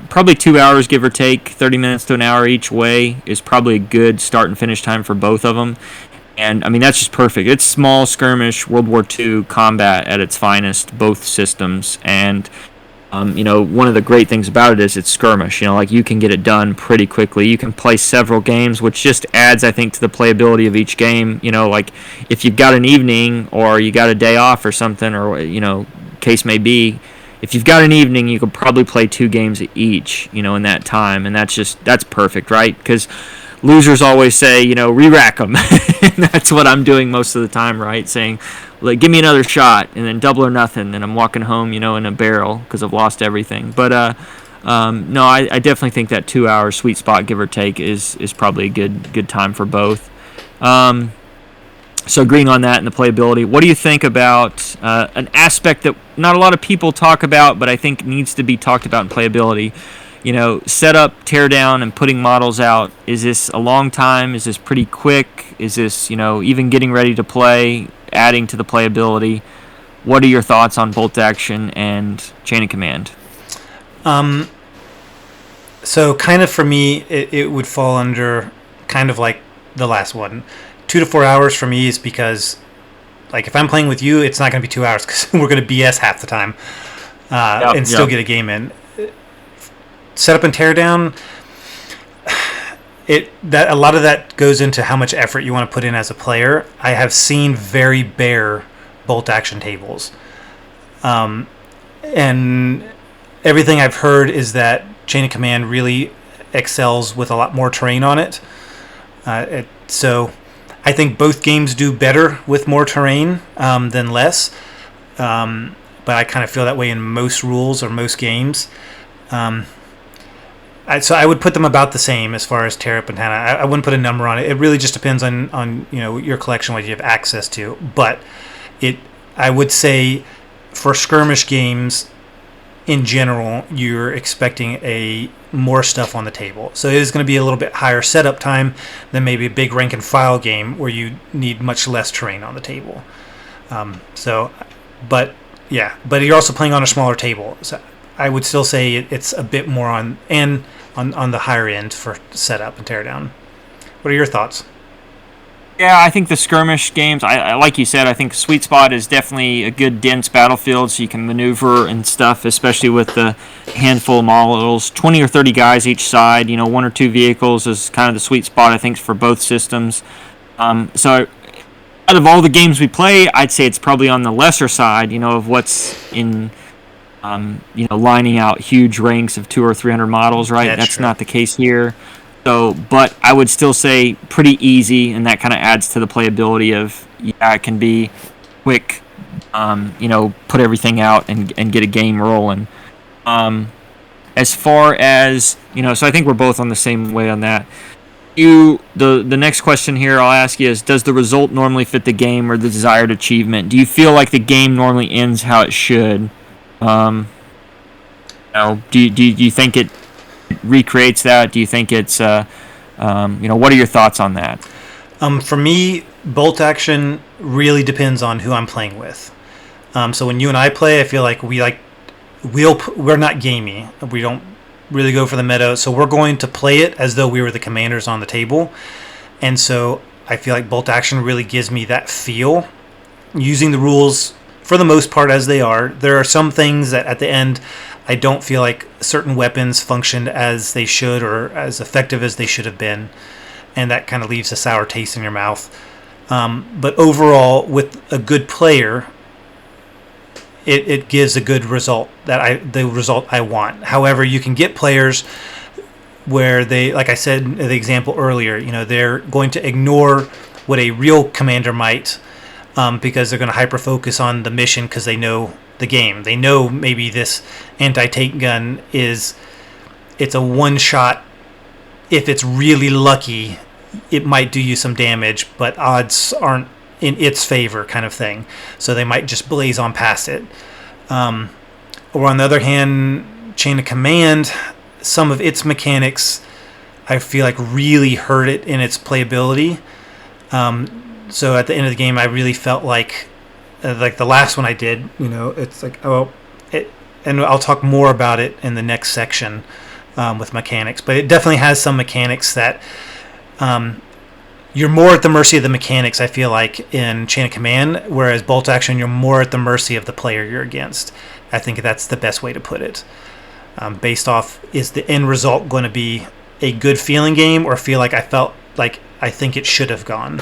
probably 2 hours, give or take, 30 minutes to an hour each way is probably a good start and finish time for both of them. And, I mean, that's just perfect. It's small skirmish, World War II combat at its finest, both systems. And, one of the great things about it is it's skirmish. Like you can get it done pretty quickly. You can play several games, which just adds, I think, to the playability of each game. Like if you've got an evening or you got a day off or something, or, case may be, if you've got an evening, you could probably play 2 games each, in that time. And that's perfect, right? Because losers always say, re-rack them. And that's what I'm doing most of the time, right? Saying, like, give me another shot, and then double or nothing, and I'm walking home, in a barrel because I've lost everything. But no, I definitely think that 2 hour sweet spot, give or take, is probably a good time for both. So agreeing on that and the playability, what do you think about an aspect that not a lot of people talk about, but I think needs to be talked about in playability? Setup, tear down, and putting models out. Is this a long time? Is this pretty quick? Is this, even getting ready to play, adding to the playability? What are your thoughts on bolt action and chain of command? So kind of for me, it would fall under kind of like the last one. 2 to 4 hours for me is because, like, if I'm playing with you, it's not going to be 2 hours because we're going to BS half the time and still get a game in. Setup and tear down, a lot of that goes into how much effort you want to put in as a player. I have seen very bare bolt action tables, and everything I've heard is that Chain of Command really excels with a lot more terrain on it. So I think both games do better with more terrain than less, but I kind of feel that way in most rules or most games. So I would put them about the same as far as tear up and Hannah. I wouldn't put a number on it. It really just depends on your collection, what you have access to. But I would say for skirmish games in general, you're expecting more stuff on the table. So it is going to be a little bit higher setup time than maybe a big rank and file game where you need much less terrain on the table. But you're also playing on a smaller table. So I would still say it's a bit more on the higher end for setup and teardown. What are your thoughts? Yeah, I think the skirmish games, I like you said, I think sweet spot is definitely a good dense battlefield so you can maneuver and stuff, especially with the handful of models. 20 or 30 guys each side, 1 or 2 vehicles is kind of the sweet spot, I think, for both systems. So out of all the games we play, I'd say it's probably on the lesser side, of what's in... lining out huge ranks of 200 or 300 models, right? That's true. Not the case here. So, but I would still say pretty easy, and that kind of adds to the playability of, it can be quick, put everything out and get a game rolling. As far as, so I think we're both on the same way on that. The next question here I'll ask you is, does the result normally fit the game or the desired achievement? Do you feel like the game normally ends how it should? Do you think it recreates that? Do you think it's what are your thoughts on that? For me, bolt action really depends on who I'm playing with. So when you and I play, I feel like we're not gamey. We don't really go for the meta, so we're going to play it as though we were the commanders on the table. And so I feel like bolt action really gives me that feel. Using the rules for the most part as they are. There are some things that at the end I don't feel like certain weapons functioned as they should or as effective as they should have been, and that kind of leaves a sour taste in your mouth. But overall, with a good player, it gives a good result, the result I want. However, you can get players where they, like I said in the example earlier, they're going to ignore what a real commander might, because they're going to hyper focus on the mission because they know the game. They know maybe this anti-tank gun it's a one shot. If it's really lucky, it might do you some damage, but odds aren't in its favor, kind of thing. So they might just blaze on past it. Or on the other hand, Chain of Command, some of its mechanics I feel like really hurt it in its playability. So at the end of the game, I really felt like the last one I did, it's like, and I'll talk more about it in the next section with mechanics. But it definitely has some mechanics that you're more at the mercy of the mechanics, I feel like, in Chain of Command, whereas Bolt Action, you're more at the mercy of the player you're against. I think that's the best way to put it. Based off, is the end result going to be a good feeling game, or feel like I think it should have gone?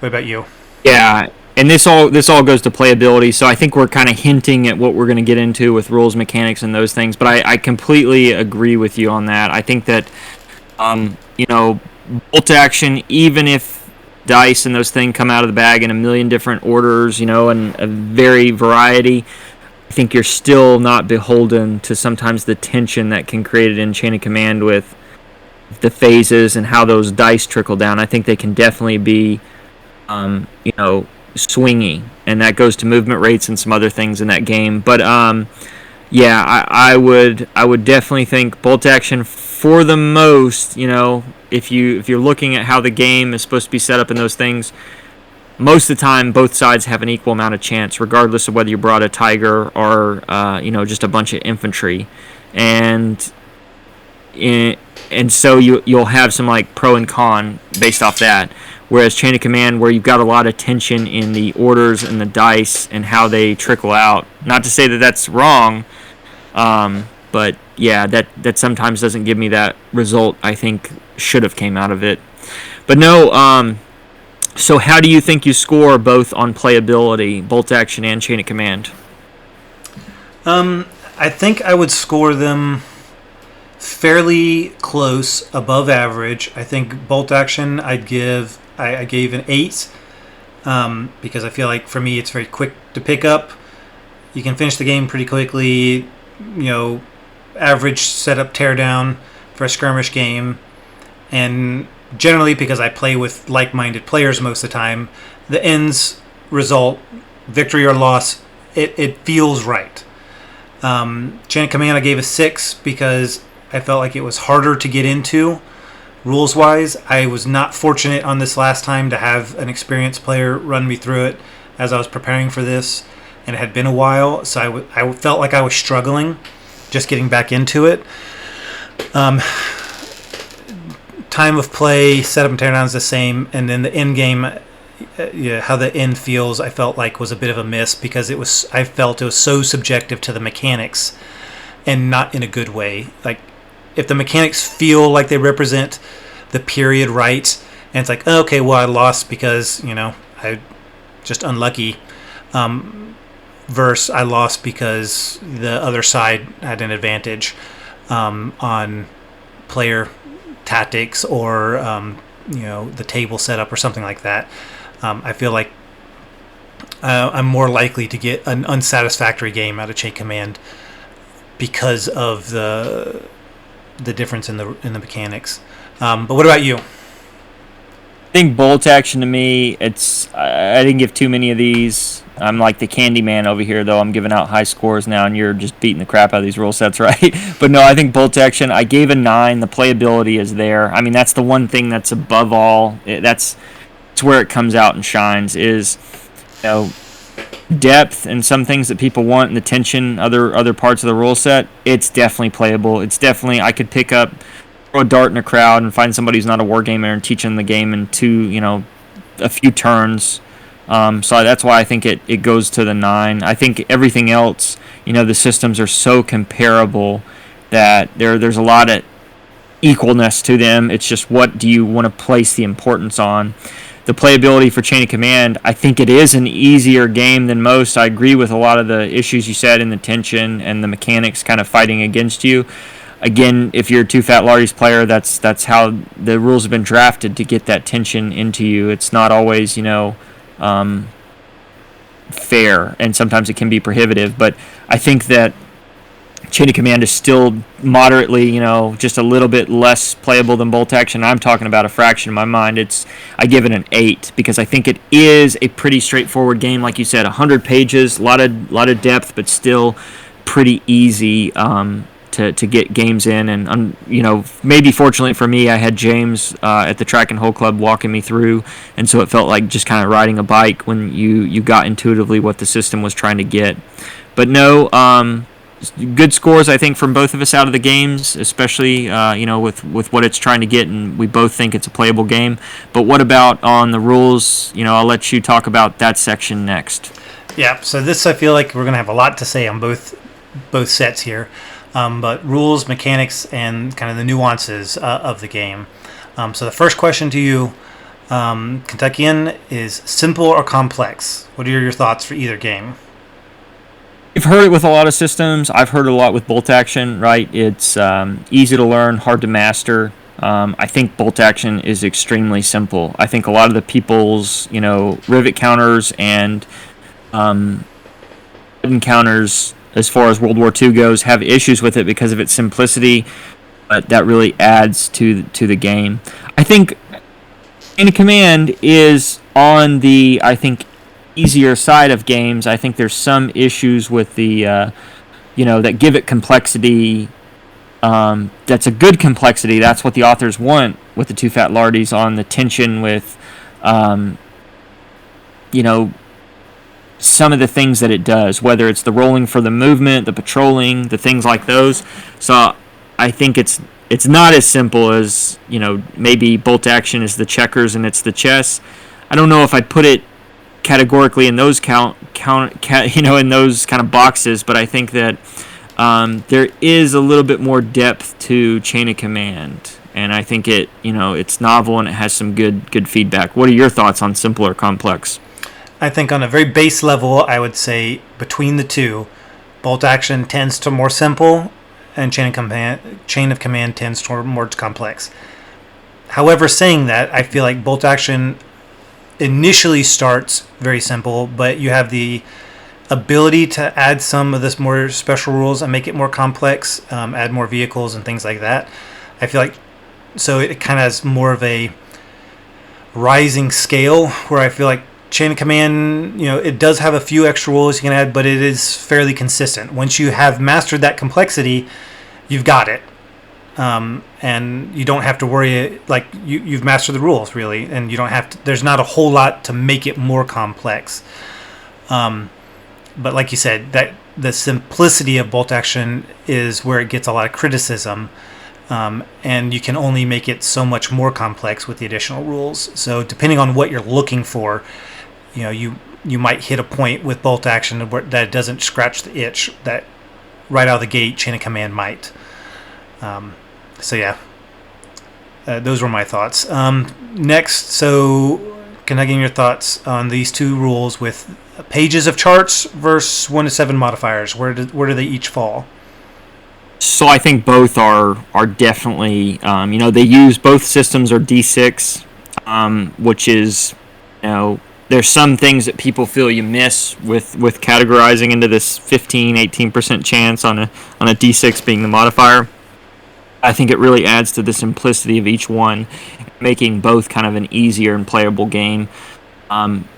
What about you? Yeah, and this all goes to playability, so I think we're kind of hinting at what we're going to get into with rules, mechanics, and those things, but I completely agree with you on that. I think that, bolt action, even if dice and those things come out of the bag in a million different orders, and a very variety, I think you're still not beholden to sometimes the tension that can create it in Chain of Command with the phases and how those dice trickle down. I think they can definitely be, swingy, and that goes to movement rates and some other things in that game. But I would definitely think bolt action for the most. If you're looking at how the game is supposed to be set up and those things, most of the time both sides have an equal amount of chance, regardless of whether you brought a tiger or just a bunch of infantry, and so you'll have some like pro and con based off that. Whereas Chain of Command, where you've got a lot of tension in the orders and the dice and how they trickle out. Not to say that that's wrong, but yeah, that sometimes doesn't give me that result I think should have came out of it. But no, so how do you think you score both on playability, Bolt Action and Chain of Command? I think I would score them fairly close, above average. I think Bolt Action I gave an 8, because I feel like for me it's very quick to pick up. You can finish the game pretty quickly. Average setup teardown for a skirmish game, and generally because I play with like-minded players most of the time, the ends result, victory or loss, it feels right. Chain of Command I gave a 6 because I felt like it was harder to get into rules-wise. I was not fortunate on this last time to have an experienced player run me through it as I was preparing for this, and it had been a while, so I felt like I was struggling just getting back into it. Time of play, setup and teardown is the same, and then the end game, how the end feels, I felt like was a bit of a miss because I felt it was so subjective to the mechanics, and not in a good way. Like, if the mechanics feel like they represent the period right, and it's like, okay, well, I lost because I just unlucky, versus I lost because the other side had an advantage on player tactics or the table setup or something like that. I feel like I'm more likely to get an unsatisfactory game out of Chain Command because of the difference in the mechanics. But what about you? I think Bolt Action to me, I didn't give too many of these. I'm like the candy man over here, though. I'm giving out high scores now, and you're just beating the crap out of these rule sets, right? But no, I think Bolt Action, I gave a 9. The playability is there. I mean, that's the one thing that's above all. That's where it comes out and shines, is depth and some things that people want, and the tension, other parts of the rule set. It's definitely playable. It's definitely, I could pick up throw a dart in a crowd and find somebody who's not a wargamer and teach them the game in a few turns. So that's why I think it goes to the 9. I think everything else, the systems are so comparable that there's a lot of equalness to them. It's just what do you want to place the importance on. The playability for Chain of Command, I think it is an easier game than most. I agree with a lot of the issues you said in the tension and the mechanics kind of fighting against you. Again, if you're a Too Fat Lardies player, that's how the rules have been drafted, to get that tension into you. It's not always, fair, and sometimes it can be prohibitive. But I think that Chain of Command is still moderately, just a little bit less playable than Bolt Action. I'm talking about a fraction in my mind. I give it an 8 because I think it is a pretty straightforward game. Like you said, 100 pages, a lot of depth, but still pretty easy to get games in. And maybe fortunately for me, I had James at the Track and Hole Club walking me through, and so it felt like just kind of riding a bike when you got intuitively what the system was trying to get. But no. Good scores, I think, from both of us out of the games, especially with what it's trying to get, and we both think it's a playable game. But what about on the rules? I'll let you talk about that section next. Yeah, so this, I feel like we're going to have a lot to say on both sets here. But rules, mechanics, and kind of the nuances of the game. So the first question to you, Kentuckian, is simple or complex? What are your thoughts for either game? I've heard it with a lot of systems. I've heard it a lot with Bolt Action, right? It's easy to learn, hard to master. I think Bolt Action is extremely simple. I think a lot of the people's, rivet counters and counters, as far as World War II goes, have issues with it because of its simplicity, but that really adds to the game. I think Chain of Command is on the, easier side of games. I think there's some issues with the, that give it complexity. That's a good complexity. That's what the authors want with the Too Fat Lardies, on the tension with, some of the things that it does, whether it's the rolling for the movement, the patrolling, the things like those. So I think it's not as simple as, maybe Bolt Action is the checkers and it's the chess. I don't know if I'd put it categorically in those in those kind of boxes, but I think that there is a little bit more depth to Chain of Command, and I think it's novel and it has some good feedback. What are your thoughts on simple or complex? I think on a very base level, I would say between the two, Bolt Action tends to more simple, and Chain of Command tends to more complex. However, saying that, I feel like Bolt Action initially starts very simple, but you have the ability to add some of this more special rules and make it more complex, add more vehicles and things like that. I feel like so it kind of has more of a rising scale, where I feel like Chain of Command, it does have a few extra rules you can add, but it is fairly consistent. Once you have mastered that complexity, you've got it. And you don't have to worry, like you've mastered the rules really, and you don't have to, there's not a whole lot to make it more complex. But like you said, that the simplicity of Bolt Action is where it gets a lot of criticism, and you can only make it so much more complex with the additional rules. So depending on what you're looking for, you might hit a point with Bolt Action that it doesn't scratch the itch that right out of the gate Chain of Command might. So yeah, those were my thoughts. Next, so can I get your thoughts on these two rules with pages of charts versus 1 to 7 modifiers? Where do they each fall? So I think both are definitely, they use, both systems are D6, which is, there's some things that people feel you miss with categorizing into this 15-18% chance on a D6 being the modifier. I think it really adds to the simplicity of each one, making both kind of an easier and playable game.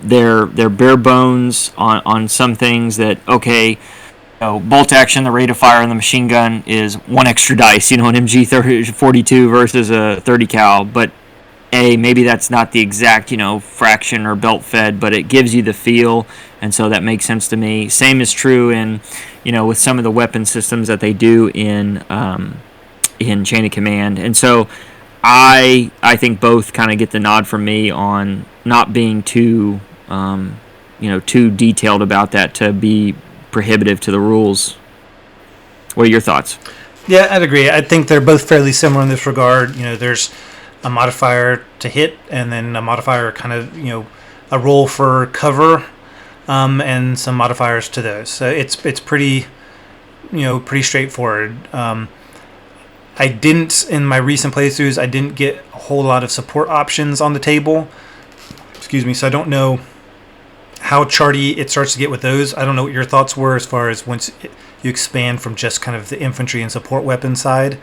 They're bare bones on some things that, okay, Bolt Action, the rate of fire on the machine gun is 1 extra dice, an MG 42 versus a 30 cal, but maybe that's not the exact, fraction or belt fed, but it gives you the feel, and so that makes sense to me. Same is true in, with some of the weapon systems that they do in in Chain of Command, and so I think both kind of get the nod from me on not being too too detailed about that to be prohibitive to the rules. What are your thoughts? Yeah, I'd agree. I think they're both fairly similar in this regard. There's a modifier to hit, and then a modifier kind of a roll for cover, and some modifiers to those. So it's pretty pretty straightforward. I didn't, in my recent playthroughs, I didn't get a whole lot of support options on the table. Excuse me, so I don't know how charty it starts to get with those. I don't know what your thoughts were as far as once you expand from just kind of the infantry and support weapon side,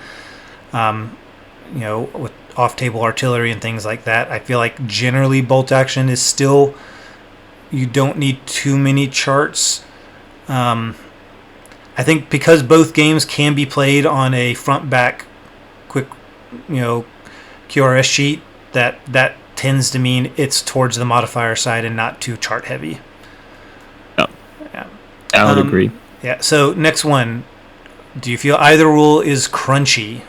with off-table artillery and things like that. I feel like generally bolt action is still, you don't need too many charts. I think because both games can be played on a front-back quick, QRS sheet, that tends to mean it's towards the modifier side and not too chart heavy. Oh. Yeah. I would agree. Yeah. So next one, do you feel either rule is crunchy?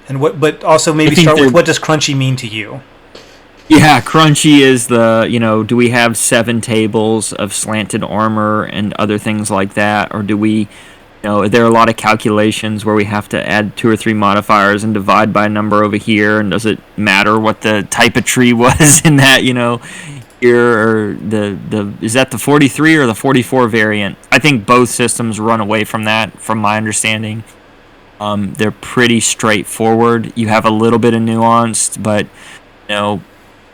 And but also maybe start with what does crunchy mean to you? Yeah, crunchy is do we have 7 tables of slanted armor and other things like that, or do we, are there a lot of calculations where we have to add 2 or 3 modifiers and divide by a number over here, and does it matter what the type of tree was in that, here, or is that the 43 or the 44 variant? I think both systems run away from that, from my understanding. They're pretty straightforward. You have a little bit of nuance, but I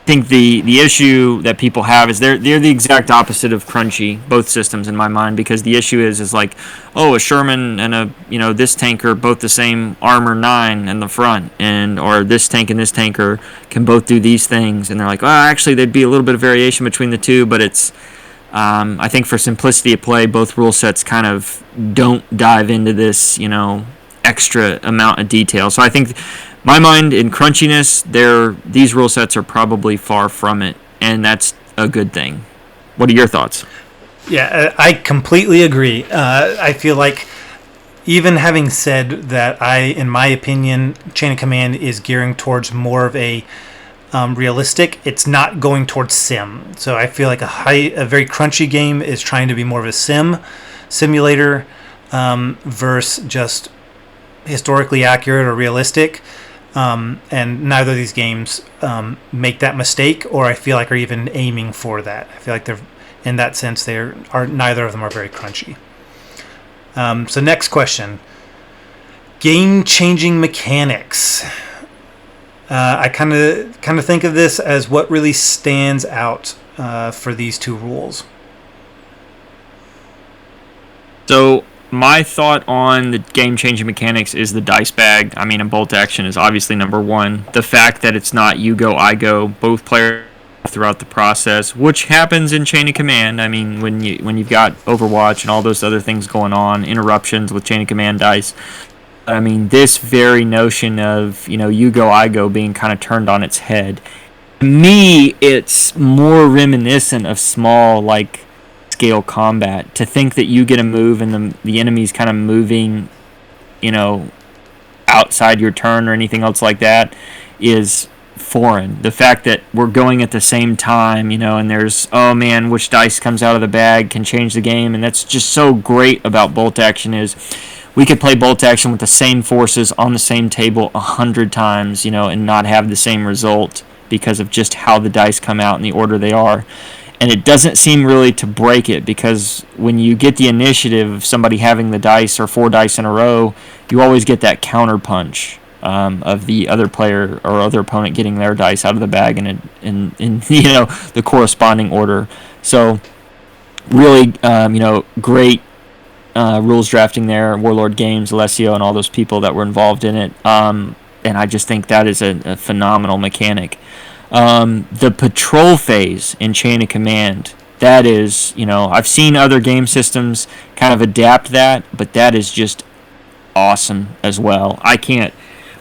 think the issue that people have is they're the exact opposite of crunchy, both systems in my mind, because the issue is like, a Sherman and a this tank are both the same armor 9 in the front, or this tank and this tanker can both do these things, and they're like, actually there'd be a little bit of variation between the two, but it's I think for simplicity of play, both rule sets kind of don't dive into this extra amount of detail. So I think my mind in crunchiness, these rule sets are probably far from it, and that's a good thing. What are your thoughts? Yeah, I completely agree. I feel like even having said that, in my opinion, Chain of Command is gearing towards more of a realistic. It's not going towards sim. So I feel like a very crunchy game is trying to be more of a simulator versus just historically accurate or realistic. And neither of these games make that mistake, or I feel like are even aiming for that. I feel like they're, in that sense, neither of them are very crunchy. So next question: game-changing mechanics. I kind of think of this as what really stands out for these two rules. So my thought on the game-changing mechanics is the dice bag. I mean, a bolt action is obviously number one. The fact that it's not you go, I go, both players throughout the process, which happens in Chain of Command. I mean, when you've got Overwatch and all those other things going on, interruptions with Chain of Command dice. I mean, this very notion of, you go, I go being kind of turned on its head. To me, it's more reminiscent of small, scale combat. To think that you get a move and the enemy's kind of moving, outside your turn or anything else like that is foreign. The fact that we're going at the same time, and there's, which dice comes out of the bag can change the game, and that's just so great about bolt action is we could play bolt action with the same forces on the same table 100 times, and not have the same result because of just how the dice come out in the order they are. And it doesn't seem really to break it, because when you get the initiative of somebody having the dice or 4 dice in a row, you always get that counter punch of the other player or other opponent getting their dice out of the bag in the corresponding order. So really, great rules drafting there, Warlord Games, Alessio, and all those people that were involved in it. And I just think that is a phenomenal mechanic. The patrol phase in Chain of Command, that is, I've seen other game systems kind of adapt that, but that is just awesome as well.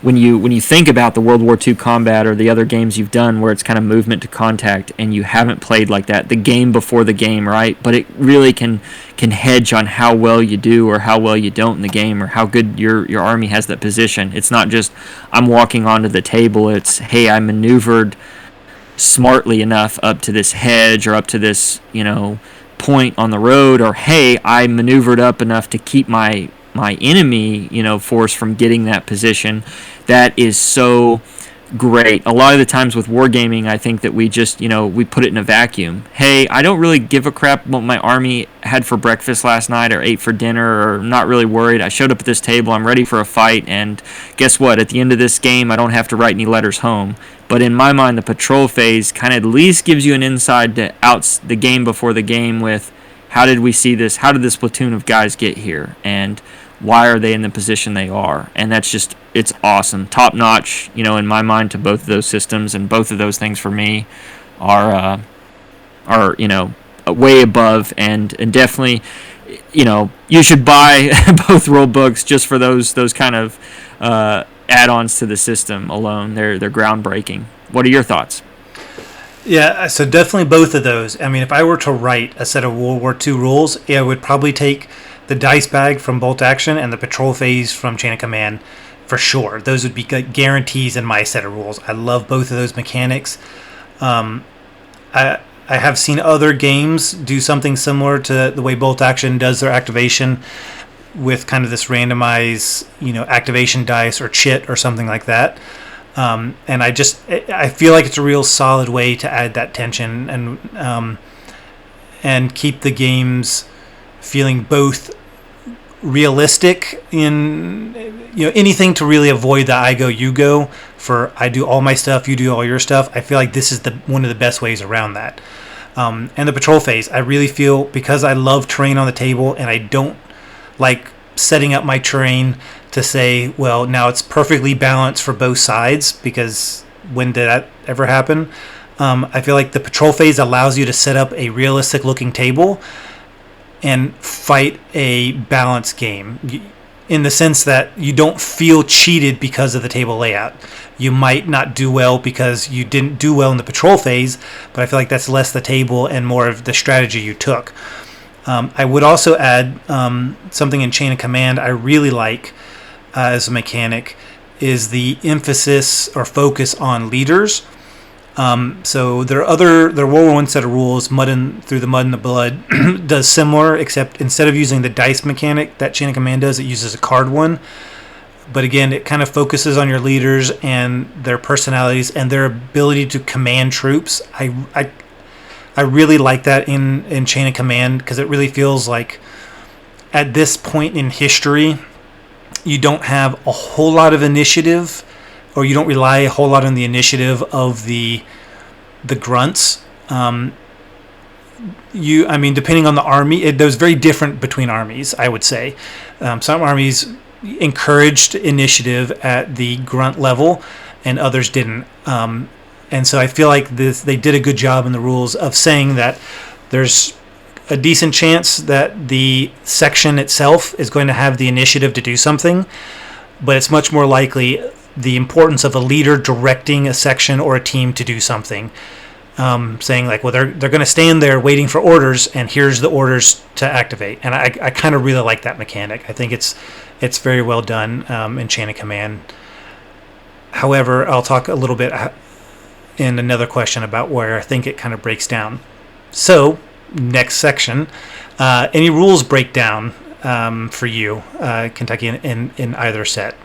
when you think about the World War II combat or the other games you've done where it's kind of movement to contact, and you haven't played like that, the game before the game, right? But it really can hedge on how well you do or how well you don't in the game, or how good your army has that position. It's not just I'm walking onto the table. It's, hey, I maneuvered smartly enough up to this hedge or up to this point on the road, or hey, I maneuvered up enough to keep my enemy force from getting that position. That is so great. A lot of the times with wargaming, I think that we just we put it in a vacuum. Hey, I don't really give a crap what my army had for breakfast last night or ate for dinner, or I'm not really worried. I showed up at this table, I'm ready for a fight, and guess what, at the end of this game I don't have to write any letters home. But in my mind, the patrol phase kind of at least gives you an inside to out the game before the game with, how did we see this? How did this platoon of guys get here? And why are they in the position they are? And that's just, it's awesome. Top notch, in my mind, to both of those systems. And both of those things for me are way above, and definitely, you should buy both rule books just for those kind of add-ons to the system alone. They're groundbreaking. What are your thoughts? Yeah, so definitely both of those. I mean, if I were to write a set of World War II rules, I would probably take the dice bag from Bolt Action and the patrol phase from Chain of Command for sure. Those would be guarantees in my set of rules. I love both of those mechanics. I have seen other games do something similar to the way Bolt Action does their activation, with kind of this randomized, activation dice or chit or something like that. And I feel like it's a real solid way to add that tension and keep the games feeling both realistic in anything to really avoid the I go you go, for I do all my stuff, you do all your stuff. I feel like this is one of the best ways around that. And the patrol phase, I really feel, because I love terrain on the table and I don't like setting up my terrain to say, well, now it's perfectly balanced for both sides, because when did that ever happen? I feel like the patrol phase allows you to set up a realistic looking table and fight a balanced game, in the sense that you don't feel cheated because of the table layout. You might not do well because you didn't do well in the patrol phase, but I feel like that's less the table and more of the strategy you took. I would also add something in Chain of Command I really like as a mechanic, is the emphasis or focus on leaders. So their World War I set of rules, Through the Mud and the Blood, does similar, except instead of using the dice mechanic that Chain of Command does, it uses a card one. But again, it kind of focuses on your leaders and their personalities and their ability to command troops. I really like that in Chain of Command, because it really feels like at this point in history, you don't have a whole lot of initiative, or you don't rely a whole lot on the initiative of the grunts. Depending on the army, there's very different between armies, I would say. Some armies encouraged initiative at the grunt level, and others didn't. And so I feel like they did a good job in the rules of saying that there's a decent chance that the section itself is going to have the initiative to do something, but it's much more likely the importance of a leader directing a section or a team to do something. Saying like, well, they're going to stand there waiting for orders, and here's the orders to activate. And I kind of really like that mechanic. I think it's very well done in Chain of Command. However, I'll talk a little bit in another question about where I think it kind of breaks down. So, next section, any rules breakdown for you, Kentucky, in either set?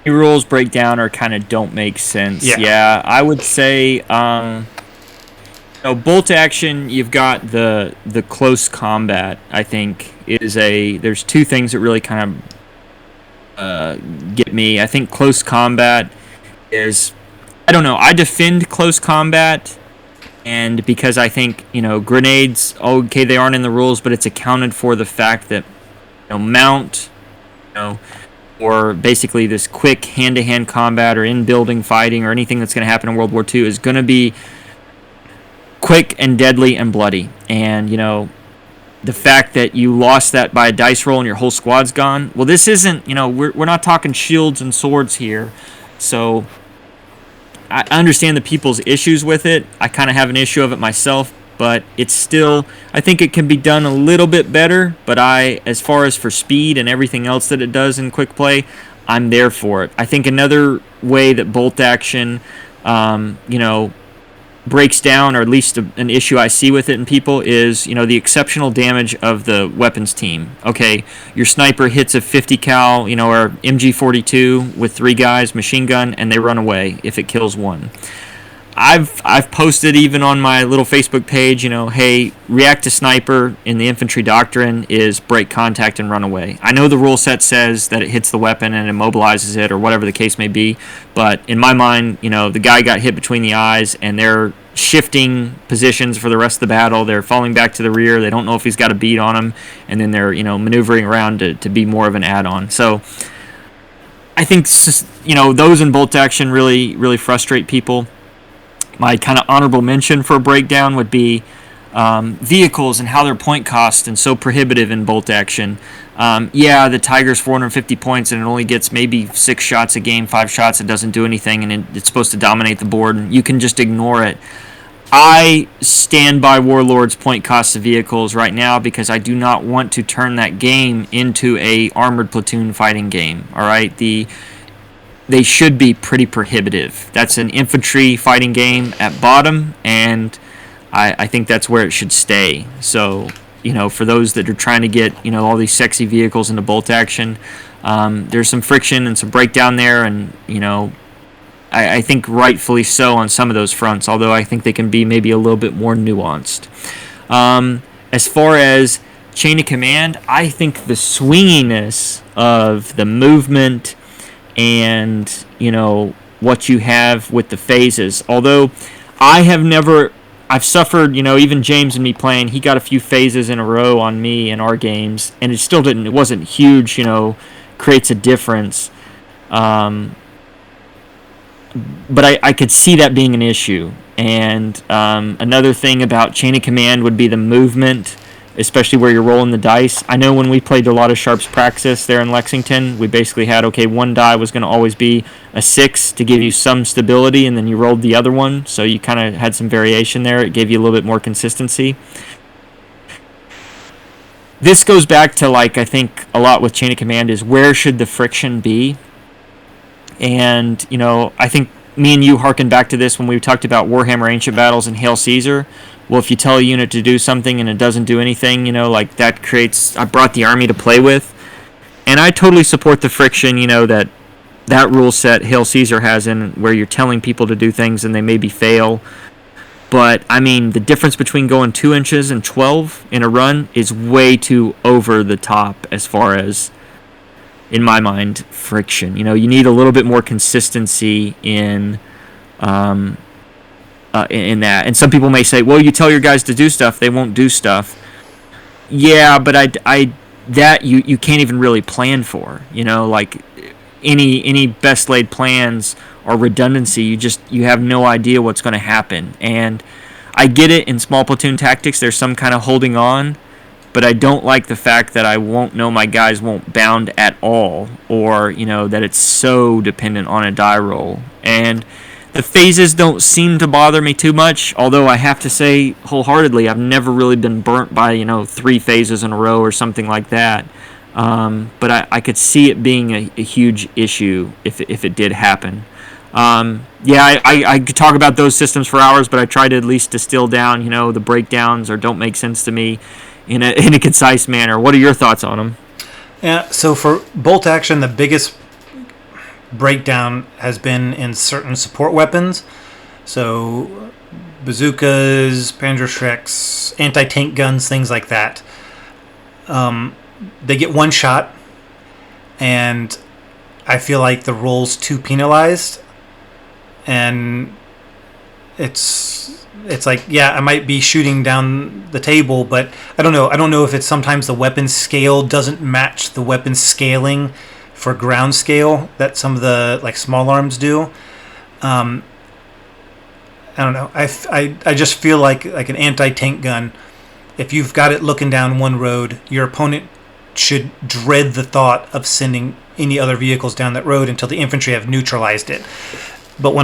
Any rules breakdown or kind of don't make sense. Yeah, I would say, bolt action, you've got the close combat, I think, there's two things that really kind of get me. I think close combat is, I don't know, I defend close combat, and because I think, grenades, okay, they aren't in the rules, but it's accounted for the fact that, mount, or basically this quick hand-to-hand combat or in-building fighting or anything that's going to happen in World War II is going to be quick and deadly and bloody. And, the fact that you lost that by a dice roll and your whole squad's gone. Well, this isn't, we're not talking shields and swords here. So I understand the people's issues with it. I kind of have an issue of it myself, but it's still, I think it can be done a little bit better. But as far as for speed and everything else that it does in quick play, I'm there for it. I think another way that bolt action, breaks down, or at least an issue I see with it in people, is the exceptional damage of the weapons team. Okay, your sniper hits a 50 cal, or MG42 with 3 guys, machine gun, and they run away if it kills one. I've posted even on my little Facebook page, hey, react to sniper in the infantry doctrine is break contact and run away. I know the rule set says that it hits the weapon and immobilizes it, or whatever the case may be, but in my mind, the guy got hit between the eyes and they're shifting positions for the rest of the battle. They're falling back to the rear. They don't know if he's got a bead on him, and then they're maneuvering around to be more of an add-on. So I think those in bolt action really, really frustrate people. My kind of honorable mention for a breakdown would be vehicles and how their point cost and so prohibitive in bolt action. The Tiger's 450 points and it only gets maybe 6 shots a game, 5 shots. It doesn't do anything, and it's supposed to dominate the board, and you can just ignore it. I stand by Warlord's point costs of vehicles right now because I do not want to turn that game into a armored platoon fighting game. All right, they should be pretty prohibitive. That's an infantry fighting game at bottom, and I think that's where it should stay. So, for those that are trying to get, all these sexy vehicles into bolt action, there's some friction and some breakdown there, and, I think rightfully so on some of those fronts, although I think they can be maybe a little bit more nuanced. As far as chain of command, I think the swinginess of the movement and what you have with the phases, although I've suffered, even James and me playing, he got a few phases in a row on me in our games, and it wasn't huge, creates a difference, but I could see that being an issue. And another thing about chain of command would be the movement, especially where you're rolling the dice. I know when we played a lot of Sharps Praxis there in Lexington, we basically had, one die was going to always be a 6 to give you some stability, and then you rolled the other one, so you kind of had some variation there. It gave you a little bit more consistency. This goes back to, I think a lot with chain of command is where should the friction be? And, I think me and you harken back to this when we talked about Warhammer Ancient Battles and Hail Caesar. Well, if you tell a unit to do something and it doesn't do anything, that creates... I brought the army to play with. And I totally support the friction, that rule set Hail Caesar has in where you're telling people to do things and they maybe fail. But, the difference between going 2 inches and 12 in a run is way too over the top as far as, in my mind, friction. You need a little bit more consistency in that. And some people may say, well, you tell your guys to do stuff, they won't do stuff. Yeah, but you can't even really plan for. Any best laid plans or redundancy, you have no idea what's going to happen. And I get it, in small platoon tactics there's some kind of holding on, but I don't like the fact that I won't know my guys won't bound at all, or that it's so dependent on a die roll. And the phases don't seem to bother me too much, although I have to say wholeheartedly I've never really been burnt by 3 phases in a row or something like that. But I could see it being a huge issue if it did happen. I could talk about those systems for hours, but I try to at least distill down, the breakdowns or don't make sense to me in a concise manner. What are your thoughts on them? Yeah, so for bolt action, the biggest breakdown has been in certain support weapons. So bazookas, Panzerschrecks, anti-tank guns, things like that. They get one shot, and I feel like the roll's too penalized, and it's like, yeah, I might be shooting down the table, but I don't know if it's sometimes the weapon scale doesn't match the weapon scaling for ground scale that some of the small arms do. I don't know. I just feel like an anti-tank gun if you've got it looking down one road, your opponent should dread the thought of sending any other vehicles down that road until the infantry have neutralized it. But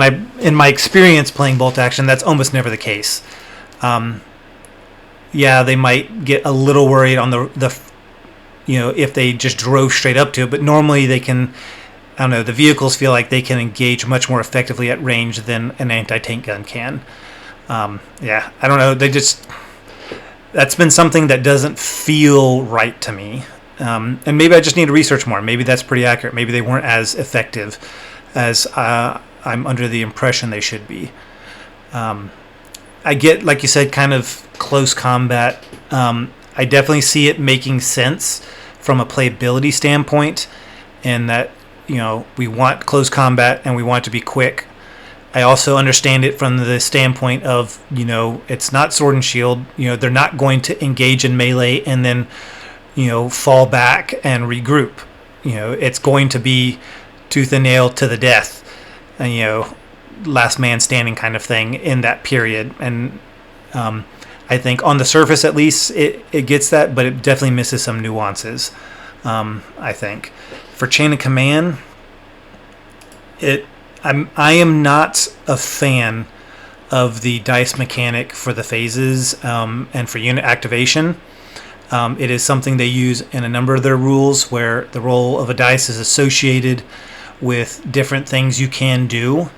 in my experience playing bolt action, that's almost never the case. Yeah, they might get a little worried on the if they just drove straight up to it, but normally they can, I don't know, the vehicles feel like they can engage much more effectively at range than an anti-tank gun can. Yeah, I don't know, that's been something that doesn't feel right to me. And maybe I just need to research more. Maybe that's pretty accurate. Maybe they weren't as effective as I'm under the impression they should be. I get, like you said, kind of close combat. I definitely see it making sense from a playability standpoint, and that we want close combat and we want it to be quick. I also understand it from the standpoint of it's not sword and shield. They're not going to engage in melee and then fall back and regroup. It's going to be tooth and nail to the death, and last man standing kind of thing in that period. And I think on the surface at least it gets that, but it definitely misses some nuances. I think for chain of command, I am not a fan of the dice mechanic for the phases and for unit activation. It is something they use in a number of their rules, where the roll of a dice is associated with different things you can do.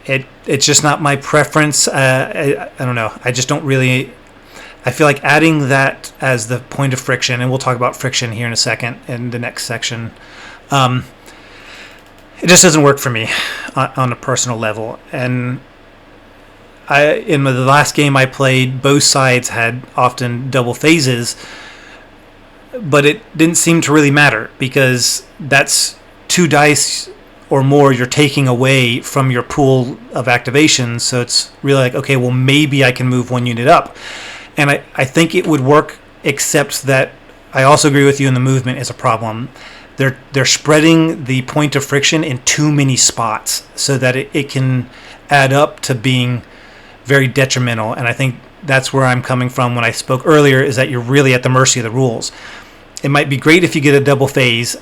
It's just not my preference. I don't know. I just don't really. I feel like adding that as the point of friction, and we'll talk about friction here in a second in the next section. It just doesn't work for me on a personal level. And in the last game I played, both sides had often double phases, but it didn't seem to really matter, because that's 2 dice or more you're taking away from your pool of activations. So it's really like, okay, well, maybe I can move 1 unit up. And I think it would work, except that I also agree with you in the movement is a problem. They're spreading the point of friction in too many spots so that it can add up to being very detrimental. And I think that's where I'm coming from when I spoke earlier, is that you're really at the mercy of the rules. It might be great if you get a double phase,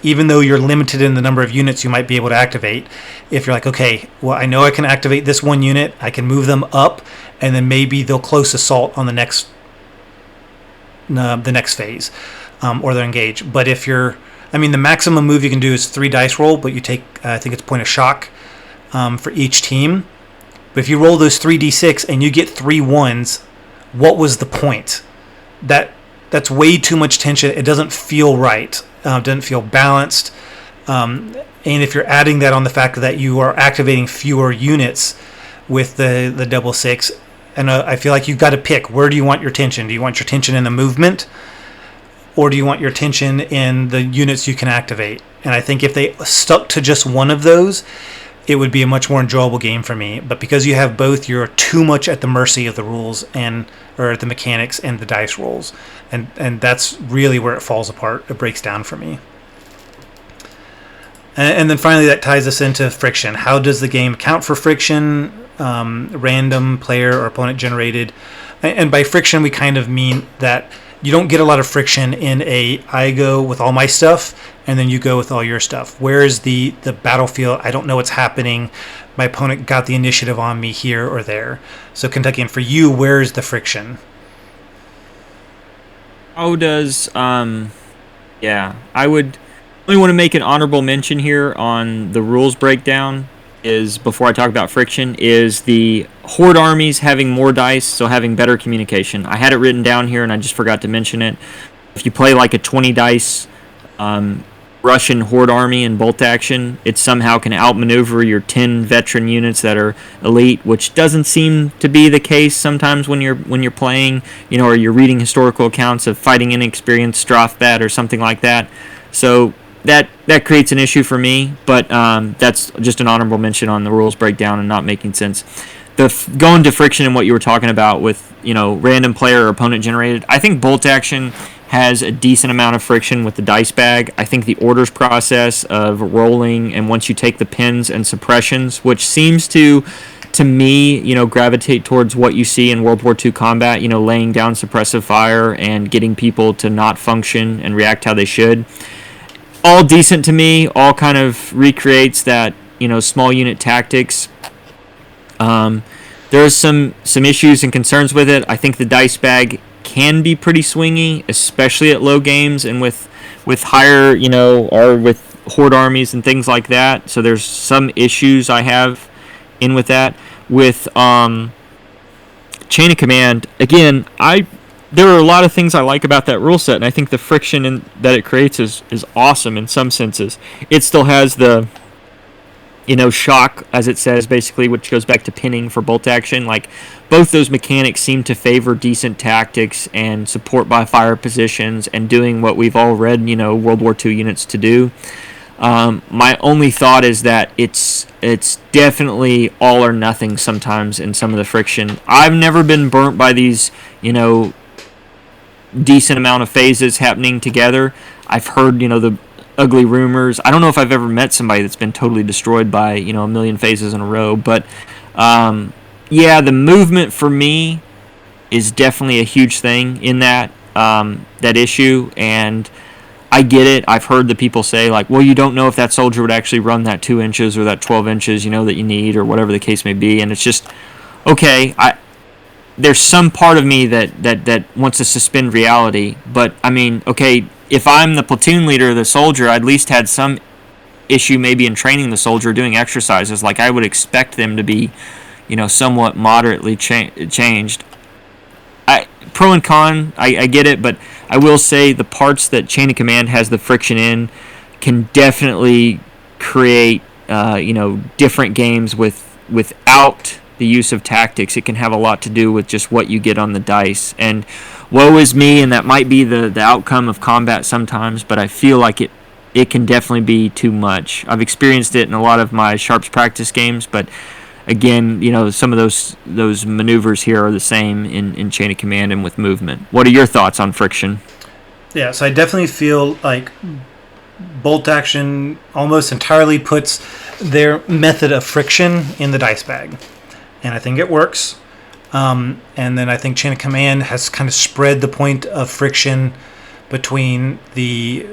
even though you're limited in the number of units you might be able to activate. If you're like, okay, well, I know I can activate this 1 unit, I can move them up, and then maybe they'll close assault on the next phase, or they'll engage. But if the maximum move you can do is 3 dice roll, but you take, I think it's point of shock for each team. But if you roll those 3d6 and you get 3 1s, what was the point? That's way too much tension. It doesn't feel right. It doesn't feel balanced. And if you're adding that on the fact that you are activating fewer units with the double 6, and I feel like you've got to pick, where do you want your tension? Do you want your tension in the movement, or do you want your tension in the units you can activate? And I think if they stuck to just one of those, it would be a much more enjoyable game for me. But because you have both, you're too much at the mercy of the rules or the mechanics and the dice rolls. And that's really where it falls apart. It breaks down for me. And then finally, that ties us into friction. How does the game account for friction? Random player or opponent generated. And by friction, we kind of mean that you don't get a lot of friction in I go with all my stuff and then you go with all your stuff. Whereas the battlefield, I don't know what's happening. My opponent got the initiative on me here or there. So Kentuckian, for you, where is the friction? How does I would only want to make an honorable mention here on the rules breakdown is, before I talk about friction, is the horde armies having more dice, so having better communication. I had it written down here and I just forgot to mention it. If you play like a 20 dice Russian horde army in bolt action, it somehow can outmaneuver your 10 veteran units that are elite, which doesn't seem to be the case sometimes when you're playing, or you're reading historical accounts of fighting inexperienced Strafbat or something like that. So that creates an issue for me, but that's just an honorable mention on the rules breakdown and not making sense. Going to friction and what you were talking about with random player or opponent generated, I think bolt action has a decent amount of friction with the dice bag. I think the orders process of rolling, and once you take the pins and suppressions, which seems to to me, gravitate towards what you see in World War II combat, laying down suppressive fire and getting people to not function and react how they should. All decent to me, all kind of recreates that, small unit tactics. There's some issues and concerns with it. I think the dice bag can be pretty swingy, especially at low games and with higher, or with horde armies and things like that. So there's some issues I have with that. With Chain of Command, again, there are a lot of things I like about that rule set, and I think the friction that it creates is awesome in some senses. It still has the shock, as it says, basically, which goes back to pinning for bolt action. Like, both those mechanics seem to favor decent tactics and support by fire positions and doing what we've all read, World War II units to do. My only thought is that it's definitely all or nothing sometimes in some of the friction. I've never been burnt by these, decent amount of phases happening together. I've heard, the ugly rumors. I don't know if I've ever met somebody that's been totally destroyed by, a million phases in a row. But, yeah, the movement for me is definitely a huge thing in that issue. And I get it. I've heard the people say, like, well, you don't know if that soldier would actually run that 2 inches or that 12 inches, that you need, or whatever the case may be. And it's just, okay, there's some part of me that wants to suspend reality. But, I mean, okay, if I'm the platoon leader of the soldier, I at least had some issue maybe in training the soldier, doing exercises. Like, I would expect them to be, somewhat moderately changed. Pro and con, I get it, but I will say the parts that Chain of Command has the friction in can definitely create, different games without the use of tactics. It can have a lot to do with just what you get on the dice. And woe is me, and that might be the outcome of combat sometimes, but I feel like it can definitely be too much. I've experienced it in a lot of my Sharps practice games, but again, some of those maneuvers here are the same in Chain of Command and with movement. What are your thoughts on friction? Yeah, so I definitely feel like bolt action almost entirely puts their method of friction in the dice bag. And I think it works. And then I think Chain of Command has kind of spread the point of friction between the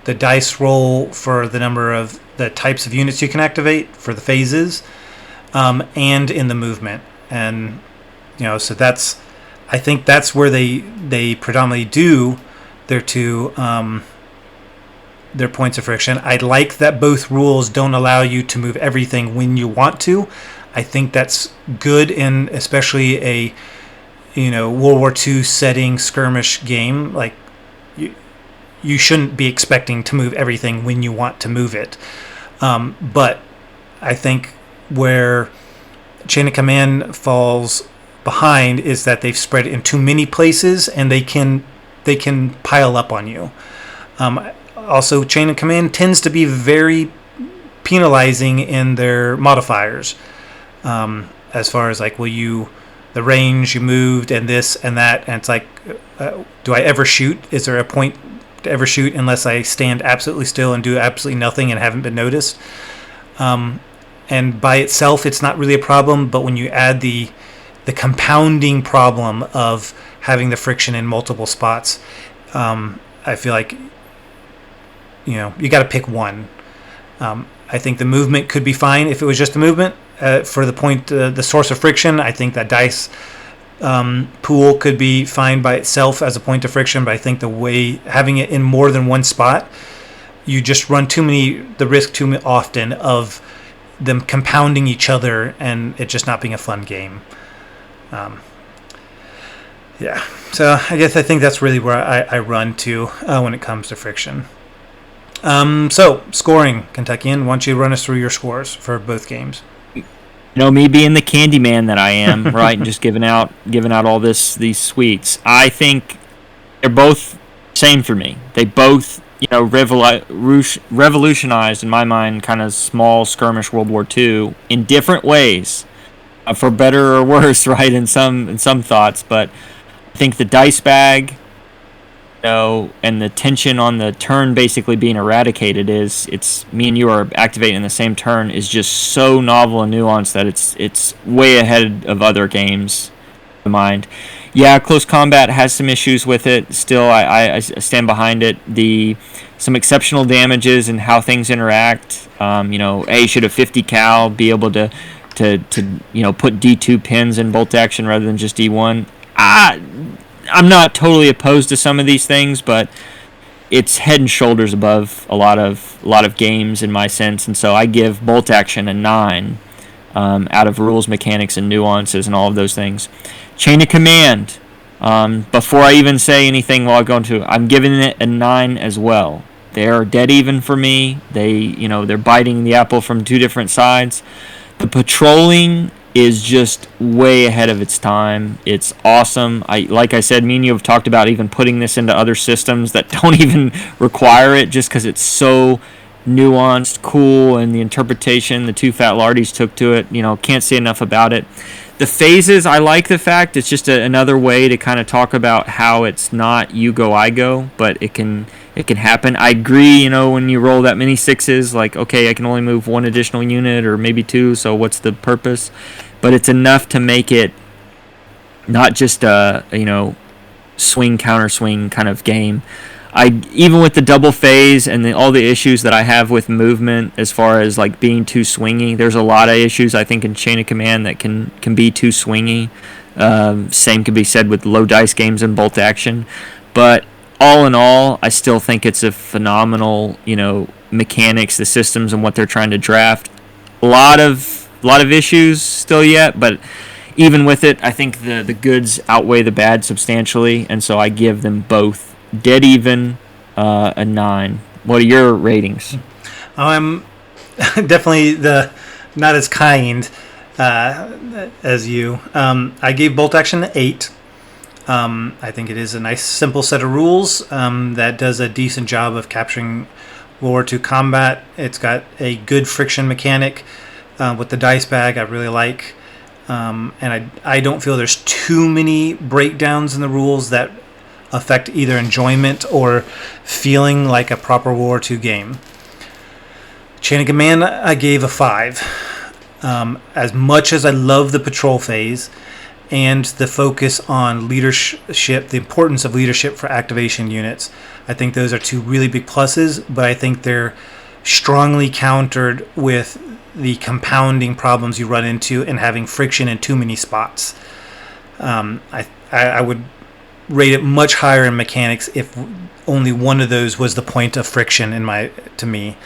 dice roll for the number of the types of units you can activate for the phases, and in the movement. And so I think that's where they predominantly do their their points of friction. I like that both rules don't allow you to move everything when you want to. I think that's good in especially a World War II setting skirmish game. Like, you shouldn't be expecting to move everything when you want to move it. But I think where Chain of Command falls behind is that they've spread it in too many places, and they can pile up on you. Also, Chain of Command tends to be very penalizing in their modifiers, as far as like, the range you moved and this and that, and it's like, do I ever shoot? Is there a point to ever shoot unless I stand absolutely still and do absolutely nothing and haven't been noticed? And by itself, it's not really a problem, but when you add the compounding problem of having the friction in multiple spots, I feel like you got to pick one. I think the movement could be fine if it was just the movement. For the point, the source of friction, I think that dice pool could be fine by itself as a point of friction, but I think the way having it in more than one spot, you just run the risk too often of them compounding each other and it just not being a fun game. Yeah, so I think that's really where I run to when it comes to friction. So scoring, Kentuckian, why don't you run us through your scores for both games? Me being the candy man that I am, right, and just giving out all these sweets. I think they're both same for me. They both, revolutionized in my mind kind of small skirmish World War II in different ways, for better or worse, right? In some thoughts, but I think the dice bag, and the tension on the turn basically being eradicated is it's me and you are activating in the same turn is just so novel and nuanced that it's way ahead of other games in my mind. Yeah, close combat has some issues with it. Still, I stand behind it. Some exceptional damages and how things interact. Should a 50 cal be able to put D2 pins in bolt action rather than just D1? I'm not totally opposed to some of these things, but it's head and shoulders above a lot of games in my sense, and so I give bolt action a 9 out of rules, mechanics, and nuances and all of those things. Chain of command. Before I even say anything while I go into it, I'm giving it a 9 as well. They are dead even for me. They're biting the apple from two different sides. The patrolling is just way ahead of its time. It's awesome. Like I said, me and you have talked about even putting this into other systems that don't even require it just because it's so nuanced, cool, and the interpretation the Too Fat Lardies took to it, can't say enough about it. The phases, I like the fact it's just another way to kind of talk about how it's not you go, I go, but it can happen. I agree, when you roll that many sixes, like, okay, I can only move one additional unit or maybe two, so what's the purpose? But it's enough to make it not just a, swing, counter swing kind of game. Even with the double phase and all the issues that I have with movement as far as like being too swingy, there's a lot of issues I think in Chain of Command that can be too swingy. Same can be said with low dice games and bolt action. But all in all, I still think it's a phenomenal, mechanics, the systems, and what they're trying to draft. A lot of issues still yet, but even with it, I think the goods outweigh the bad substantially, and so I give them both dead even a 9. What are your ratings? I'm definitely not as kind as you. I gave bolt action an 8. I think it is a nice, simple set of rules that does a decent job of capturing World War II combat. It's got a good friction mechanic with the dice bag I really like. And I don't feel there's too many breakdowns in the rules that affect either enjoyment or feeling like a proper World War II game. Chain of Command, I gave a 5. As much as I love the patrol phase and the focus on leadership, the importance of leadership for activation units, I think those are two really big pluses, but I think they're strongly countered with the compounding problems you run into and having friction in too many spots. I would rate it much higher in mechanics if only one of those was the point of friction to me.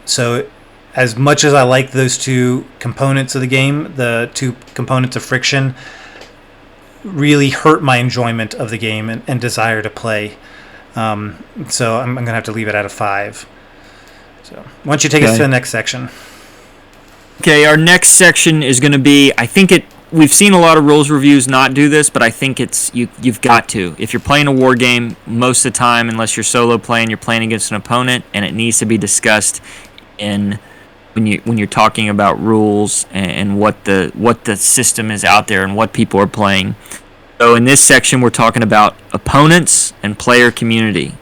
So as much as I like those two components of the game, the two components of friction really hurt my enjoyment of the game and desire to play. So I'm going to have to leave it at a 5. So why don't you take us to the next section? Okay, our next section is going to be, we've seen a lot of rules reviews not do this, but I think you've got to. If you're playing a war game, most of the time, unless you're solo playing, you're playing against an opponent, and it needs to be discussed when you're talking about rules and what the system is out there and what people are playing. So in this section, we're talking about opponents and player community.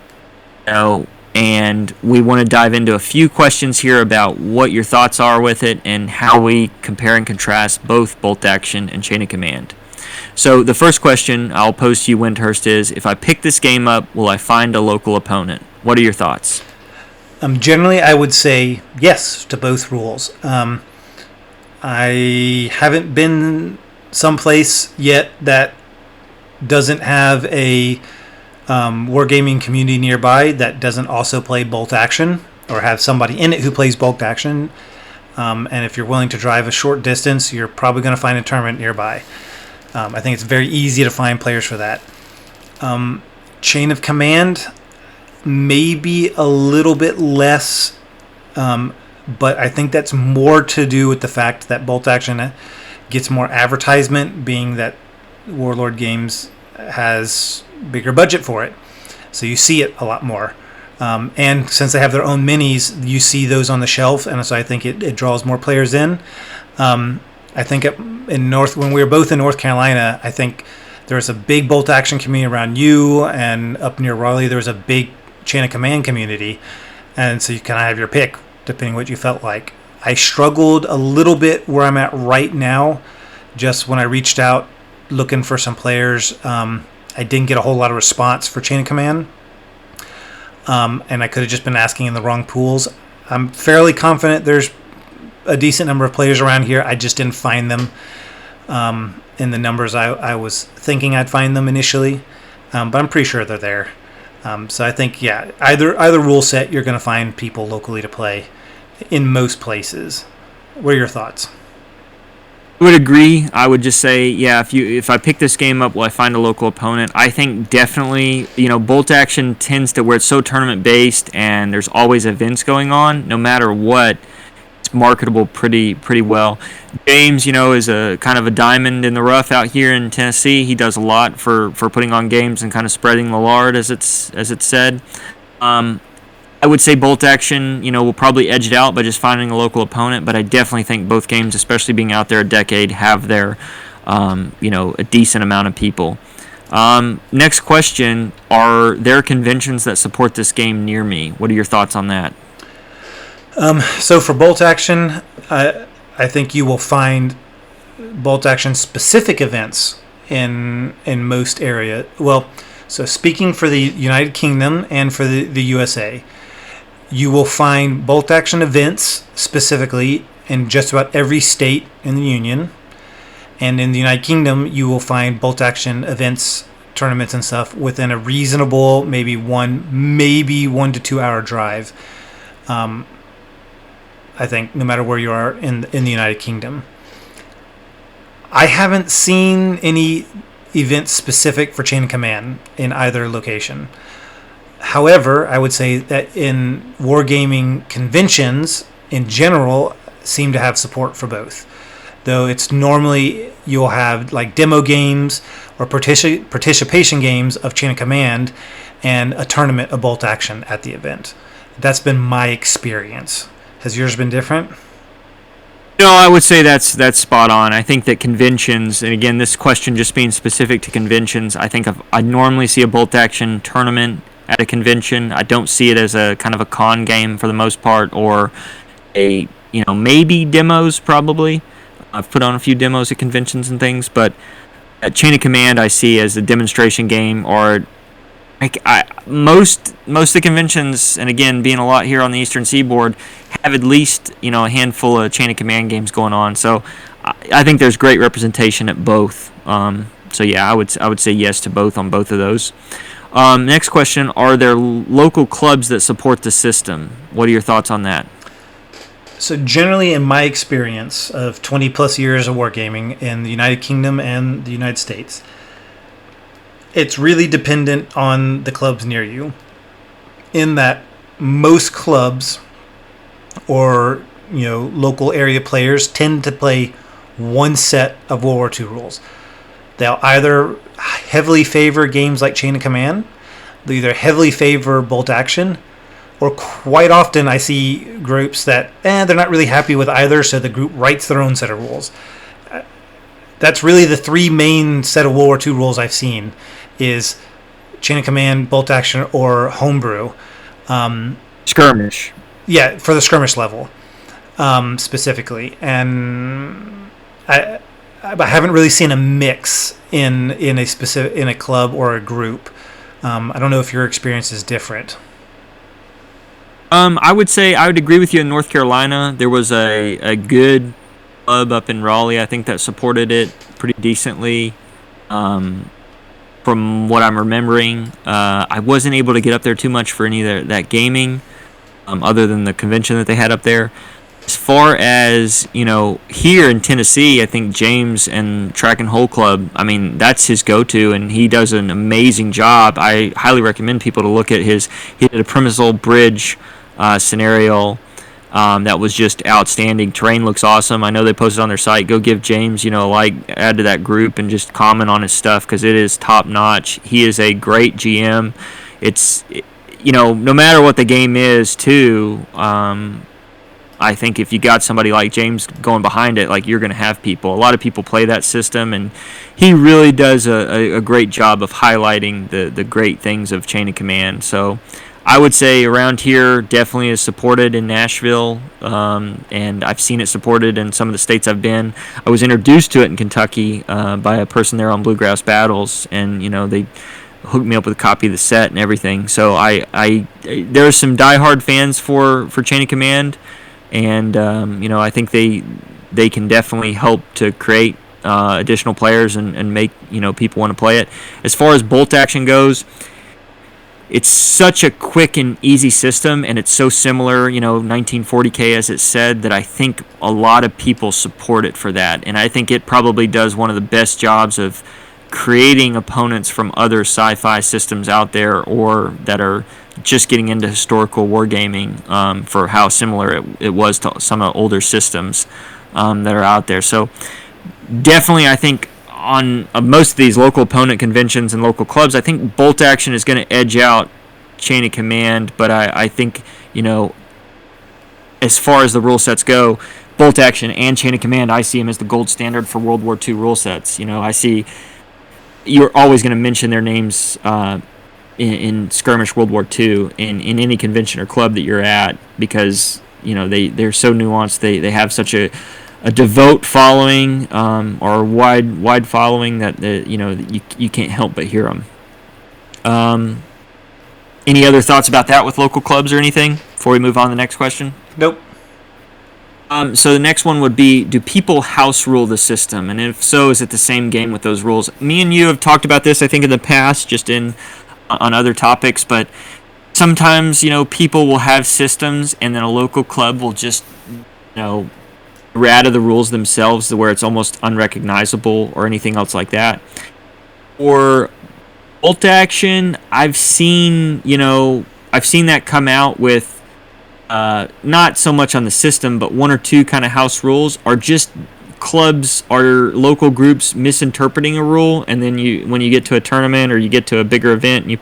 And we want to dive into a few questions here about what your thoughts are with it and how we compare and contrast both bolt action and chain of command. So the first question I'll pose to you, Windhurst, is if I pick this game up, will I find a local opponent? What are your thoughts? Generally, I would say yes to both rules. I haven't been someplace yet that doesn't have a wargaming community nearby that doesn't also play bolt action or have somebody in it who plays bolt action. And if you're willing to drive a short distance, you're probably going to find a tournament nearby. I think it's very easy to find players for that. Chain of Command, maybe a little bit less, but I think that's more to do with the fact that bolt action gets more advertisement, being that Warlord Games has bigger budget for it, so you see it a lot more, and since they have their own minis, you see those on the shelf, and so I think it draws more players in. I think when we were both in North Carolina, I think there's a big bolt action community around you, and up near Raleigh there's a big chain of command community, and so you kind of have your pick depending what you felt like. I struggled a little bit where I'm at right now. Just when I reached out looking for some players, I didn't get a whole lot of response for chain of command, and I could have just been asking in the wrong pools. I'm fairly confident there's a decent number of players around here. I just didn't find them in the numbers I was thinking I'd find them initially, but I'm pretty sure they're there. So I think, yeah, either rule set, you're going to find people locally to play in most places. What are your thoughts? I would agree. I would just say, yeah, if I pick this game up, will I find a local opponent? I think definitely, bolt action tends to, where it's so tournament based and there's always events going on, no matter what, it's marketable pretty well. James, is a kind of a diamond in the rough out here in Tennessee. He does a lot for putting on games and kind of spreading the lard, as it's said. I would say bolt action, will probably edge it out by just finding a local opponent, but I definitely think both games, especially being out there a decade, have their, a decent amount of people. Next question, are there conventions that support this game near me? What are your thoughts on that? So for bolt action, I think you will find bolt action specific events in most area. Well, so speaking for the United Kingdom and for the USA, you will find bolt action events specifically in just about every state in the Union. And in the United Kingdom, you will find bolt action events, tournaments and stuff within a reasonable, maybe 1 to 2 hour drive. I think no matter where you are in the United Kingdom. I haven't seen any events specific for Chain of Command in either location. However, I would say that in wargaming conventions in general seem to have support for both. Though it's normally you'll have like demo games or participation games of Chain of Command and a tournament of bolt action at the event. That's been my experience. Has yours been different? No, I would say that's spot on. I think that conventions, and again, this question just being specific to conventions, I think I normally see a bolt action tournament at a convention. I don't see it as a kind of a con game for the most part, or a maybe demos probably. I've put on a few demos at conventions and things, but at Chain of Command I see as a demonstration game, or most of the conventions, and again being a lot here on the Eastern Seaboard, have at least a handful of Chain of Command games going on. So I think there's great representation at both. So yeah, I would say yes to both on both of those. Next question, are there local clubs that support the system? What are your thoughts on that? So generally, in my experience of 20 plus years of wargaming in the United Kingdom and the United States, it's really dependent on the clubs near you, in that most clubs or local area players tend to play one set of World War II rules. They'll either heavily favor games like Chain of Command, they either heavily favor bolt action, or quite often I see groups that they're not really happy with either, so the group writes their own set of rules. That's really the three main set of World War II rules I've seen, is Chain of Command, bolt action, or homebrew. Skirmish. Yeah, for the skirmish level specifically. And I haven't really seen a mix in a club or a group. I don't know if your experience is different. I would say I would agree with you. In North Carolina, there was a good club up in Raleigh, I think, that supported it pretty decently. From what I'm remembering, I wasn't able to get up there too much for any of that gaming, other than the convention that they had up there. As far as, here in Tennessee, I think James and Track and Hole Club, that's his go-to, and he does an amazing job. I highly recommend people to look at he did a Premisal Bridge scenario that was just outstanding. Terrain looks awesome. I know they posted on their site. Go give James, add to that group and just comment on his stuff, because it is top-notch. He is a great GM. It's, no matter what the game is, too, I think if you got somebody like James going behind it, like, you're going to have people. A lot of people play that system, and he really does a great job of highlighting the great things of Chain of Command. So I would say around here definitely is supported in Nashville, and I've seen it supported in some of the states I've been. I was introduced to it in Kentucky by a person there on Bluegrass Battles, and they hooked me up with a copy of the set and everything. So there are some diehard fans for Chain of Command, and I think they can definitely help to create additional players and make people want to play it. As far as bolt action goes, it's such a quick and easy system, and it's so similar, 1940K as it said, that I think a lot of people support it for that. And I think it probably does one of the best jobs of creating opponents from other sci-fi systems out there, or that are just getting into historical wargaming, for how similar it was to some of the older systems that are out there. So definitely, I think on most of these local opponent conventions and local clubs, I think bolt action is going to edge out Chain of Command, but I think, as far as the rule sets go, bolt action and Chain of Command, I see them as the gold standard for World War II rule sets. I see you're always going to mention their names in Skirmish World War II in any convention or club that you're at, because they're so nuanced. They have such a devout following, or wide following, that you can't help but hear them. Any other thoughts about that with local clubs or anything before we move on to the next question? Nope. So the next one would be, do people house rule the system? And if so, is it the same game with those rules? Me and you have talked about this, I think, in the past, just on other topics, but sometimes, people will have systems, and then a local club will just, out of the rules themselves, where it's almost unrecognizable or anything else like that. Or bolt action, I've seen that come out with not so much on the system, but one or two kind of house rules are just clubs or local groups misinterpreting a rule, and then when you get to a tournament or you get to a bigger event and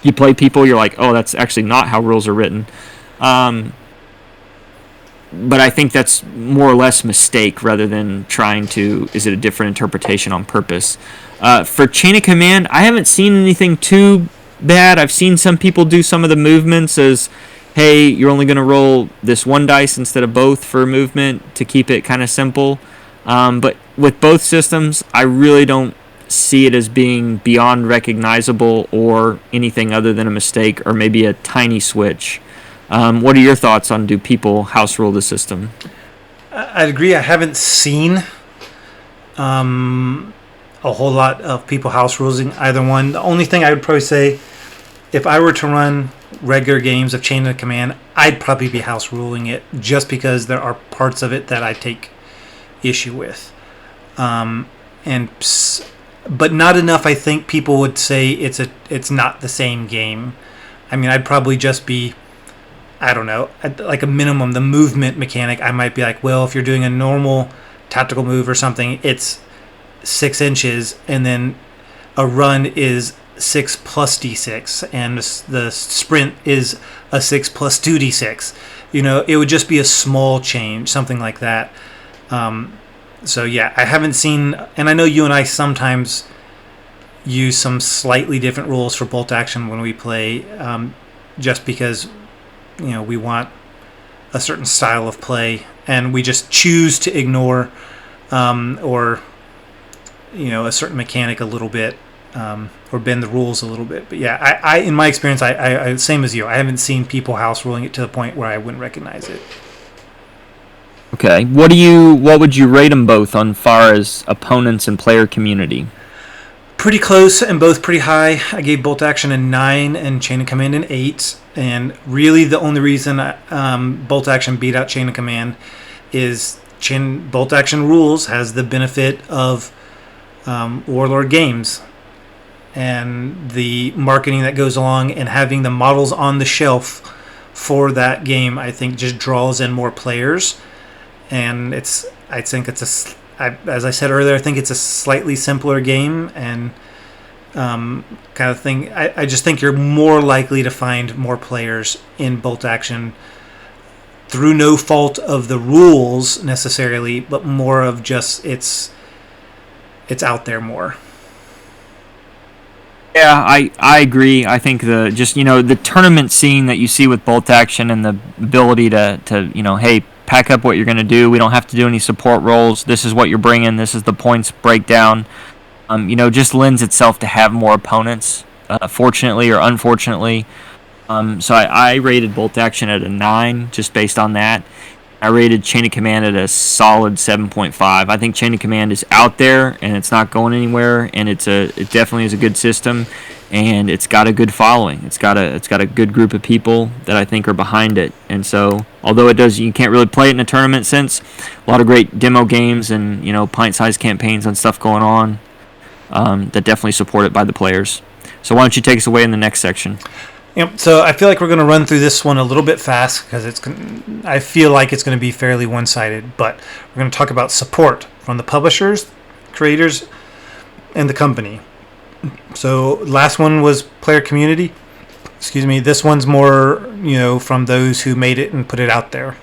you play people, you're like, oh, that's actually not how rules are written. But I think that's more or less mistake rather than is it a different interpretation on purpose. For Chain of Command, I haven't seen anything too bad. I've seen some people do some of the movements as, hey, you're only going to roll this one dice instead of both for movement to keep it kind of simple. But with both systems, I really don't see it as being beyond recognizable or anything other than a mistake or maybe a tiny switch. What are your thoughts on, do people house rule the system? I'd agree. I haven't seen a whole lot of people house ruling either one. The only thing I would probably say, if I were to run regular games of Chain of Command, I'd probably be house ruling it, just because there are parts of it that I take issue with. But not enough, I think people would say it's not the same game. I mean, I'd probably just be, I don't know, like a minimum, the movement mechanic, I might be like, well, if you're doing a normal tactical move or something, it's 6 inches, and then a run is 6 plus d6, and the sprint is a 6 plus 2d6. It would just be a small change, something like that. So yeah, I haven't seen, and I know you and I sometimes use some slightly different rules for bolt action when we play, just because we want a certain style of play, and we just choose to ignore or a certain mechanic a little bit, or bend the rules a little bit. But yeah, I in my experience, I same as you, I haven't seen people house ruling it to the point where I wouldn't recognize it. Okay, what would you rate them both on far as opponents and player community? Pretty close, and both pretty high. I gave bolt action a 9 and Chain of Command an 8. And really, the only reason bolt action beat out Chain of Command is bolt action rules has the benefit of Warlord games, and the marketing that goes along, and having the models on the shelf for that game, I think, just draws in more players. And as I said earlier, I think it's a slightly simpler game, and kind of thing. I just think you're more likely to find more players in bolt action through no fault of the rules necessarily, but more of just it's out there more. Yeah, I agree. I think the tournament scene that you see with bolt action and the ability to hey, pack up what you're going to do. We don't have to do any support roles. This is what you're bringing. This is the points breakdown. Just lends itself to have more opponents, fortunately or unfortunately. So I rated bolt action at a 9 just based on that. I rated Chain of Command at a solid 7.5. I think Chain of Command is out there and it's not going anywhere, and it definitely is a good system, and it's got a good following. It's got a good group of people that I think are behind it. And so, although you can't really play it in a tournament sense, a lot of great demo games and pint-sized campaigns and stuff going on that definitely support it by the players. So why don't you take us away in the next section? Yep. So I feel like we're going to run through this one a little bit fast because I feel like it's going to be fairly one-sided. But we're going to talk about support from the publishers, creators, and the company. So last one was player community. Excuse me. This one's more from those who made it and put it out there.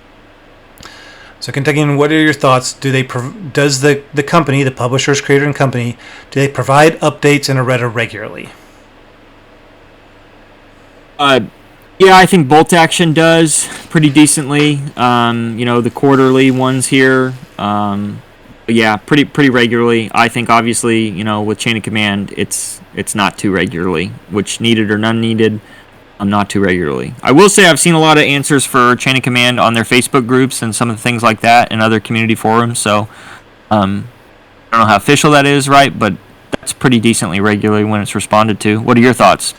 So Kentuckian, what are your thoughts? Does the company, the publishers, creator, and company, do they provide updates in Areta regularly? Yeah, I think bolt action does pretty decently. The quarterly ones here, yeah, pretty regularly. I think obviously, with Chain of Command, it's not too regularly, which needed or none needed. Not too regularly. I will say I've seen a lot of answers for Chain of Command on their Facebook groups and some of the things like that and other community forums. So I don't know how official that is, right? But that's pretty decently regularly when it's responded to. What are your thoughts?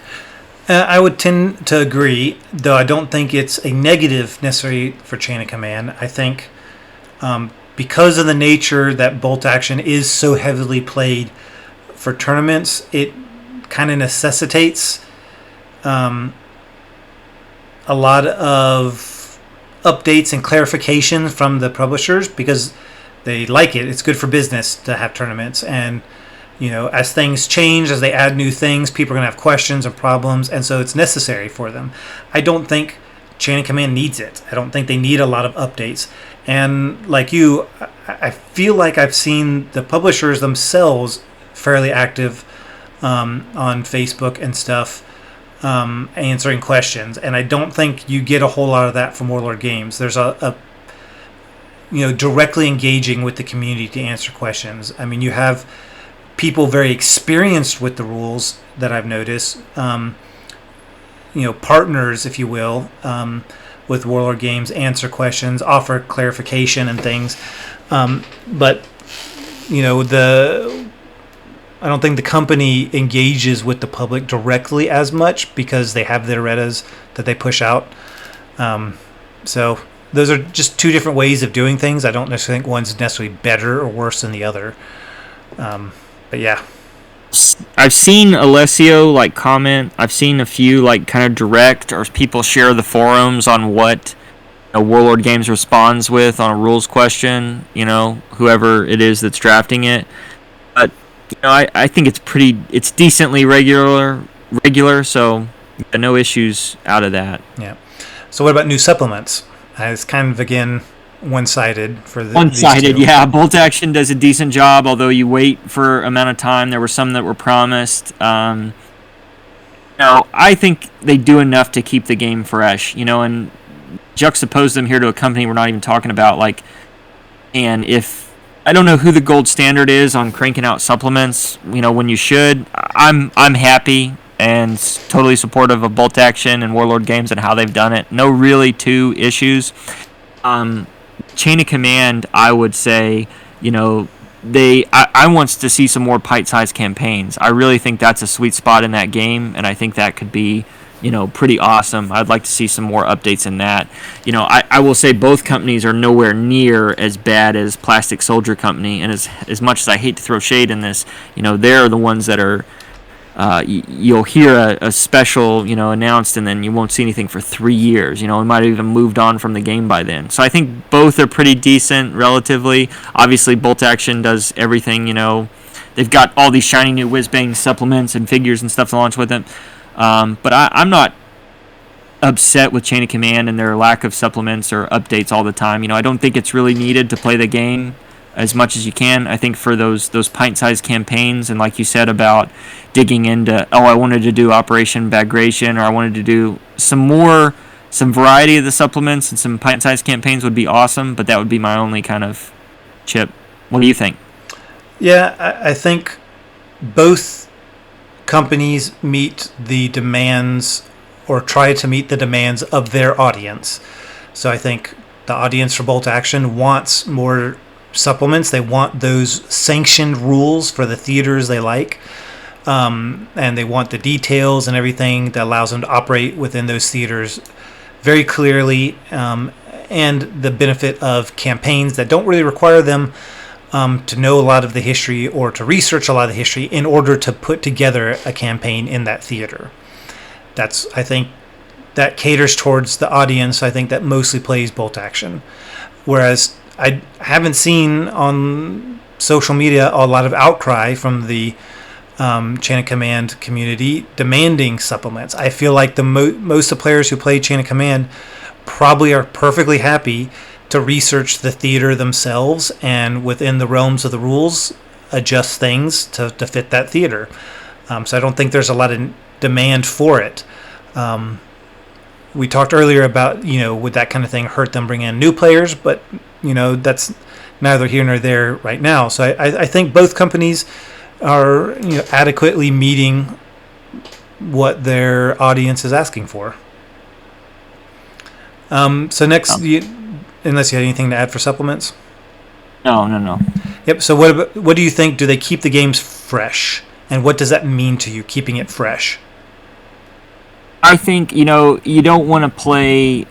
I would tend to agree, though I don't think it's a negative necessarily for Chain of Command. I think because of the nature that bolt action is so heavily played for tournaments, it kind of necessitates a lot of updates and clarification from the publishers because they like it. It's good for business to have tournaments, and as things change, as they add new things, people are going to have questions and problems, and so it's necessary for them. I don't think Chain of Command needs it. I don't think they need a lot of updates. And like you, I feel like I've seen the publishers themselves fairly active on Facebook and stuff, answering questions, and I don't think you get a whole lot of that from Warlord Games. There's a directly engaging with the community to answer questions. I mean, you have people very experienced with the rules that I've noticed, partners, if you will, with Warlord Games, answer questions, offer clarification and things. But I don't think the company engages with the public directly as much because they have their Aretas that they push out. So those are just two different ways of doing things. I don't necessarily think one's necessarily better or worse than the other. But yeah. I've seen Alessio comment. I've seen a few kind of direct, or people share the forums on what Warlord Games responds with on a rules question, whoever it is that's drafting it. But I think it's decently regular, so no issues out of that. Yeah. So what about new supplements? It's kind of, again, one-sided for one-sided, yeah. Bolt action does a decent job, although you wait for amount of time. There were some that were promised. I think they do enough to keep the game fresh, and juxtapose them here to a company we're not even talking about. And if I don't know who the gold standard is on cranking out supplements, when you should, I'm happy and totally supportive of bolt action and Warlord Games and how they've done it. No really two issues. Chain of Command, I would say, I wants to see some more pint-sized campaigns. I really think that's a sweet spot in that game, and I think that could be, pretty awesome. I'd like to see some more updates in that. I will say both companies are nowhere near as bad as Plastic Soldier Company, and as much as I hate to throw shade in this, they're the ones that are you'll hear a special, announced, and then you won't see anything for 3 years. We might have even moved on from the game by then. So I think both are pretty decent relatively. Obviously, Bolt Action does everything. They've got all these shiny new whiz-bang supplements and figures and stuff to launch with it. But I'm not upset with Chain of Command and their lack of supplements or updates all the time. I don't think it's really needed to play the game as much as you can. I think for those pint-sized campaigns, and like you said about digging into, I wanted to do Operation Bagration, or I wanted to do some variety of the supplements, and some pint-sized campaigns would be awesome, but that would be my only kind of chip. What do you think? Yeah, I think both companies meet the demands, or try to meet the demands of their audience. So I think the audience for Bolt Action wants more supplements. They want those sanctioned rules for the theaters they like. And they want the details and everything that allows them to operate within those theaters very clearly. And the benefit of campaigns that don't really require them to know a lot of the history or to research a lot of the history in order to put together a campaign in that theater. I think that caters towards the audience, I think, that mostly plays Bolt Action. Whereas I haven't seen on social media a lot of outcry from the Chain of Command community demanding supplements. I feel like most of the players who play Chain of Command probably are perfectly happy to research the theater themselves and within the realms of the rules adjust things to fit that theater. So I don't think there's a lot of demand for it. We talked earlier about, would that kind of thing hurt them bring in new players, but that's neither here nor there right now. So I think both companies are adequately meeting what their audience is asking for. So next, unless you had anything to add for supplements? No. Yep. So what do you think? Do they keep the games fresh? And what does that mean to you, keeping it fresh? I think, you don't want to play,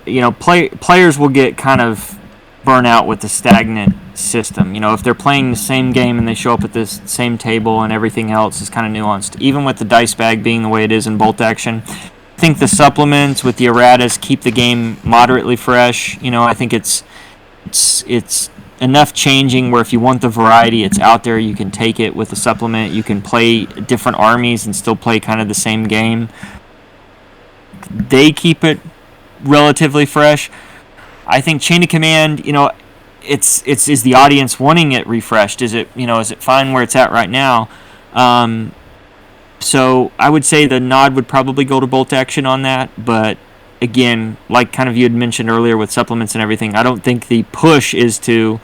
players will get kind of burnt out with the stagnant system. If they're playing the same game and they show up at this same table and everything else is kind of nuanced, even with the dice bag being the way it is in Bolt Action. I think the supplements with the erratas keep the game moderately fresh. I think it's enough changing where if you want the variety, it's out there. You can take it with a supplement. You can play different armies and still play kind of the same game. They keep it relatively fresh. I think Chain of Command, it's is the audience wanting it refreshed? Is it fine where it's at right now? So I would say the nod would probably go to Bolt Action on that, but again, like kind of you had mentioned earlier with supplements and everything, I don't think the push is to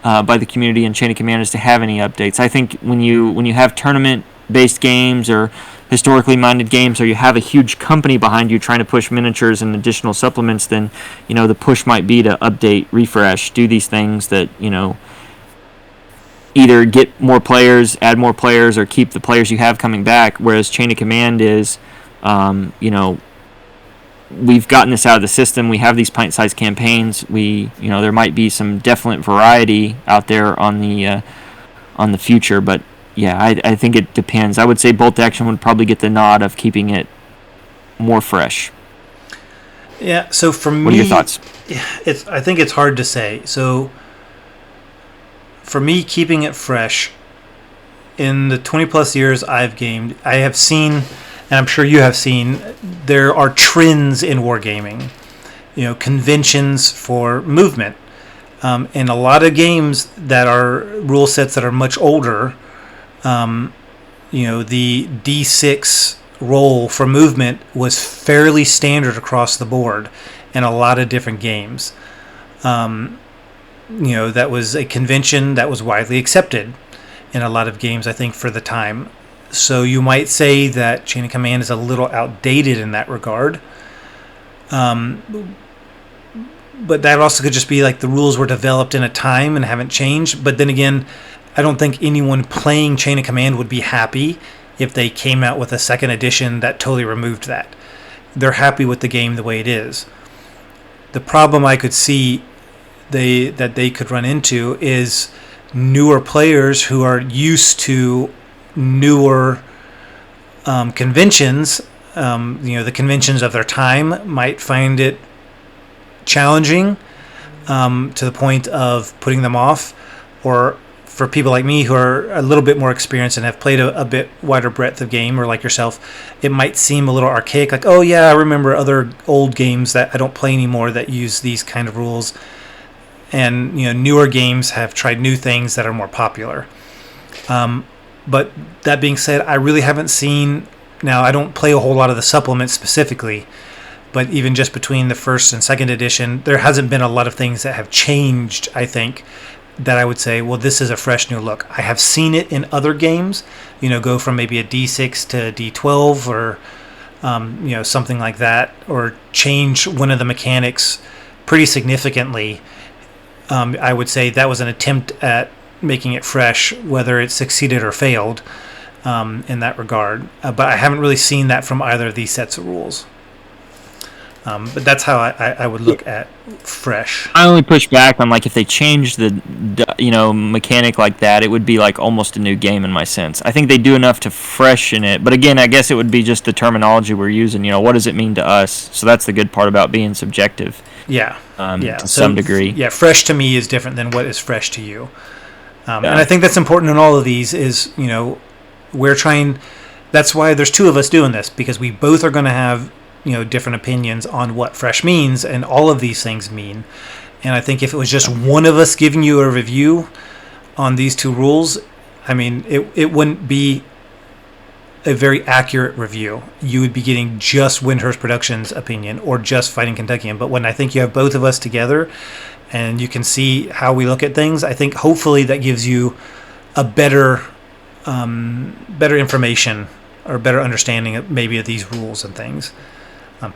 by the community and Chain of Command is to have any updates. I think when you have tournament-based games or historically minded games, or you have a huge company behind you trying to push miniatures and additional supplements, then the push might be to update, refresh, do these things that either get more players, add more players, or keep the players you have coming back. Whereas Chain of Command is, we've gotten this out of the system. We have these pint-sized campaigns. There might be some definite variety out there on the future, but yeah, I think it depends. I would say Bolt Action would probably get the nod of keeping it more fresh. Yeah. So for me, what are your thoughts? I think it's hard to say. So for me, keeping it fresh, in the 20 plus years I've gamed, I have seen, and I'm sure you have seen, there are trends in wargaming. Conventions for movement. In a lot of games that are rule sets that are much older, the D6 roll for movement was fairly standard across the board in a lot of different games. That was a convention that was widely accepted in a lot of games, I think, for the time. So you might say that Chain of Command is a little outdated in that regard. But that also could just be like the rules were developed in a time and haven't changed. But then again, I don't think anyone playing Chain of Command would be happy if they came out with a second edition that totally removed that. They're happy with the game the way it is. The problem I could see that they could run into is newer players who are used to newer conventions. The conventions of their time might find it challenging to the point of putting them off, or for people like me who are a little bit more experienced and have played a bit wider breadth of game, or like yourself, it might seem a little archaic. Like, oh yeah, I remember other old games that I don't play anymore that use these kind of rules. And newer games have tried new things that are more popular. But that being said, I really haven't seen. Now, I don't play a whole lot of the supplements specifically, but even just between the first and second edition, there hasn't been a lot of things that have changed, I think, that I would say, well, this is a fresh new look. I have seen it in other games, go from maybe a D6 to a D12 or, something like that, or change one of the mechanics pretty significantly. I would say that was an attempt at making it fresh, whether it succeeded or failed in that regard. But I haven't really seen that from either of these sets of rules. But that's how I would look at fresh. I only push back on if they changed the mechanic like that, it would be almost a new game in my sense. I think they do enough to freshen it, but again, I guess it would be just the terminology we're using. What does it mean to us? So that's the good part about being subjective. Yeah. To some degree. Yeah, fresh to me is different than what is fresh to you. And I think that's important in all of these. Is we're trying. That's why there's two of us doing this, because we both are going to have different opinions on what fresh means and all of these things mean. And I think if it was just one of us giving you a review on these two rules, I mean, it wouldn't be a very accurate review. You would be getting just Windhurst Productions' opinion or just Fighting Kentuckian. But when I think you have both of us together and you can see how we look at things, I think hopefully that gives you a better information or better understanding of maybe of these rules and things.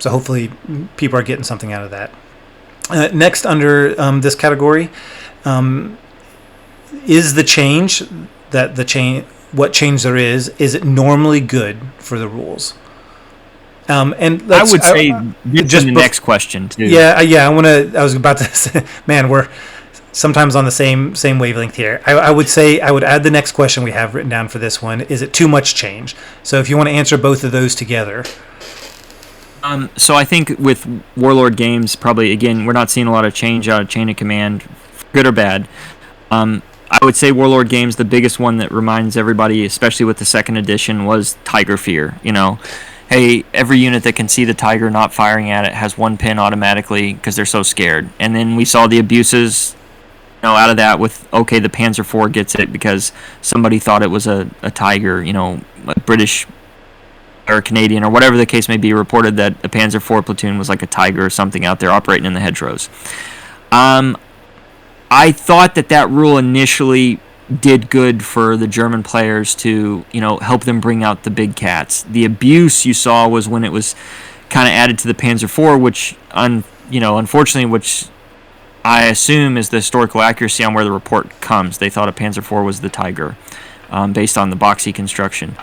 So hopefully people are getting something out of that. Next, under this category, is the change what change there is it normally good for the rules? And I would say just the next question too. Yeah. I was about to say, man, we're sometimes on the same wavelength here. I would say I would add the next question we have written down for this one. Is it too much change? So if you want to answer both of those together. So I think with Warlord games, probably, again, we're not seeing a lot of change out of Chain of Command, good or bad. I would say Warlord games, the biggest one that reminds everybody, especially with the second edition, was Tiger Fear. Hey, every unit that can see the tiger not firing at it has one pin automatically because they're so scared. And then we saw the abuses out of that with, okay, the Panzer IV gets it because somebody thought it was a tiger, a British or Canadian or whatever the case may be, reported that a Panzer IV platoon was like a tiger or something out there operating in the hedgerows. I thought that rule initially did good for the German players to, help them bring out the big cats. The abuse you saw was when it was kind of added to the Panzer IV, which, unfortunately, which I assume is the historical accuracy on where the report comes. They thought a Panzer IV was the tiger, based on the boxy construction.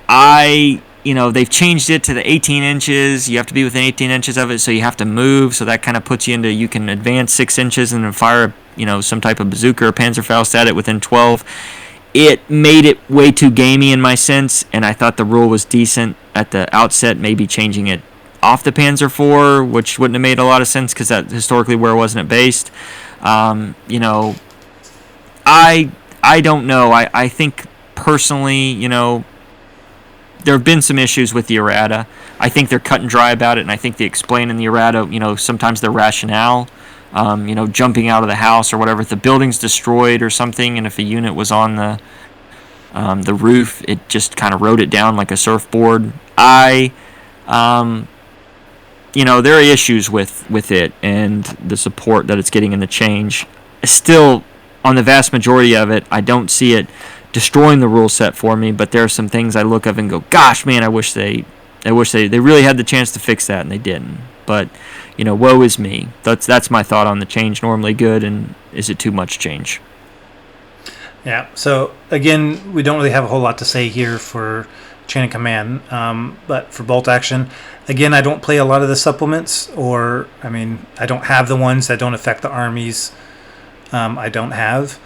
They've changed it to the 18 inches. You have to be within 18 inches of it, so you have to move. So that kind of puts you into, you can advance 6 inches and then fire, some type of bazooka or Panzerfaust at it within 12. It made it way too gamey in my sense, and I thought the rule was decent at the outset, maybe changing it off the Panzer IV, which wouldn't have made a lot of sense because that historically where wasn't it based. I don't know. I think personally, there have been some issues with the errata. I think they're cut and dry about it, and I think they explain in the errata, sometimes their rationale, jumping out of the house or whatever. If the building's destroyed or something, and if a unit was on the roof, it just kind of wrote it down like a surfboard. There are issues with it and the support that it's getting in the change. Still, on the vast majority of it, I don't see it destroying the rule set for me, but there are some things I look at and go, gosh, man, I wish they really had the chance to fix that and they didn't. But, woe is me. That's my thought on the change. Normally good, and is it too much change? Yeah. So again, we don't really have a whole lot to say here for Chain of Command, but for bolt action, again, I don't play a lot of the supplements, I don't have the ones that don't affect the armies. I don't have.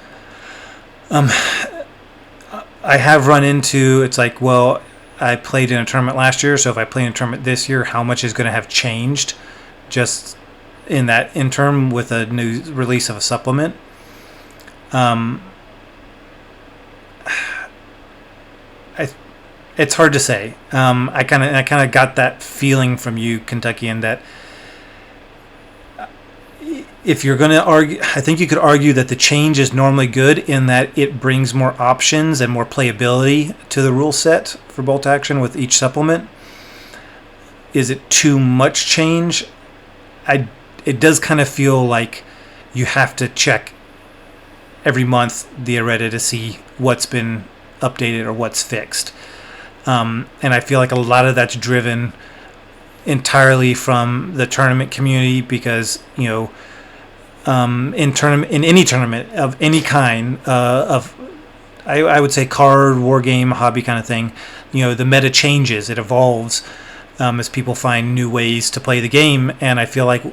I have run into, it's like, well, I played in a tournament last year, so if I play in a tournament this year, how much is going to have changed just in that interim with a new release of a supplement? it's hard to say. I kind of got that feeling from you, Kentuckian, that if you're going to argue, I think you could argue that the change is normally good in that it brings more options and more playability to the rule set for bolt action with each supplement. Is it too much change? It does kind of feel like you have to check every month the errata to see what's been updated or what's fixed. And I feel like a lot of that's driven entirely from the tournament community because, in any tournament of any kind, I would say card, war game, hobby kind of thing, the meta changes, it evolves as people find new ways to play the game, and I feel like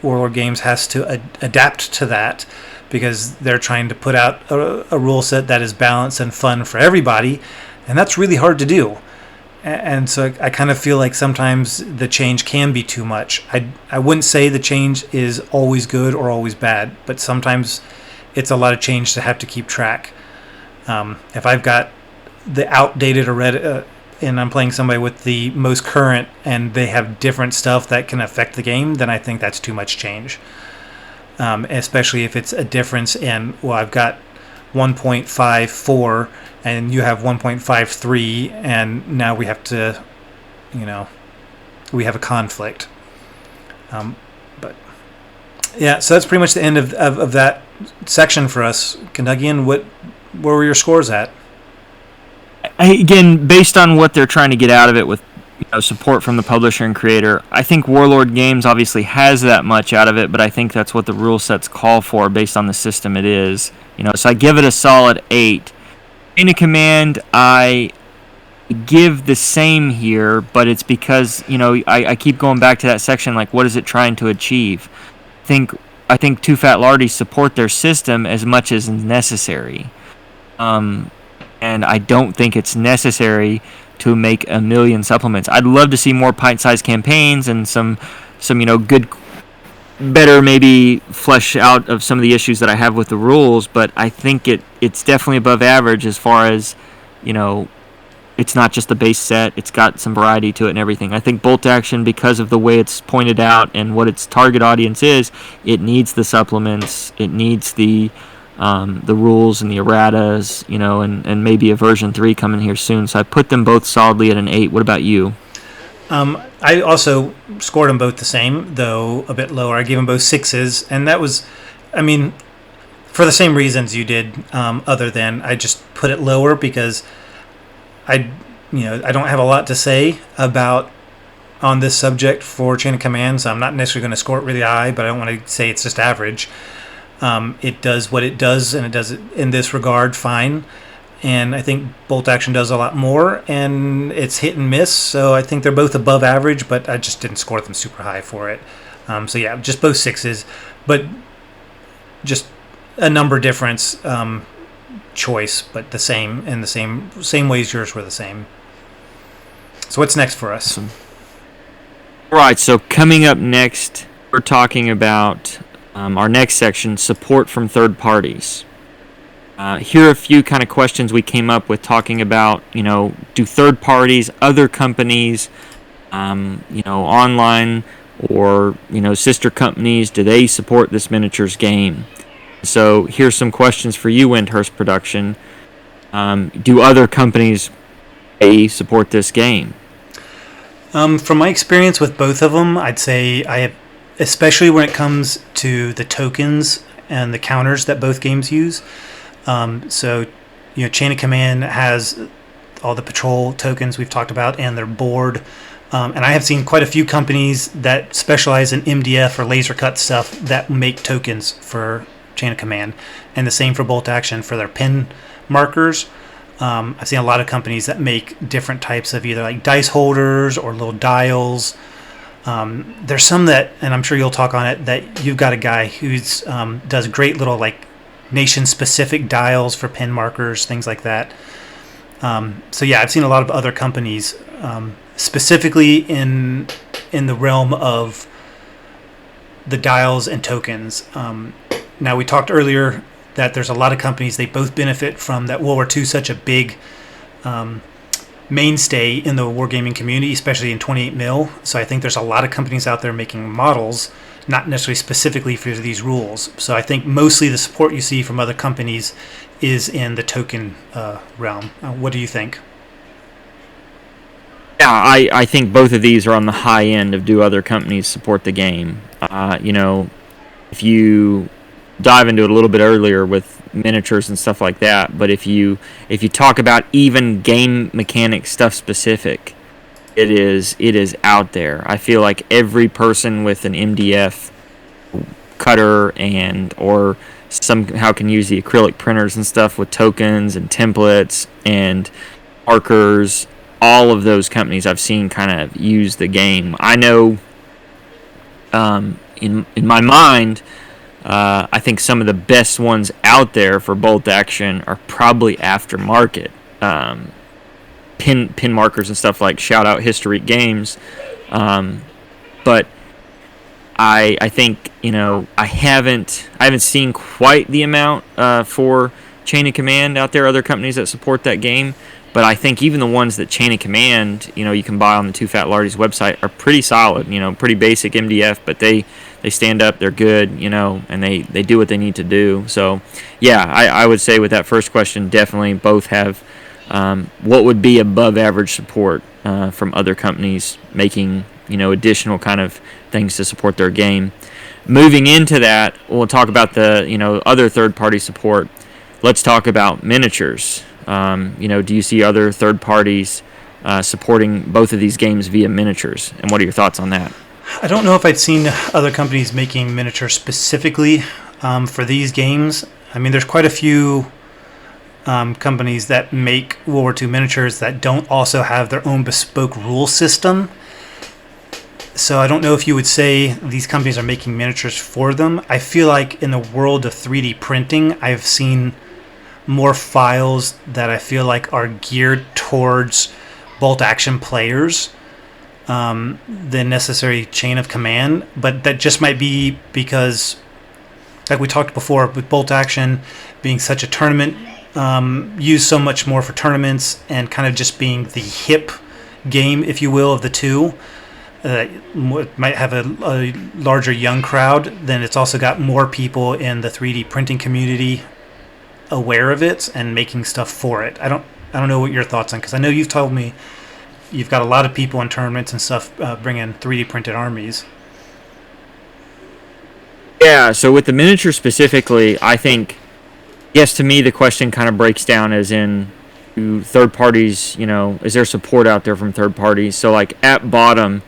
Warlord Games has to adapt to that because they're trying to put out a rule set that is balanced and fun for everybody, and that's really hard to do. And so I kind of feel like sometimes the change can be too much. I wouldn't say the change is always good or always bad, but sometimes it's a lot of change to have to keep track. If I've got the outdated errata and I'm playing somebody with the most current and they have different stuff that can affect the game, then I think that's too much change. Especially if it's a difference in, I've got 1.54 and you have 1.53 and now we have to, we have a conflict. But yeah, so that's pretty much the end of that section for us. Kentuckian, where were your scores at? Again, based on what they're trying to get out of it with support from the publisher and creator, I think Warlord Games obviously has that much out of it, but I think that's what the rule sets call for based on the system it is. So I give it a solid 8. Chain of Command, I give the same here, but it's because I keep going back to that section, like what is it trying to achieve? I think Too Fat Lardies support their system as much as necessary. And I don't think it's necessary to make a million supplements. I'd love to see more pint-sized campaigns and some good, better maybe flesh out of some of the issues that I have with the rules, but I think it's definitely above average as far as, it's not just the base set, it's got some variety to it and everything. I think Bolt Action, because of the way it's pointed out and what its target audience is, it needs the supplements, it needs the rules and the erratas, and maybe a version 3 coming here soon. So I put them both solidly at an 8. What about you? I also scored them both the same, though a bit lower. I gave them both 6s, and that was, for the same reasons you did, other than I just put it lower because I don't have a lot to say about on this subject for Chain of Command, so I'm not necessarily going to score it really high, but I don't want to say it's just average. It does what it does, and it does it in this regard fine. And I think Bolt Action does a lot more, and it's hit and miss. So I think they're both above average, but I just didn't score them super high for it. So yeah, just both 6s, but just a number difference choice, but the same in the same ways yours were the same. So what's next for us? Awesome. All right, so coming up next, we're talking about our next section, support from third parties. Here are a few kind of questions we came up with talking about, do third parties, other companies, online or, sister companies, do they support this miniatures game? So here's some questions for you, Windhurst Production. Do other companies support this game? From my experience with both of them, I'd say I have, especially when it comes to the tokens and the counters that both games use. So, Chain of Command has all the patrol tokens we've talked about and their board. And I have seen quite a few companies that specialize in MDF or laser cut stuff that make tokens for Chain of Command. And the same for Bolt Action for their pin markers. I've seen a lot of companies that make different types of either like dice holders or little dials. There's some that, and I'm sure you'll talk on it, that you've got a guy who's does great little like nation-specific dials for pin markers, things like that. So yeah, I've seen a lot of other companies, specifically in the realm of the dials and tokens. Now we talked earlier that there's a lot of companies, they both benefit from that World War II such a big mainstay in the wargaming community, especially in 28 mil. So I think there's a lot of companies out there making models, not necessarily specifically for these rules. So I think mostly the support you see from other companies is in the token realm. What do you think? Yeah, I think both of these are on the high end of do other companies support the game. If you dive into it a little bit earlier with miniatures and stuff like that, but if you talk about even game mechanic stuff specific, it is out there. I feel like every person with an MDF cutter or somehow can use the acrylic printers and stuff with tokens and templates and markers. All of those companies I've seen kind of use the game. I know in my mind, I think some of the best ones out there for bolt action are probably aftermarket pin markers and stuff, like shout out History Games. But I think I haven't seen quite the amount for Chain of Command out there. Other companies that support that game. But I think even the ones that Chain of Command, you can buy on the Too Fat Lardies website are pretty solid. Pretty basic MDF, but they stand up, they're good, and they do what they need to do. So, yeah, I would say with that first question, definitely both have what would be above average support from other companies making, additional kind of things to support their game. Moving into that, we'll talk about the, other third-party support. Let's talk about miniatures. Do you see other third parties supporting both of these games via miniatures? And what are your thoughts on that? I don't know if I've seen other companies making miniatures specifically for these games. I mean, there's quite a few companies that make World War II miniatures that don't also have their own bespoke rule system. So I don't know if you would say these companies are making miniatures for them. I feel like in the world of 3D printing, I've seen more files that I feel like are geared towards bolt action players than necessary Chain of Command. But that just might be because, like we talked before, with bolt action being such a tournament, used so much more for tournaments and kind of just being the hip game, if you will, of the two. Might have a larger young crowd. Then it's also got more people in the 3D printing community aware of it and making stuff for it. I don't know what your thoughts on, because I know you've told me you've got a lot of people in tournaments and stuff bringing 3D printed armies. Yeah, so with the miniature specifically, I think, yes, to me the question kind of breaks down as in, do third parties, is there support out there from third parties? So like at bottom,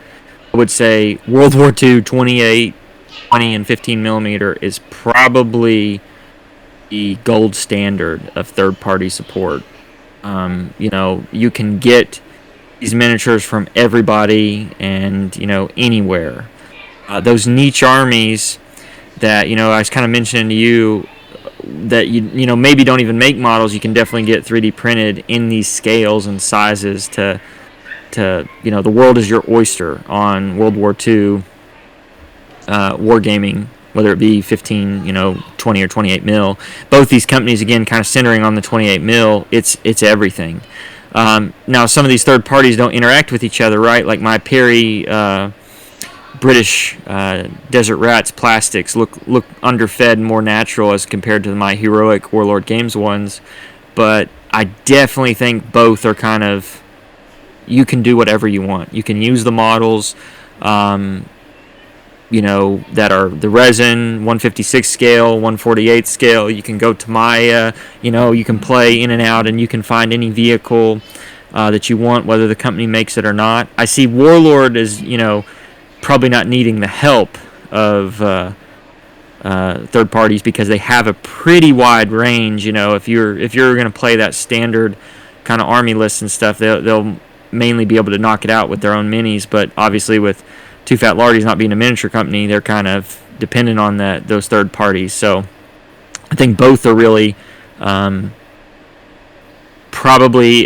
I would say World War II 28, 20, and 15 millimeter is probably the gold standard of third-party support. You can get these miniatures from everybody and anywhere. Those niche armies that I was kind of mentioning to you that you maybe don't even make models, you can definitely get 3D printed in these scales and sizes to the world is your oyster on World War II wargaming, whether it be 15, 20 or 28 mil. Both these companies, again, kind of centering on the 28 mil, it's everything. Now, some of these third parties don't interact with each other, right? Like my Perry British Desert Rats plastics look underfed and more natural as compared to my heroic Warlord Games ones. But I definitely think both are kind of, you can do whatever you want. You can use the models, that are the resin, 156 scale, 148 scale. You can go to Maya, you can play in and out, and you can find any vehicle that you want, whether the company makes it or not. I see Warlord as, probably not needing the help of third parties because they have a pretty wide range. If you're going to play that standard kind of army list and stuff, they'll mainly be able to knock it out with their own minis. But obviously with Too Fat Lardies not being a miniature company, they're kind of dependent on those third parties. So I think both are really probably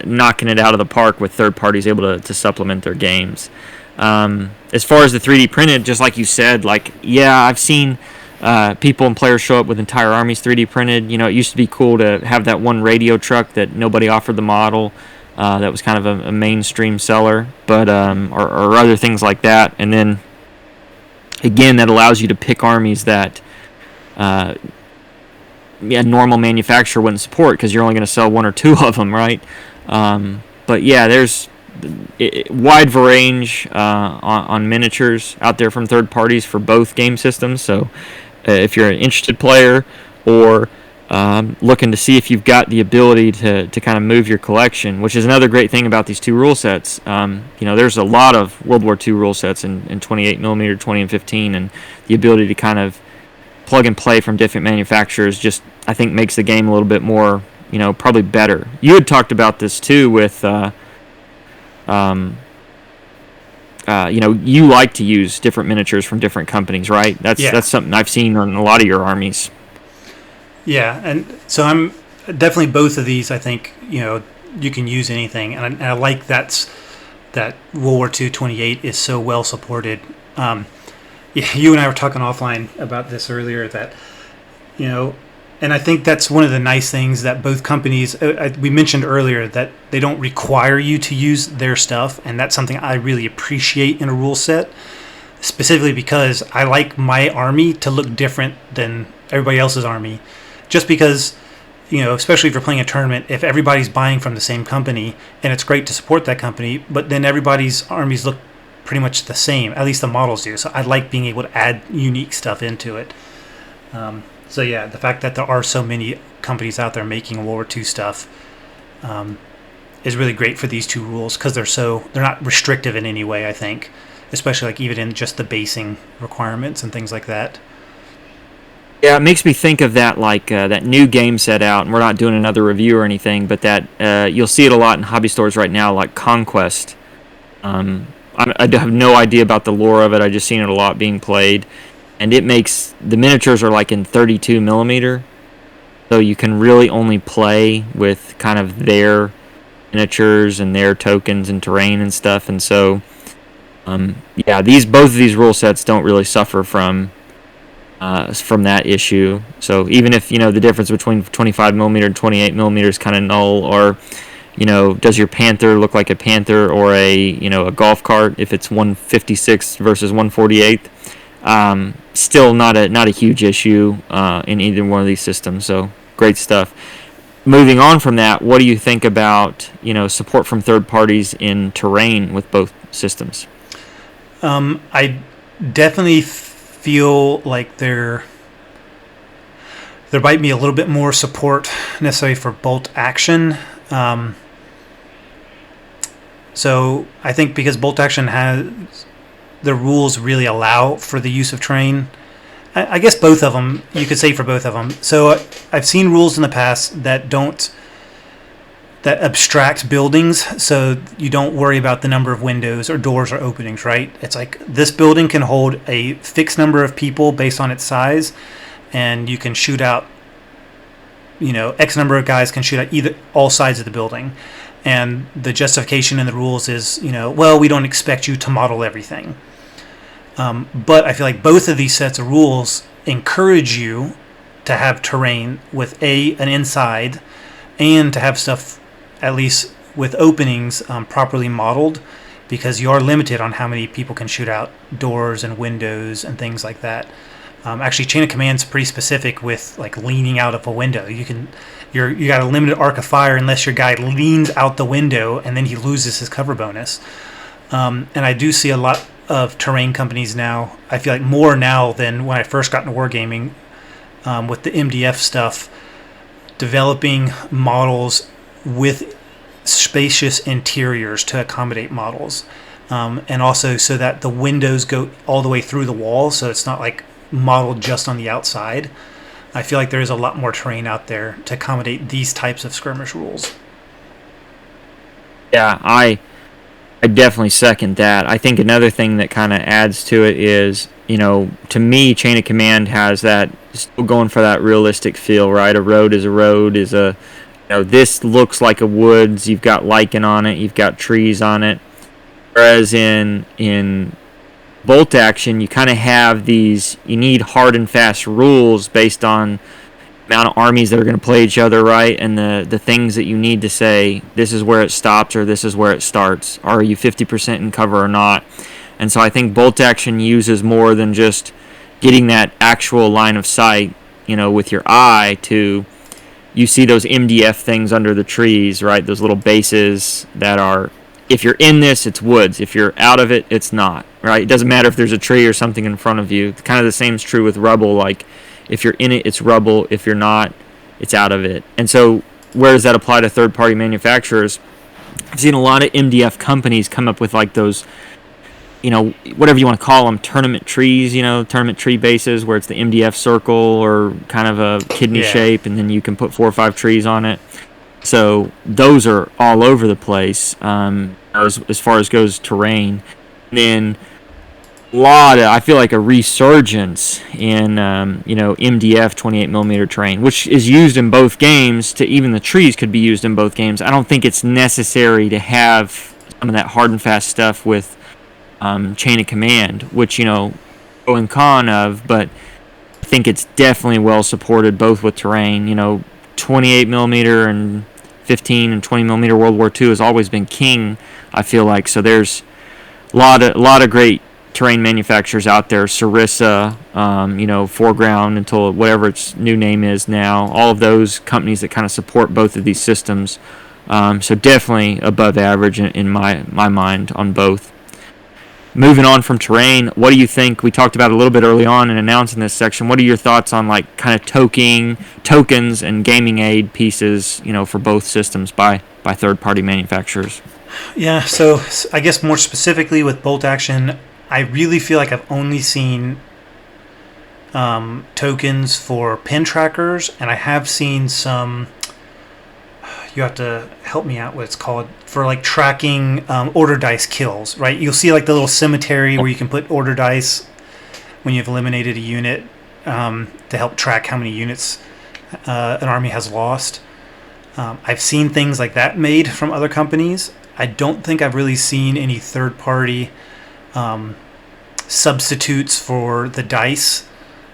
knocking it out of the park with third parties able to supplement their games. As far as the 3D printed, just like you said, I've seen people and players show up with entire armies 3D printed. It used to be cool to have that one radio truck that nobody offered the model. That was kind of a mainstream seller, but or other things like that. And then again, that allows you to pick armies that normal manufacturer wouldn't support because you're only going to sell one or two of them, right? But yeah, there's wide range on miniatures out there from third parties for both game systems. So if you're an interested player or looking to see if you've got the ability to kind of move your collection, which is another great thing about these two rule sets. There's a lot of World War II rule sets in 28mm, 20 and 15, and the ability to kind of plug and play from different manufacturers just, I think, makes the game a little bit more, probably better. You had talked about this too with, you like to use different miniatures from different companies, right? That's something I've seen on a lot of your armies. Yeah, and so I'm definitely both of these. I think you can use anything, and I like that World War II 28 is so well supported. You and I were talking offline about this earlier. That and I think that's one of the nice things that both companies. We mentioned earlier that they don't require you to use their stuff, and that's something I really appreciate in a rule set. Specifically because I like my army to look different than everybody else's army. Just because, especially if you're playing a tournament, if everybody's buying from the same company, and it's great to support that company, but then everybody's armies look pretty much the same, at least the models do. So I like being able to add unique stuff into it. So yeah, the fact that there are so many companies out there making World War II stuff is really great for these two rules because they're not restrictive in any way, I think, especially like even in just the basing requirements and things like that. Yeah, it makes me think of that that new game set out, and we're not doing another review or anything, but that you'll see it a lot in hobby stores right now, like Conquest. I have no idea about the lore of it. I just seen it a lot being played, and it makes the miniatures are like in 32mm, so you can really only play with kind of their miniatures and their tokens and terrain and stuff, and so both of these rule sets don't really suffer from that issue. So even if the difference between 25mm and 28mm is kind of null, or does your Panther look like a Panther or a golf cart if it's 156 versus 148, still not a huge issue in either one of these systems. So great stuff. Moving on from that, what do you think about support from third parties in terrain with both systems? I definitely feel like there might be a little bit more support necessary for bolt action. So I think because bolt action has the rules really allow for the use of terrain. I guess both of them, you could say for both of them. So I've seen rules in the past that abstract buildings, so you don't worry about the number of windows or doors or openings, right? It's like this building can hold a fixed number of people based on its size, and you can shoot out, X number of guys can shoot out all sides of the building. And the justification in the rules is, we don't expect you to model everything. But I feel like both of these sets of rules encourage you to have terrain with an inside, and to have stuff at least with openings properly modeled, because you are limited on how many people can shoot out doors and windows and things like that. Actually, Chain of Command's pretty specific with like leaning out of a window. You got a limited arc of fire unless your guy leans out the window, and then he loses his cover bonus. And I do see a lot of terrain companies now. I feel like more now than when I first got into wargaming, with the MDF stuff, developing models with spacious interiors to accommodate models, and also so that the windows go all the way through the wall, so it's not like modeled just on the outside. I feel like there is a lot more terrain out there to accommodate these types of skirmish rules. Yeah, I definitely second that. I think another thing that kind of adds to it is, to me, Chain of Command has that, still going for that realistic feel, right? A road is a this looks like a woods. You've got lichen on it. You've got trees on it. Whereas in bolt action, you kind of have these, you need hard and fast rules based on amount of armies that are going to play each other, right? And the things that you need to say, this is where it stops or this is where it starts. Are you 50% in cover or not? And so I think bolt action uses more than just getting that actual line of sight, with your eye to, you see those MDF things under the trees, right? Those little bases that are, if you're in this, it's woods. If you're out of it, it's not, right? It doesn't matter if there's a tree or something in front of you. Kind of the same is true with rubble. Like, if you're in it, it's rubble. If you're not, it's out of it. And so where does that apply to third-party manufacturers? I've seen a lot of MDF companies come up with like those, whatever you want to call them, tournament trees, tournament tree bases where it's the MDF circle or kind of a kidney shape, and then you can put 4 or 5 trees on it. So those are all over the place as far as goes terrain. And then I feel like a resurgence in MDF 28mm terrain, which is used in both games. To even the trees could be used in both games. I don't think it's necessary to have some of that hard and fast stuff with chain of command, which pro and con of, but I think it's definitely well supported both with terrain. 28mm and 15 and 20mm World War II has always been king, I feel like. So there's a lot of great terrain manufacturers out there. Sarissa, Foreground until whatever its new name is now. All of those companies that kind of support both of these systems. So definitely above average in my mind on both. Moving on from terrain, what do you think? We talked about it a little bit early on in announcing this section. What are your thoughts on like kind of tokens and gaming aid pieces, for both systems by third-party manufacturers? Yeah, so I guess more specifically with bolt action, I really feel like I've only seen tokens for pin trackers, and I have seen some. You have to help me out what it's called, for like tracking order dice kills, right? You'll see like the little cemetery where you can put order dice when you've eliminated a unit to help track how many units an army has lost. I've seen things like that made from other companies. I don't think I've really seen any third-party substitutes for the dice,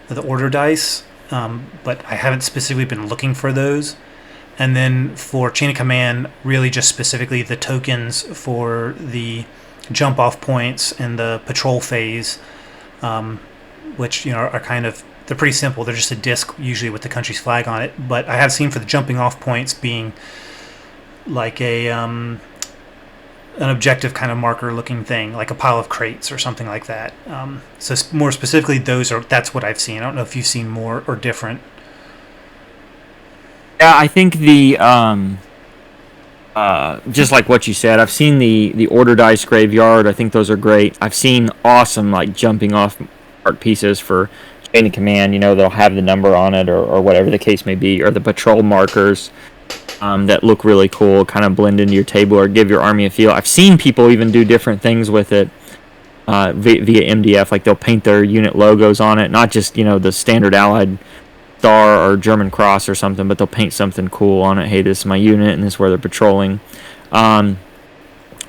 the order dice, but I haven't specifically been looking for those. And then for chain of command, really just specifically the tokens for the jump off points and the patrol phase, which are kind of, they're pretty simple. They're just a disc usually with the country's flag on it. But I have seen for the jumping off points being like an objective kind of marker looking thing, like a pile of crates or something like that. So more specifically, that's what I've seen. I don't know if you've seen more or different. Yeah, I think the just like what you said, I've seen the order dice graveyard. I think those are great. I've seen awesome like jumping off art pieces for chain of command. They'll have the number on it or whatever the case may be, or the patrol markers that look really cool, kind of blend into your table or give your army a feel. I've seen people even do different things with it via MDF, like they'll paint their unit logos on it, not just the standard Allied star or German cross or something, but they'll paint something cool on it. Hey, this is my unit and this is where they're patrolling. One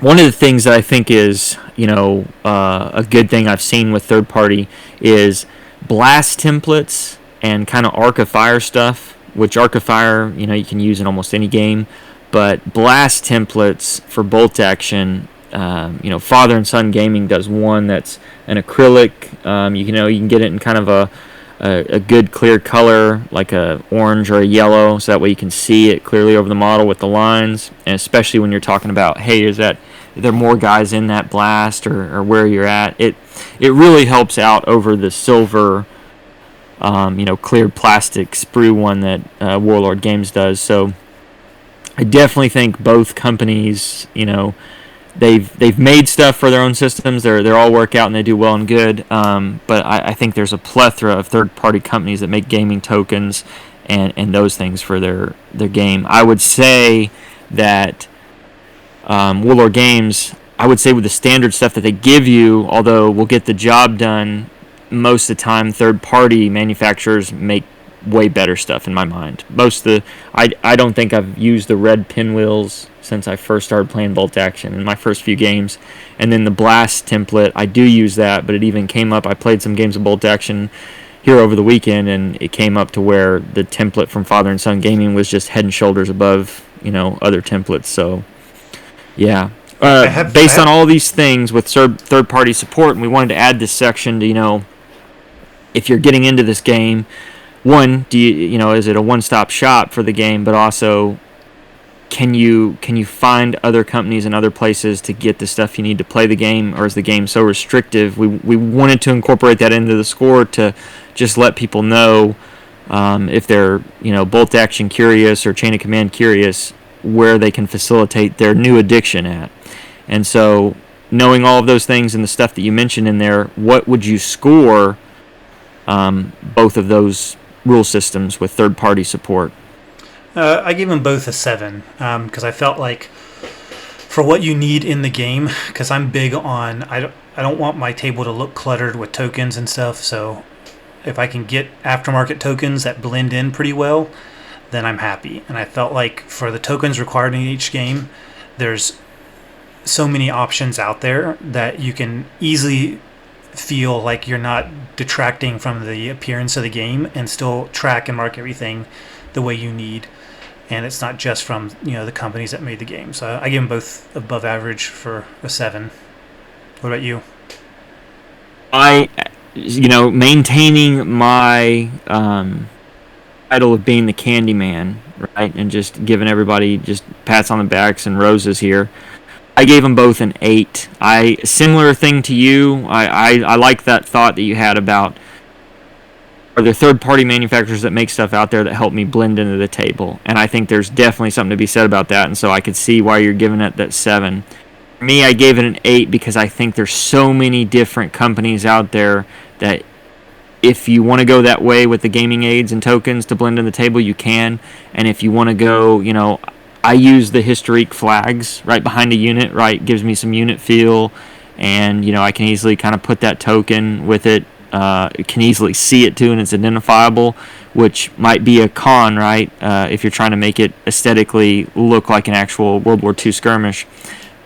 of the things that I think is a good thing I've seen with third party is blast templates and kind of Arc of Fire stuff, which Arc of Fire you can use in almost any game, but blast templates for bolt action, Father and Son Gaming does one that's an acrylic. You can get it in kind of a good clear color, like a orange or a yellow, so that way you can see it clearly over the model with the lines. And especially when you're talking about, hey, is there more guys in that blast or where you're at, it really helps out over the silver clear plastic sprue one that Warlord Games does. So I definitely think both companies, they've made stuff for their own systems. They're all work out and they do well and good. But I think there's a plethora of third-party companies that make gaming tokens and those things for their game. I would say that Warlord Games, I would say with the standard stuff that they give you, although we'll get the job done, most of the time third-party manufacturers make way better stuff in my mind. I don't think I've used the red pinwheels since I first started playing bolt action in my first few games. And then the blast template, I do use that, but it even came up. I played some games of bolt action here over the weekend, and it came up to where the template from Father and Son Gaming was just head and shoulders above, other templates. So, yeah. Based on all these things with third-party support, and we wanted to add this section to, if you're getting into this game, one, is it a one-stop shop for the game, but also can you find other companies and other places to get the stuff you need to play the game, or is the game so restrictive? We wanted to incorporate that into the score to just let people know if they're bolt action curious or chain of command curious, where they can facilitate their new addiction at. And so, knowing all of those things and the stuff that you mentioned in there, what would you score both of those rule systems with third-party support? I gave them both a 7 because I felt like for what you need in the game, because I'm big on I don't want my table to look cluttered with tokens and stuff. So if I can get aftermarket tokens that blend in pretty well, then I'm happy. And I felt like for the tokens required in each game, there's so many options out there that you can easily feel like you're not detracting from the appearance of the game and still track and mark everything the way you need. And it's not just from the companies that made the game. So I give them both above average for a 7. What about you? Maintaining my title of being the Candyman, right, and just giving everybody just pats on the backs and roses here, I gave them both an 8. Similar thing to you. I like that thought that you had about, are there third-party manufacturers that make stuff out there that help me blend into the table? And I think there's definitely something to be said about that, and so I could see why you're giving it that 7. For me, I gave it an 8 because I think there's so many different companies out there that if you want to go that way with the gaming aids and tokens to blend in the table, you can. And if you want to go, I use the historique flags right behind a unit, right? Gives me some unit feel, and I can easily kind of put that token with it. It can easily see it too, and it's identifiable, which might be a con, right? If you're trying to make it aesthetically look like an actual World War II skirmish.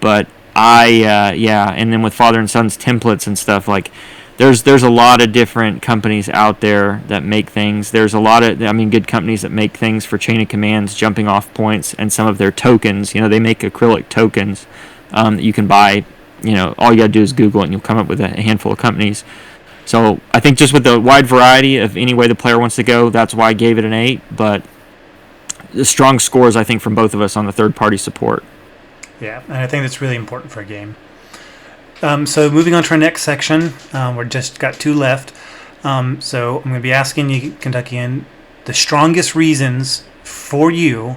But and then with Father and Son's templates and stuff, like there's a lot of different companies out there that make things. There's a lot of good companies that make things for chain of commands, jumping off points, and some of their tokens. They make acrylic tokens that you can buy. All you gotta do is Google it, and you'll come up with a handful of companies. So I think just with the wide variety of any way the player wants to go, that's why I gave it an 8. But the strong scores, I think, from both of us on the third-party support. Yeah, and I think that's really important for a game. So moving on to our next section, we're just got 2 left. So I'm going to be asking you, Kentuckian, the strongest reasons for you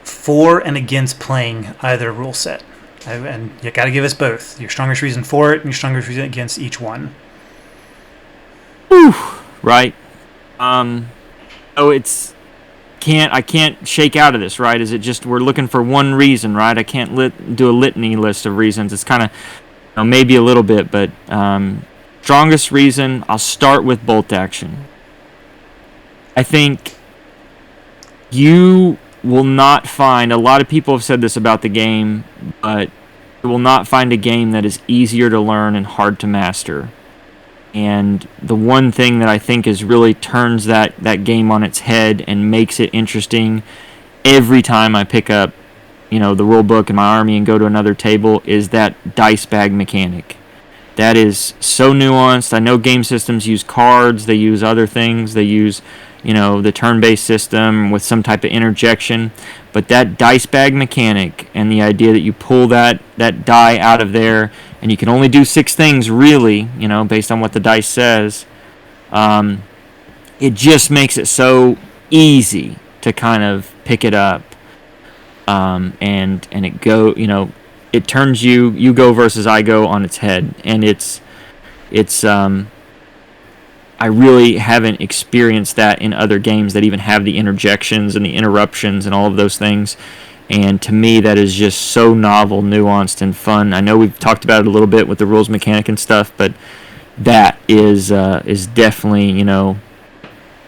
for and against playing either rule set. And you got to give us both. Your strongest reason for it and your strongest reason against each one. Whew, right. I can't shake out of this, right? Is it just we're looking for one reason, right? I can't do a litany list of reasons. It's kind of maybe a little bit, but strongest reason, I'll start with bolt action. I think you will not find, a lot of people have said this about the game, but you will not find a game that is easier to learn and hard to master. And the one thing that I think is really turns that game on its head and makes it interesting every time I pick up, the rule book in my army and go to another table is that dice bag mechanic. That is so nuanced. I know game systems use cards, they use other things, they use, the turn-based system with some type of interjection, but that dice bag mechanic and the idea that you pull that die out of there and you can only do 6 things really, based on what the dice says, it just makes it so easy to kind of pick it up, and it go, it turns you go versus I go on its head, and it's I really haven't experienced that in other games that even have the interjections and the interruptions and all of those things. And to me, that is just so novel, nuanced, and fun. I know we've talked about it a little bit with the rules mechanic and stuff, but that is definitely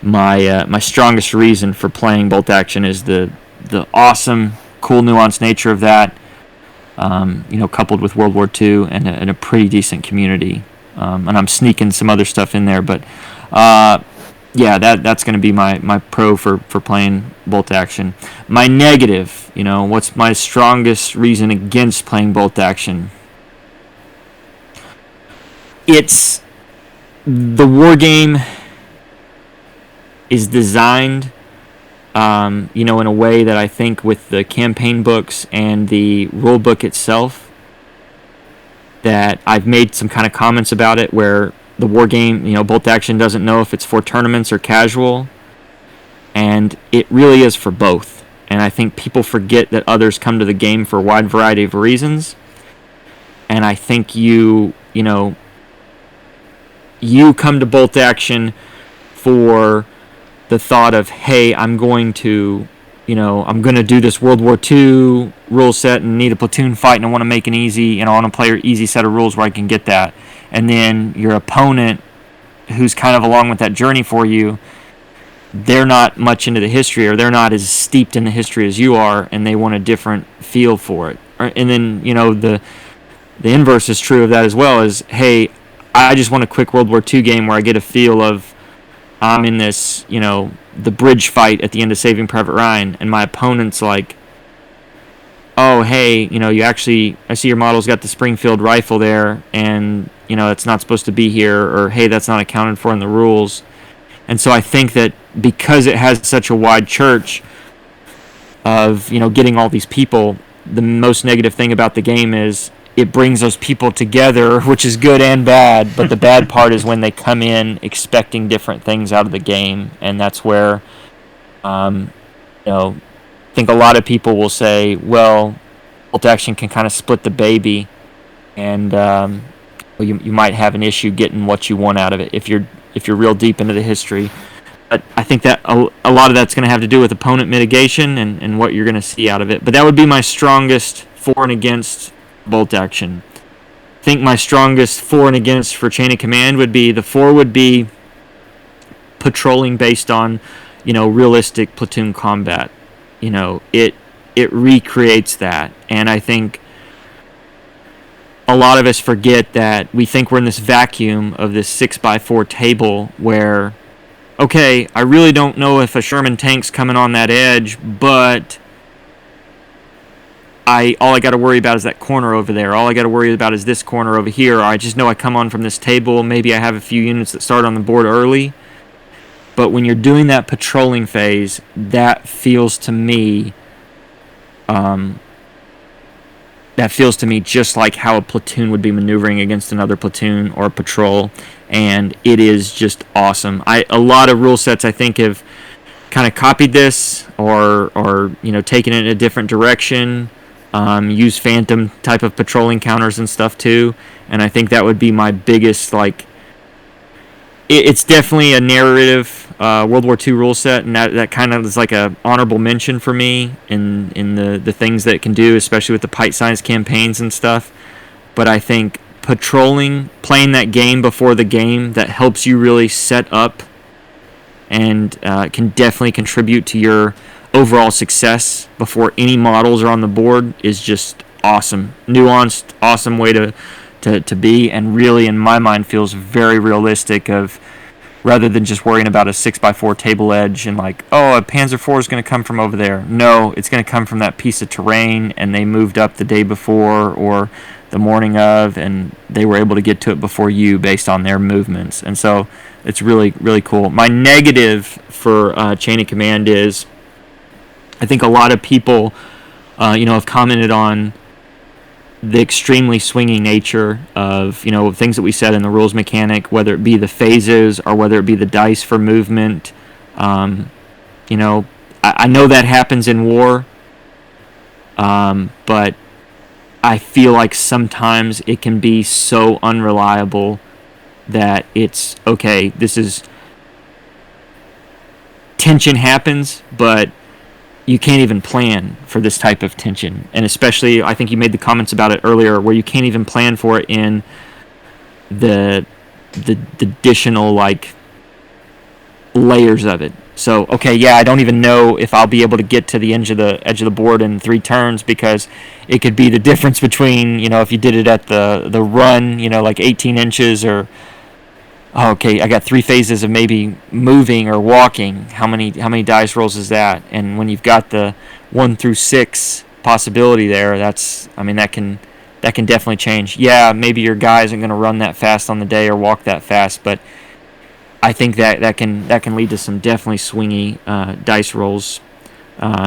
my strongest reason for playing bolt action is the awesome cool nuanced nature of that, coupled with World War II and a pretty decent community. And I'm sneaking some other stuff in there, but that's going to be my pro for playing bolt action. My negative, what's my strongest reason against playing bolt action? It's the war game is designed, in a way that I think with the campaign books and the rule book itself, that I've made some kind of comments about it where the war game, bolt action doesn't know if it's for tournaments or casual, and it really is for both. And I think people forget that others come to the game for a wide variety of reasons, and I think you come to bolt action for the thought of, hey, I'm going to do this World War II rule set and need a platoon fight, and I want to make it easy, and I want to play an easy set of rules where I can get that. And then your opponent, who's kind of along with that journey for you, they're not much into the history, or they're not as steeped in the history as you are, and they want a different feel for it. And then, the inverse is true of that as well, is, hey, I just want a quick World War II game where I get a feel of I'm in this, the bridge fight at the end of Saving Private Ryan, and my opponent's like, oh, hey, I see your model's got the Springfield rifle there, and, it's not supposed to be here, or, hey, that's not accounted for in the rules. And so I think that because it has such a wide church of, getting all these people, the most negative thing about the game is it brings those people together, which is good and bad, but the bad part is when they come in expecting different things out of the game, and that's where, I think a lot of people will say, well, bolt action can kind of split the baby, and you might have an issue getting what you want out of it if you're real deep into the history. But I think that a lot of that's going to have to do with opponent mitigation and what you're going to see out of it. But that would be my strongest for and against bolt action. I think my strongest for and against for chain of command would be, the for would be patrolling based on, realistic platoon combat. It recreates that, and I think a lot of us forget that we think we're in this vacuum of this 6x4 table where, okay, I really don't know if a Sherman tank's coming on that edge, but all I got to worry about is that corner over there. All I got to worry about is this corner over here. Or I just know I come on from this table. Maybe I have a few units that start on the board early. But when you're doing that patrolling phase, that feels to me just like how a platoon would be maneuvering against another platoon or a patrol, and it is just awesome. A lot of rule sets, I think, have kind of copied this or taken it in a different direction. Use phantom type of patrolling counters and stuff too, and I think that would be my biggest, it's definitely a narrative World War II rule set, and that kind of is like a honorable mention for me in the things that it can do, especially with the bite-sized campaigns and stuff. But I think patrolling, playing that game before the game, that helps you really set up and can definitely contribute to your overall success before any models are on the board, is just awesome. Nuanced, awesome way to be, and really, in my mind, feels very realistic of, rather than just worrying about a 6x4 table edge and a Panzer IV is going to come from over there. No, it's going to come from that piece of terrain, and they moved up the day before or the morning of, and they were able to get to it before you based on their movements. And so it's really, really cool. My negative for Chain of Command is, I think a lot of people have commented on the extremely swinging nature of, things that we said in the rules mechanic, whether it be the phases or whether it be the dice for movement. I know that happens in war, but I feel like sometimes it can be so unreliable that it's, okay, this is, tension happens, but you can't even plan for this type of tension. And especially, I think you made the comments about it earlier, where you can't even plan for it in the additional layers of it. So okay, yeah, I don't even know if I'll be able to get to the edge of the board in 3 turns, because it could be the difference between, if you did it at the run, like 18 inches, or okay, I got 3 phases of maybe moving or walking. How many dice rolls is that? And when you've got the 1 through 6 possibility there, that can definitely change. Yeah, maybe your guy isn't going to run that fast on the day or walk that fast, but I think that can lead to some definitely swingy dice rolls,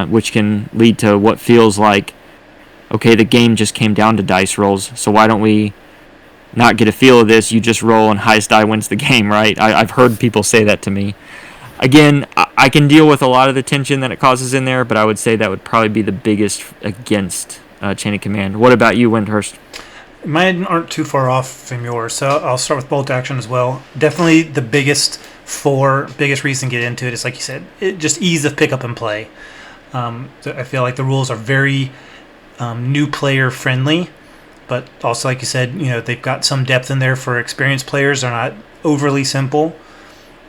which can lead to what feels like, okay, the game just came down to dice rolls. So why don't we not get a feel of this? You just roll and highest die wins the game, right? I've heard people say that to me. Again, I can deal with a lot of the tension that it causes in there, but I would say that would probably be the biggest against Chain of Command. What about you, Windhurst? Mine aren't too far off from yours, so I'll start with bolt action as well. Definitely the biggest reason to get into it is, like you said, just ease of pick up and play. So I feel like the rules are very new player friendly, but also, like you said, they've got some depth in there for experienced players. They're not overly simple,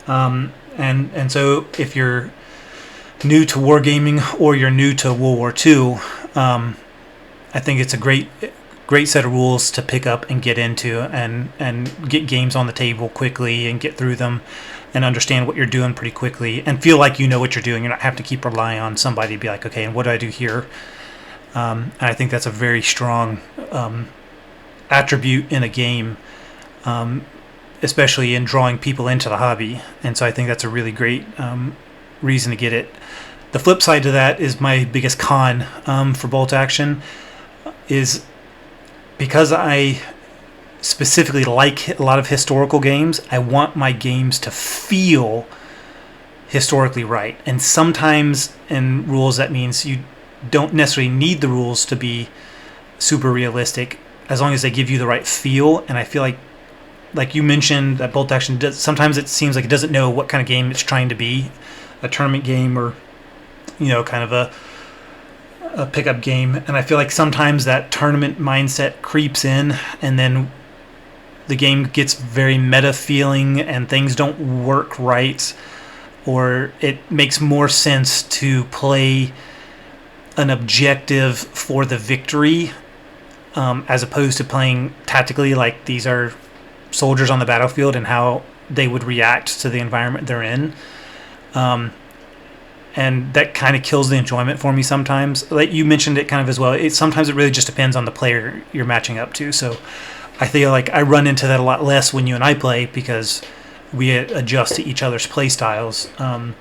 and so if you're new to wargaming or you're new to World War II, I think it's a great set of rules to pick up and get into, and get games on the table quickly and get through them and understand what you're doing pretty quickly and feel like you know what you're doing. You're not have to keep relying on somebody to be like, okay, and what do I do here? And I think that's a very strong attribute in a game, especially in drawing people into the hobby. And so I think that's a really great reason to get it. The flip side to that is my biggest con for bolt action is, because I specifically like a lot of historical games, I want my games to feel historically right. And sometimes in rules, that means you don't necessarily need the rules to be super realistic, as long as they give you the right feel. And I feel like you mentioned, that bolt action sometimes it seems like it doesn't know what kind of game it's trying to be, a tournament game or kind of a pickup game. And I feel like sometimes that tournament mindset creeps in, and then the game gets very meta feeling and things don't work right, or it makes more sense to play an objective for the victory, as opposed to playing tactically, like these are soldiers on the battlefield and how they would react to the environment they're in. And that kind of kills the enjoyment for me sometimes. Like you mentioned it kind of as well. Sometimes it really just depends on the player you're matching up to. So I feel like I run into that a lot less when you and I play, because we adjust to each other's play styles. But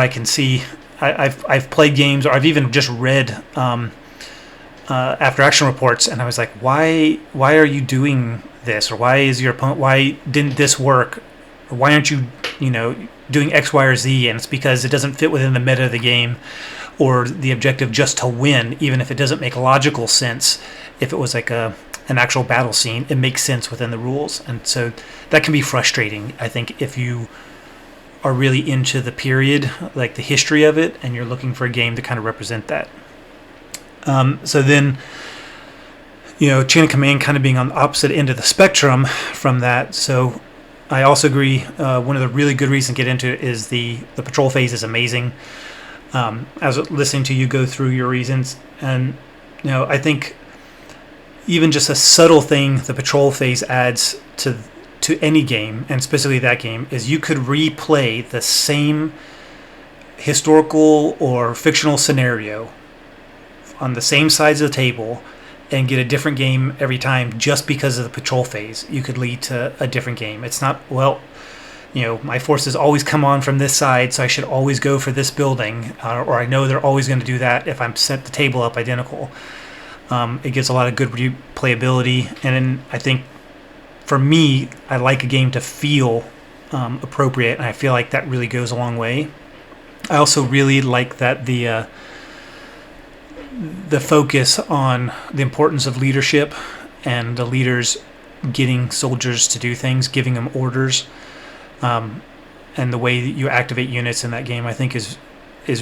I can see, I've played games, or I've even just read after action reports, and I was like, why are you doing this? Or why is your opponent? Why didn't this work? Or why aren't you doing X, Y, or Z? And it's because it doesn't fit within the meta of the game, or the objective just to win, even if it doesn't make logical sense. If it was like an actual battle scene, it makes sense within the rules. And so that can be frustrating, I think, if you are really into the period, like the history of it, and you're looking for a game to kind of represent that. So then, Chain of Command kind of being on the opposite end of the spectrum from that. So I also agree, one of the really good reasons to get into it is the patrol phase is amazing. I was listening to you go through your reasons, and I think even just a subtle thing the patrol phase adds to any game, and specifically that game, is you could replay the same historical or fictional scenario on the same sides of the table and get a different game every time, just because of the patrol phase. You could lead to a different game. It's not, my forces always come on from this side, so I should always go for this building, or I know they're always going to do that if I'm set the table up identical. It gives a lot of good replayability, and then I think for me, I like a game to feel appropriate, and I feel like that really goes a long way. I also really like that the focus on the importance of leadership and the leaders getting soldiers to do things, giving them orders, and the way that you activate units in that game, I think is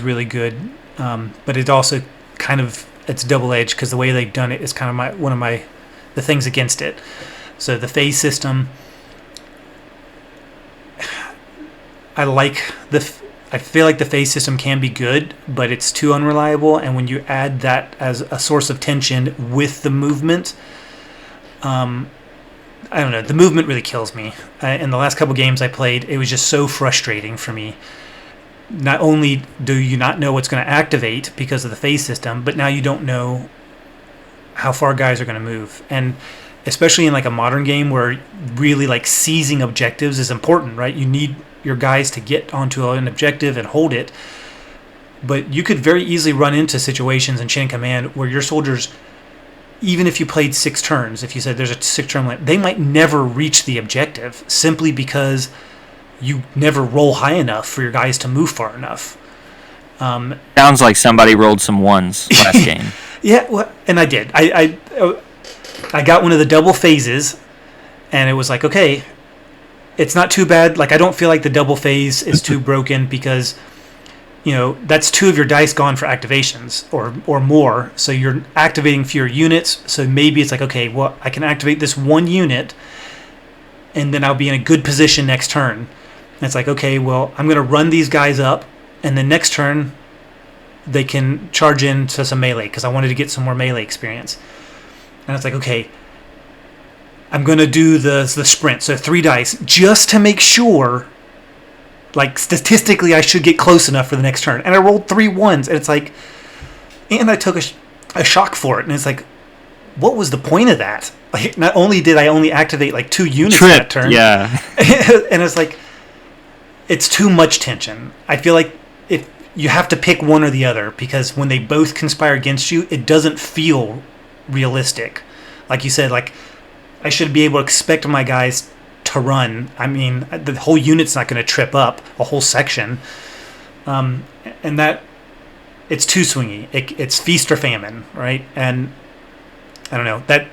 really good. But it also kind of, it's double-edged, because the way they've done it is kind of one of the things against it. So the phase system, I feel like the phase system can be good, but it's too unreliable. And when you add that as a source of tension with the movement, I don't know. The movement really kills me. In the last couple games I played, it was just so frustrating for me. Not only do you not know what's going to activate because of the phase system, but now you don't know how far guys are going to move. And especially in like a modern game where really like seizing objectives is important, right? You need your guys to get onto an objective and hold it. But you could very easily run into situations in Chain of Command where your soldiers, even if you played 6 turns, if you said there's a 6-turn limit, they might never reach the objective simply because you never roll high enough for your guys to move far enough. Sounds like somebody rolled some ones last game. Yeah, well, and I did. I got one of the double phases, and it was like, okay, it's not too bad. Like, I don't feel like the double phase is too broken because, you know, that's 2 of your dice gone for activations or more. So you're activating fewer units. So maybe it's like, okay, well, I can activate this 1 unit, and then I'll be in a good position next turn. And it's like, okay, well, I'm going to run these guys up, and then next turn they can charge into some melee because I wanted to get some more melee experience. And it's like, okay, I'm going to do the sprint. So 3 dice just to make sure, like, statistically I should get close enough for the next turn. And I rolled 3 ones. And it's like, and I took a shock for it. And it's like, what was the point of that? Like, not only did I only activate like 2 units that turn. Yeah. And it's like, it's too much tension. I feel like if you have to pick one or the other because when they both conspire against you, it doesn't feel realistic. Like you said, like, I should be able to expect my guys to run. I mean, the whole unit's not going to trip up a whole section. And that, it's too swingy. It's feast or famine, right? And I don't know, that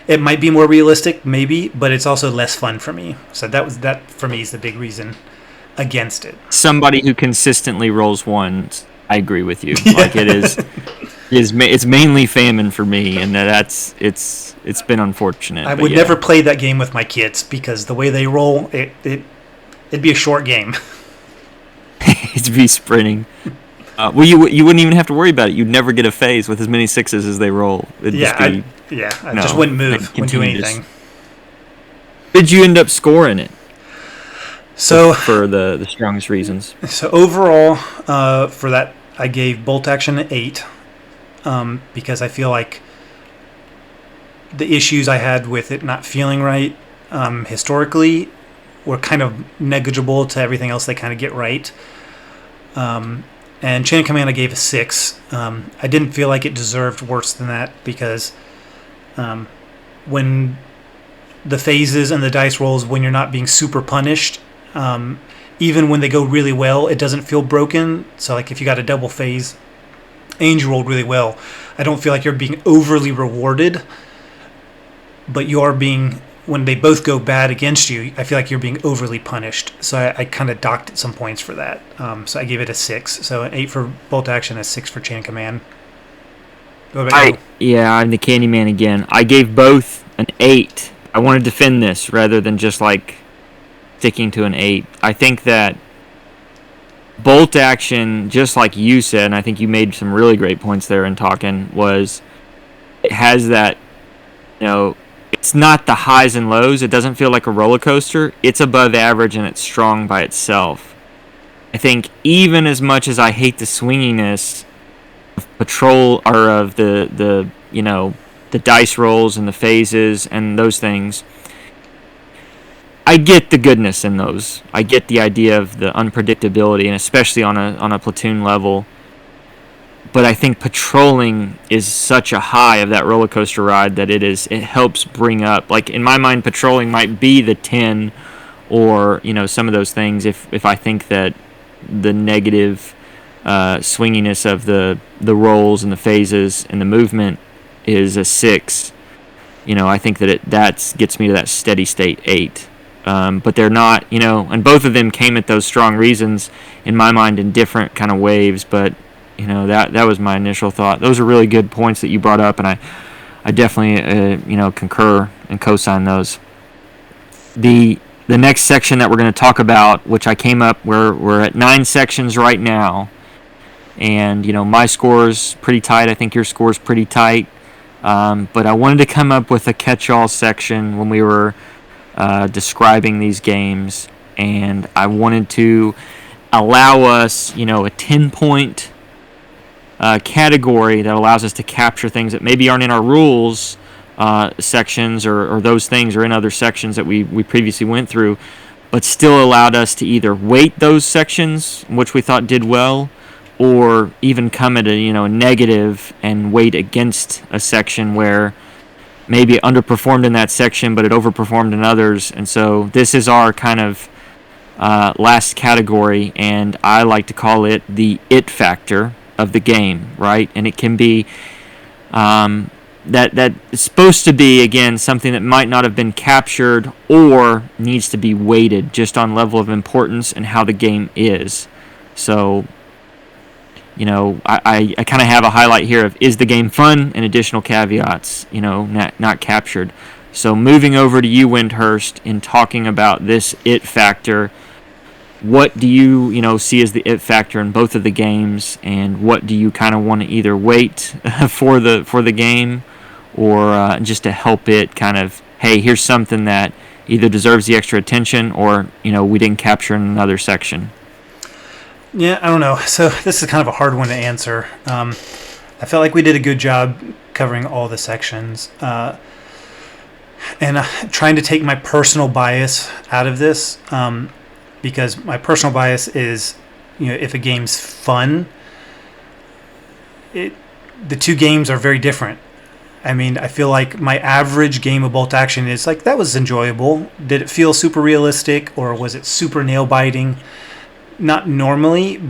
it might be more realistic, maybe, but it's also less fun for me. So that for me is the big reason against it. Somebody who consistently rolls ones, I agree with you. Like, it's mainly famine for me, and it's been unfortunate. I would never play that game with my kids because the way they roll, it'd be a short game. It'd be sprinting. Well, you wouldn't even have to worry about it. You'd never get a phase with as many 6s as they roll. I just wouldn't move, wouldn't do anything. Did you end up scoring it? So for the strongest reasons. So overall, for that, I gave Bolt Action an 8 because I feel like the issues I had with it not feeling right historically were kind of negligible to everything else they kind of get right. And Chain of Command I gave a 6. I didn't feel like it deserved worse than that because when the phases and the dice rolls, when you're not being super punished, even when they go really well, it doesn't feel broken. So like if you got a double phase and you rolled really well, I don't feel like you're being overly rewarded, but you are being, when they both go bad against you, I feel like you're being overly punished. So I kind of docked some points for that. So I gave it a 6. So an 8 for Bolt Action, a 6 for Chain of Command. What about you? I'm the Candyman again. I gave both an 8. I want to defend this rather than just like sticking to an 8. I think that Bolt Action, just like you said, and I think you made some really great points there in talking, was it has that, you know, it's not the highs and lows. It doesn't feel like a roller coaster. It's above average and it's strong by itself. I think even as much as I hate the swinginess of patrol or of the you know, the dice rolls and the phases and those things, I get the goodness in those. I get the idea of the unpredictability, and especially on a platoon level. But I think patrolling is such a high of that roller coaster ride that it helps bring up, like in my mind, patrolling might be the 10 or, you know, some of those things if I think that the negative swinginess of the rolls and the phases and the movement is a 6. You know, I think that that gets me to that steady state 8. But they're not, you know, and both of them came at those strong reasons in my mind in different kind of waves, but you know, that was my initial thought. Those are really good points that you brought up, and I definitely you know, concur and co-sign those. the next section that we're going to talk about, which I came up, we're at 9 sections right now, and my score's pretty tight. I think your score's pretty tight, but I wanted to come up with a catch-all section when we were describing these games, and I wanted to allow us, a 10-point category that allows us to capture things that maybe aren't in our rules sections, or those things are in other sections that we previously went through, but still allowed us to either weight those sections, which we thought did well, or even come at a negative and weight against a section where maybe it underperformed in that section, but it overperformed in others. And so this is our kind of last category, and I like to call it the it factor of the game, right? And it can be that it's supposed to be, again, something that might not have been captured or needs to be weighted just on level of importance and how the game is. So, I kind of have a highlight here of, is the game fun, and additional caveats, not captured. So moving over to you, Windhurst, in talking about this it factor, what do you, see as the it factor in both of the games, and what do you kind of want to either weight for the game, or just to help it kind of, hey, here's something that either deserves the extra attention, or we didn't capture in another section? Yeah, I don't know. So this is kind of a hard one to answer. I felt like we did a good job covering all the sections, and trying to take my personal bias out of this, because my personal bias is, if a game's fun, the two games are very different. I mean, I feel like my average game of bolt action is like, that was enjoyable. Did it feel super realistic, or was it super nail biting? Not normally,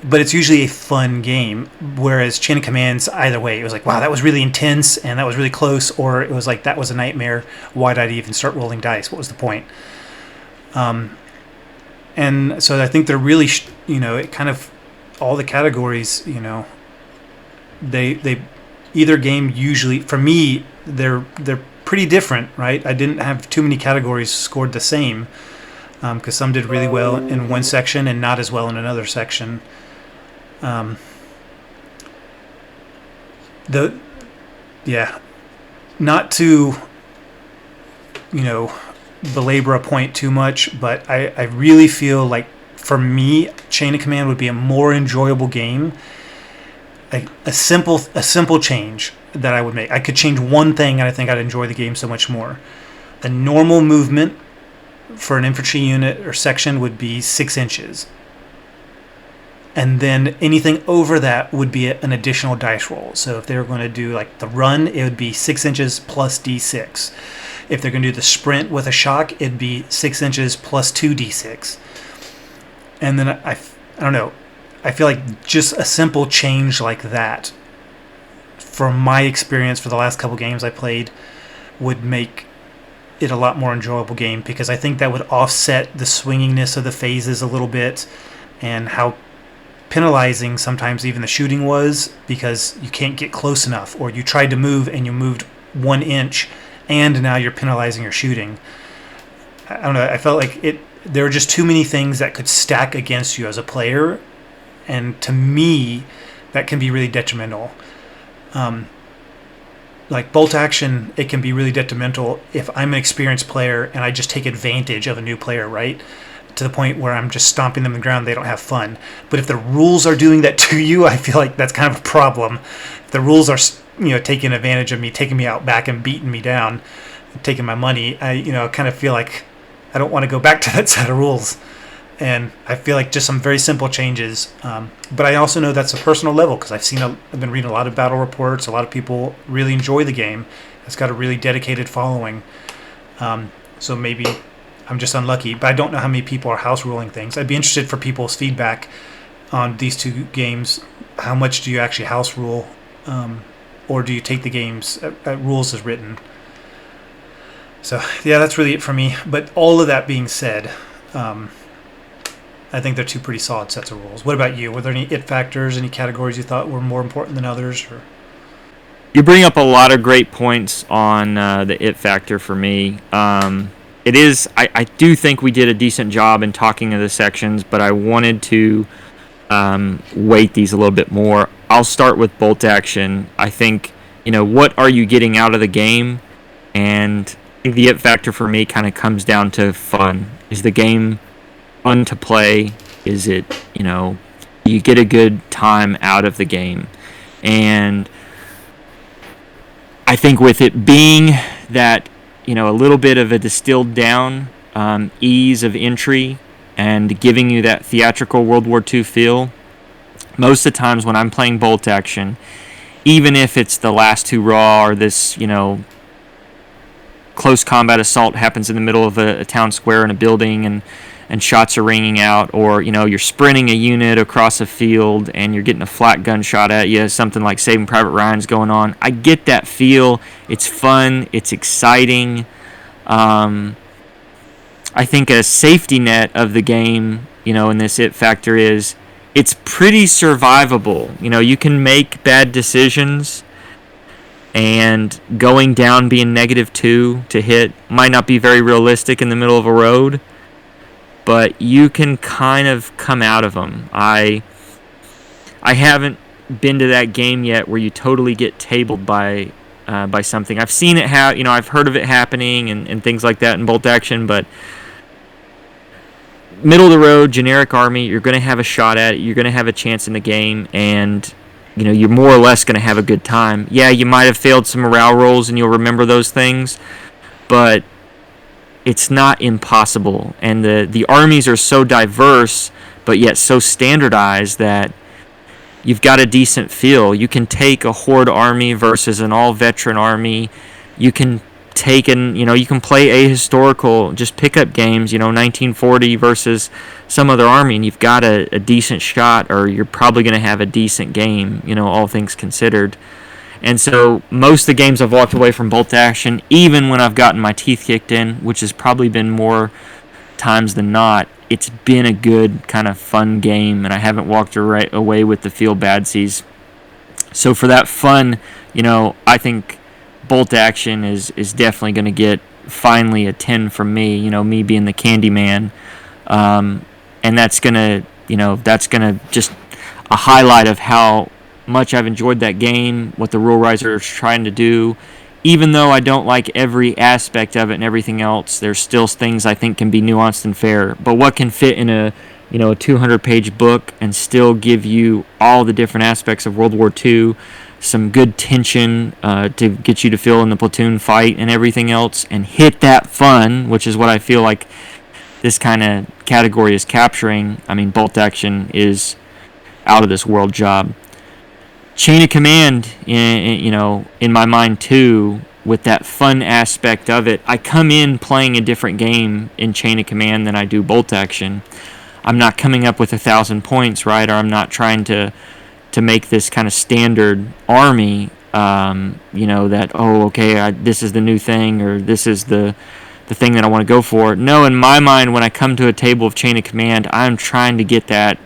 but it's usually a fun game. Whereas Chain of Commands, either way, it was like, wow, that was really intense and that was really close, or it was like, that was a nightmare. Why did I even start rolling dice? What was the point? And so I think they're really, it kind of, all the categories, they either game usually, for me, they're pretty different, right? I didn't have too many categories scored the same, because some did really well in one section and not as well in another section. Not to, belabor a point too much, but I really feel like, for me, Chain of Command would be a more enjoyable game. A simple change that I would make. I could change one thing, and I think I'd enjoy the game so much more. The normal movement for an infantry unit or section would be 6 inches. And then anything over that would be an additional dice roll. So if they were going to do like the run, it would be 6 inches plus d6. If they're going to do the sprint with a shock, it'd be 6 inches plus 2d6. And then I don't know. I feel like just a simple change like that, from my experience for the last couple games I played, would make it a lot more enjoyable game, because I think that would offset the swinginess of the phases a little bit, and how penalizing sometimes even the shooting was, because you can't get close enough, or you tried to move and you moved 1 inch and now you're penalizing your shooting. I don't know, I felt like there were just too many things that could stack against you as a player, and to me that can be really detrimental. Like bolt action, it can be really detrimental if I'm an experienced player and I just take advantage of a new player, right? To the point where I'm just stomping them on the ground, they don't have fun. But if the rules are doing that to you, I feel like that's kind of a problem. If the rules are, taking advantage of me, taking me out back and beating me down, taking my money, I kind of feel like I don't want to go back to that set of rules. And I feel like just some very simple changes. But I also know that's a personal level, because I've been reading a lot of battle reports. A lot of people really enjoy the game. It's got a really dedicated following. So maybe I'm just unlucky. But I don't know how many people are house ruling things. I'd be interested for people's feedback on these two games. How much do you actually house rule? Or do you take the games at rules as written? So, yeah, that's really it for me. But all of that being said, I think they're two pretty solid sets of rules. What about you? Were there any it factors, any categories you thought were more important than others? Or? You bring up a lot of great points on the it factor for me. it is. I do think we did a decent job in talking of the sections, but I wanted to weight these a little bit more. I'll start with bolt action. I think, what are you getting out of the game? And I think the it factor for me kind of comes down to fun. Is the game fun to play? Is it, you get a good time out of the game? And I think with it being that, a little bit of a distilled down ease of entry and giving you that theatrical World War II feel, most of the times when I'm playing bolt action, even if it's the last two raw or this, close combat assault happens in the middle of a town square in a building and shots are ringing out, or you're sprinting a unit across a field and you're getting a flat gun shot at you, something like Saving Private Ryan's going on. I get that feel. It's fun. It's exciting. I think a safety net of the game, in this it factor is it's pretty survivable. You can make bad decisions, and going down being -2 to hit might not be very realistic in the middle of a road, but you can kind of come out of them. I haven't been to that game yet where you totally get tabled by something. I've seen it I've heard of it happening and things like that in bolt action, but middle of the road, generic army, you're going to have a shot at it, you're going to have a chance in the game, and you're more or less going to have a good time. Yeah, you might have failed some morale rolls and you'll remember those things, but it's not impossible. And the armies are so diverse, but yet so standardized that you've got a decent feel. You can take a horde army versus an all-veteran army. You can take you can play ahistorical, just pickup games, 1940 versus some other army, and you've got a decent shot, or you're probably going to have a decent game, all things considered. And so most of the games I've walked away from bolt action, even when I've gotten my teeth kicked in, which has probably been more times than not, it's been a good kind of fun game, and I haven't walked away with the feel badsies. So for that fun, I think bolt action is definitely going to get finally a 10 from me, me being the candy man. And that's going to just a highlight of how much I've enjoyed that game, what the rule writer is trying to do. Even though I don't like every aspect of it and everything else, there's still things I think can be nuanced and fair. But what can fit in a 200-page book and still give you all the different aspects of World War II, some good tension to get you to feel in the platoon fight and everything else, and hit that fun, which is what I feel like this kind of category is capturing. I mean, bolt action is out of this world job. Chain of command, in my mind too, with that fun aspect of it. I come in playing a different game in chain of command than I do bolt action. I'm not coming up with 1,000 points, right? Or I'm not trying to make this kind of standard army, that, this is the new thing, or this is the thing that I want to go for. No, in my mind, when I come to a table of chain of command, I'm trying to get that,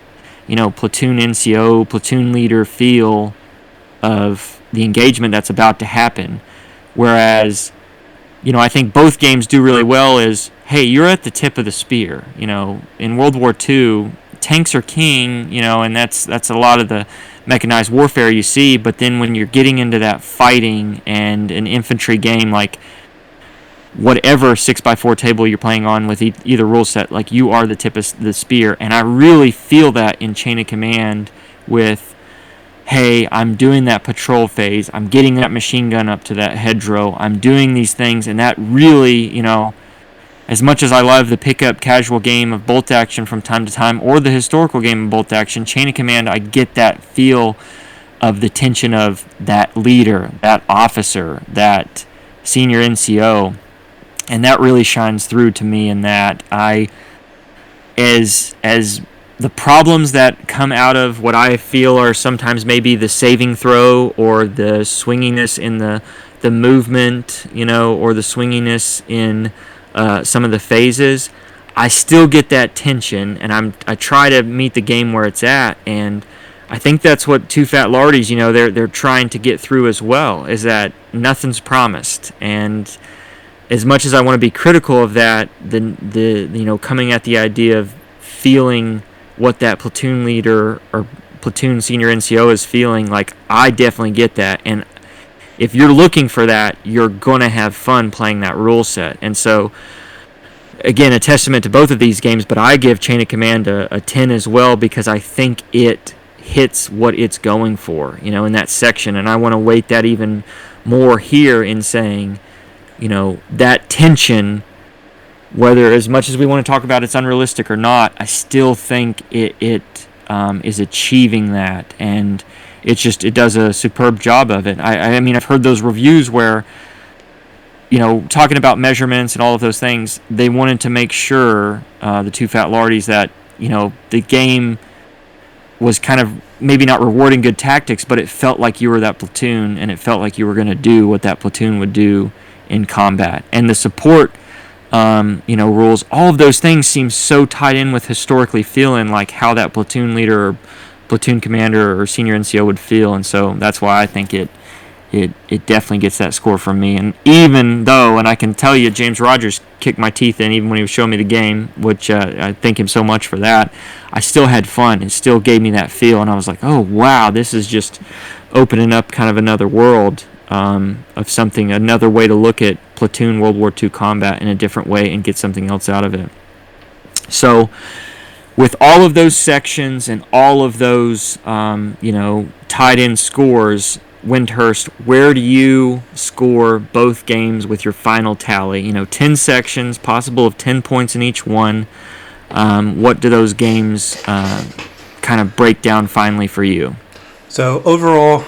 platoon NCO, platoon leader feel of the engagement that's about to happen. Whereas, I think both games do really well is, hey, you're at the tip of the spear. In World War II, tanks are king, and that's a lot of the mechanized warfare you see. But then when you're getting into that fighting and an infantry game, like whatever 6x4 table you're playing on with either rule set, like you are the tip of the spear. And I really feel that in Chain of Command with, hey, I'm doing that patrol phase, I'm getting that machine gun up to that hedgerow, I'm doing these things, and that really, as much as I love the pickup casual game of bolt action from time to time, or the historical game of bolt action, Chain of Command, I get that feel of the tension of that leader, that officer, that senior NCO, and that really shines through to me in that as the problems that come out of what I feel are sometimes maybe the saving throw or the swinginess in the movement, or the swinginess in some of the phases, I still get that tension, and I try to meet the game where it's at, and I think that's what Too Fat Lardies, they're trying to get through as well, is that nothing's promised, and as much as I want to be critical of that, the coming at the idea of feeling what that platoon leader or platoon senior NCO is feeling, like, I definitely get that. And if you're looking for that, you're going to have fun playing that rule set. And so, again, a testament to both of these games, but I give Chain of Command a 10 as well, because I think it hits what it's going for, in that section. And I want to weight that even more here in saying, that tension, whether as much as we want to talk about it's unrealistic or not, I still think it is achieving that, and it does a superb job of it. I mean, I've heard those reviews where, talking about measurements and all of those things, they wanted to make sure, the Too Fat Lardies, that, the game was kind of maybe not rewarding good tactics, but it felt like you were that platoon, and it felt like you were going to do what that platoon would do in combat. And the support, rules, all of those things seem so tied in with historically feeling like how that platoon leader or platoon commander or senior NCO would feel. And so that's why I think it definitely gets that score from me. And even though, and I can tell you, James Rogers kicked my teeth in even when he was showing me the game, which I thank him so much for that, I still had fun. It still gave me that feel, and I was like, oh, wow, this is just opening up kind of another world of something, another way to look at platoon World War II combat in a different way and get something else out of it. So with all of those sections and all of those, tied in scores, Windhurst, where do you score both games with your final tally? 10 sections, possible of 10 points in each one. What do those games kind of break down finally for you? So overall,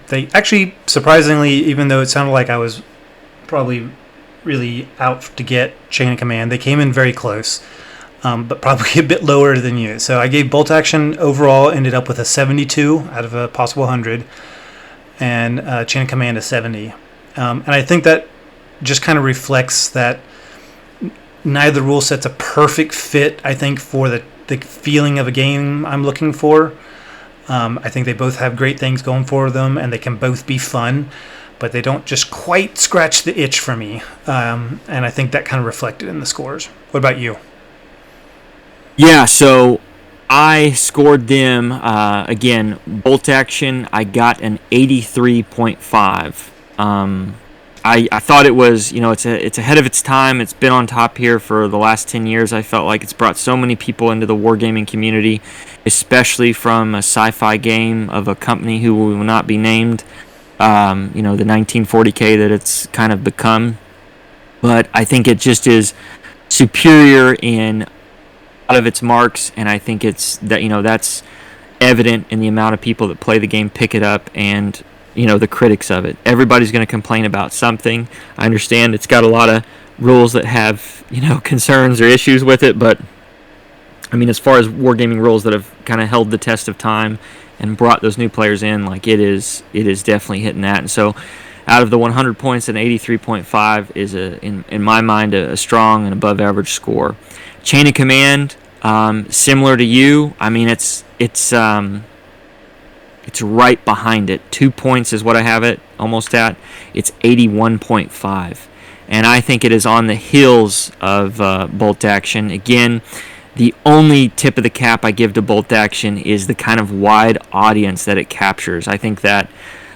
they actually, surprisingly, even though it sounded like I was probably really out to get Chain of Command, they came in very close, but probably a bit lower than you. So I gave Bolt Action overall, ended up with a 72 out of a possible 100, and Chain of Command a 70. And I think that just kind of reflects that neither rule set's a perfect fit, I think, for the feeling of a game I'm looking for. I think they both have great things going for them, and they can both be fun, but they don't just quite scratch the itch for me. And I think that kind of reflected in the scores. What about you? Yeah, so I scored them, again, Bolt Action, I got an 83.5. I thought it was, it's ahead of its time. It's been on top here for the last 10 years. I felt like it's brought so many people into the wargaming community, especially from a sci-fi game of a company who will not be named, the 1940K that it's kind of become. But I think it just is superior in a lot of its marks, and I think it's that, that's evident in the amount of people that play the game, pick it up, and the critics of it. Everybody's going to complain about something. I understand it's got a lot of rules that have, concerns or issues with it, but I mean, as far as wargaming rules that have kind of held the test of time and brought those new players in, like it is definitely hitting that. And so out of the 100 points, an 83.5 is in my mind a strong and above average score. Chain of Command, similar to you. I mean, it's right behind it. 2 points is what I have it almost at. It's 81.5. And I think it is on the heels of Bolt Action. Again, the only tip of the cap I give to Bolt Action is the kind of wide audience that it captures. I think that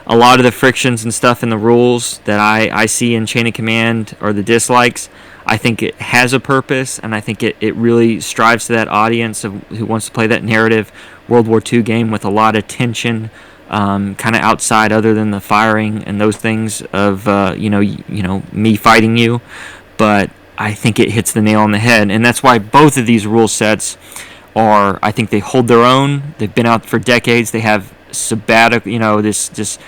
a lot of the frictions and stuff in the rules that I see in Chain of Command, or the dislikes, I think it has a purpose, and I think it really strives to that audience who wants to play that narrative World War II game with a lot of tension, kind of outside other than the firing and those things of me fighting you. But I think it hits the nail on the head, and that's why both of these rule sets I think they hold their own. They've been out for decades. They have sabbatical, this